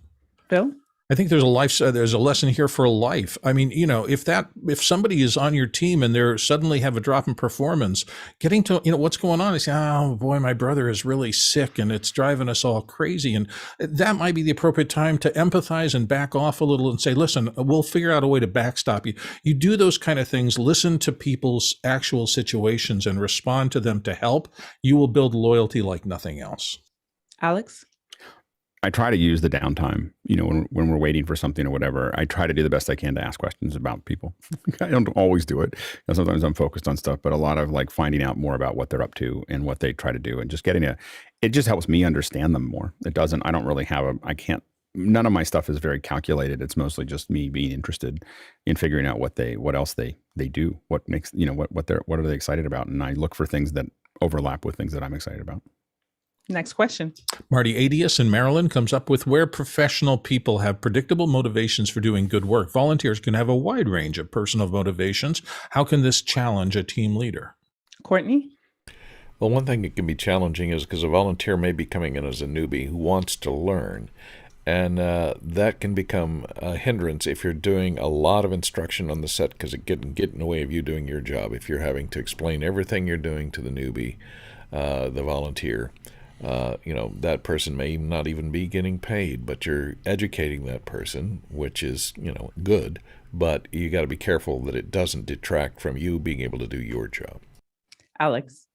Bill? I think there's a lesson here for life. I mean, if somebody is on your team and they're suddenly have a drop in performance, getting to, what's going on, they say, oh boy, my brother is really sick and it's driving us all crazy. And that might be the appropriate time to empathize and back off a little and say, listen, we'll figure out a way to backstop you. You do those kind of things, listen to people's actual situations and respond to them to help. You will build loyalty like nothing else. Alex? I try to use the downtime, when we're waiting for something or whatever. I try to do the best I can to ask questions about people. I don't always do it. Sometimes I'm focused on stuff, but a lot of like finding out more about what they're up to and what they try to do and just it just helps me understand them more. I don't really have none of my stuff is very calculated. It's mostly just me being interested in figuring out what else they do, what makes, what are they excited about? And I look for things that overlap with things that I'm excited about. Next question. Marty Adius in Maryland comes up with where professional people have predictable motivations for doing good work. Volunteers can have a wide range of personal motivations. How can this challenge a team leader? Courtney? Well, one thing that can be challenging is because a volunteer may be coming in as a newbie who wants to learn. And that can become a hindrance if you're doing a lot of instruction on the set because it can get in the way of you doing your job. If you're having to explain everything you're doing to the newbie, the volunteer, that person may not even be getting paid, but you're educating that person, which is, good, but you got to be careful that it doesn't detract from you being able to do your job. Alex?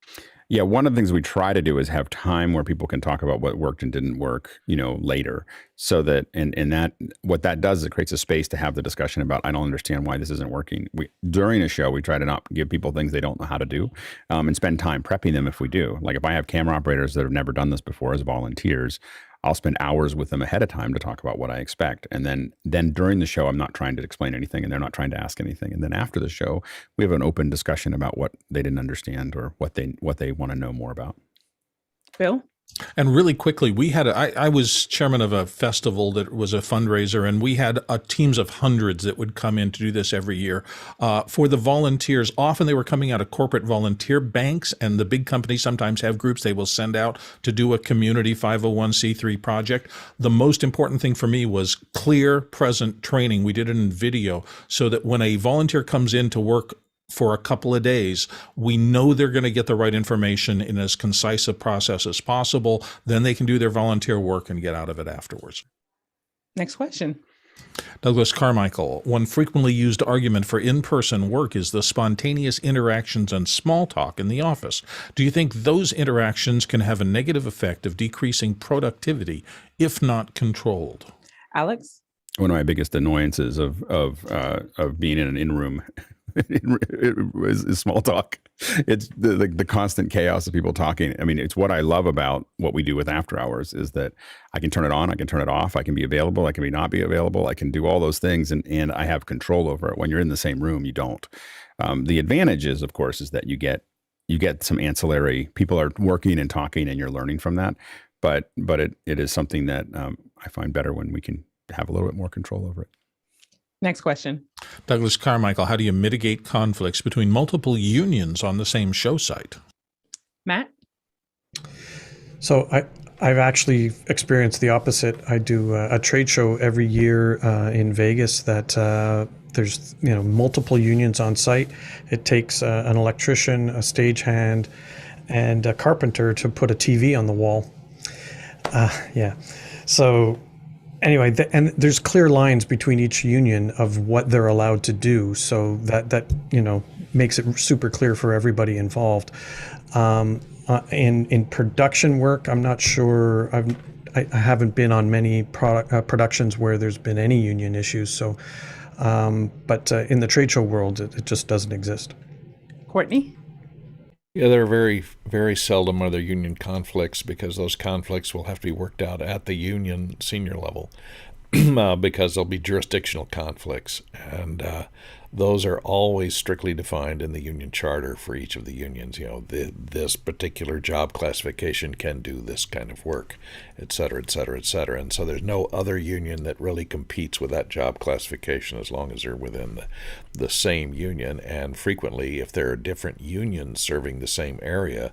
Yeah, one of the things we try to do is have time where people can talk about what worked and didn't work, later. So that, and that, what that does is it creates a space to have the discussion about, I don't understand why this isn't working. During a show, we try to not give people things they don't know how to do, and spend time prepping them if we do. Like if I have camera operators that have never done this before as volunteers, I'll spend hours with them ahead of time to talk about what I expect. And then during the show, I'm not trying to explain anything and they're not trying to ask anything. And then after the show, we have an open discussion about what they didn't understand or what they want to know more about. Bill? And really quickly, I was chairman of a festival that was a fundraiser, and we had teams of hundreds that would come in to do this every year. For the volunteers, often they were coming out of corporate volunteer banks, and the big companies sometimes have groups they will send out to do a community 501c3 project. The most important thing for me was clear, present training. We did it in video so that when a volunteer comes in to work for a couple of days, we know they're going to get the right information in as concise a process as possible. Then they can do their volunteer work and get out of it afterwards. Next question. Douglas Carmichael, one frequently used argument for in-person work is the spontaneous interactions and small talk in the office. Do you think those interactions can have a negative effect of decreasing productivity if not controlled? Alex? One of my biggest annoyances of being in an in-room is small talk. It's the constant chaos of people talking. I mean, it's what I love about what we do with After Hours is that I can turn it on, I can turn it off, I can be available, I can not be available, I can do all those things, and I have control over it. When you're in the same room, you don't. The advantage is, of course, is that you get some ancillary, people are working and talking and you're learning from that. But it is something that I find better when we can have a little bit more control over it. Next question. Douglas Carmichael, how do you mitigate conflicts between multiple unions on the same show site? Matt? So I've actually experienced the opposite. I do a trade show every year in Vegas that there's multiple unions on site. It takes an electrician, a stagehand, and a carpenter to put a TV on the wall. So anyway, and there's clear lines between each union of what they're allowed to do, so that makes it super clear for everybody involved. In production work, I'm not sure. I haven't been on many productions where there's been any union issues. So, but in the trade show world, it just doesn't exist. Courtney? Yeah, there are very, very seldom are there union conflicts because those conflicts will have to be worked out at the union senior level because there'll be jurisdictional conflicts. And those are always strictly defined in the union charter for each of the unions. This particular job classification can do this kind of work, et cetera, et cetera, et cetera. And so there's no other union that really competes with that job classification as long as they're within the same union. And frequently, if there are different unions serving the same area,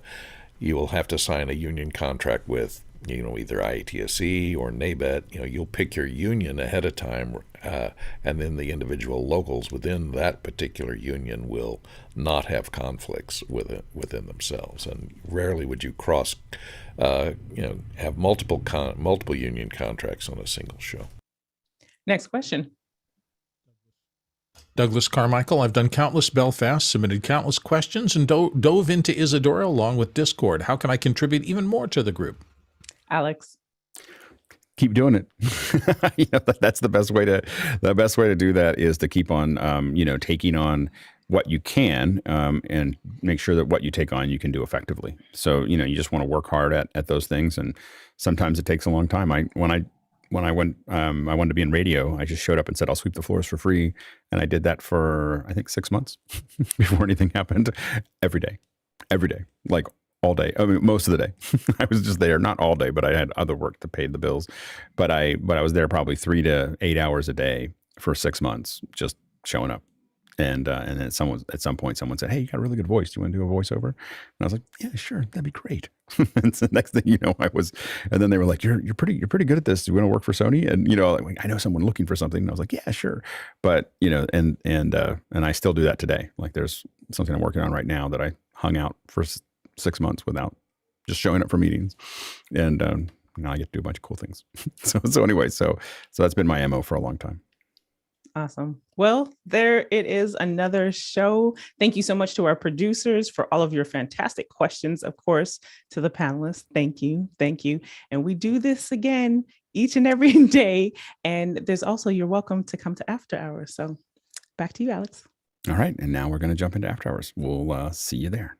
you will have to sign a union contract with either IATSE or NABET. You'll pick your union ahead of time, and then the individual locals within that particular union will not have conflicts within themselves. And rarely would you have multiple union contracts on a single show. Next question. Douglas Carmichael, I've done countless Belfast, submitted countless questions, and dove into Isadora along with Discord. How can I contribute even more to the group? Alex. Keep doing it. That's the best way to do that is to keep on, taking on what you can, and make sure that what you take on, you can do effectively. So, you just want to work hard at those things. And sometimes it takes a long time. When I wanted to be in radio, I just showed up and said, I'll sweep the floors for free. And I did that for, I think, 6 months before anything happened. Every day, like all day. I mean, most of the day. I was just there, not all day, but I had other work to pay the bills. But I was there probably 3 to 8 hours a day for 6 months, just showing up. And then at some point, someone said, "Hey, you got a really good voice. Do you want to do a voiceover?" And I was like, "Yeah, sure, that'd be great." And so next thing you know, and then they were like, "You're pretty good at this. Do you want to work for Sony?" And I know someone looking for something. And I was like, "Yeah, sure." But and I still do that today. Like there's something I'm working on right now that I hung out for 6 months without just showing up for meetings, and now I get to do a bunch of cool things. so anyway, so that's been my MO for a long time. Awesome. Well, there it is, another show. Thank you so much to our producers for all of your fantastic questions. Of course, to the panelists, thank you. And we do this again each and every day. And there's also, you're welcome to come to After Hours. So back to you, Alex. All right. And now we're going to jump into After Hours. We'll see you there.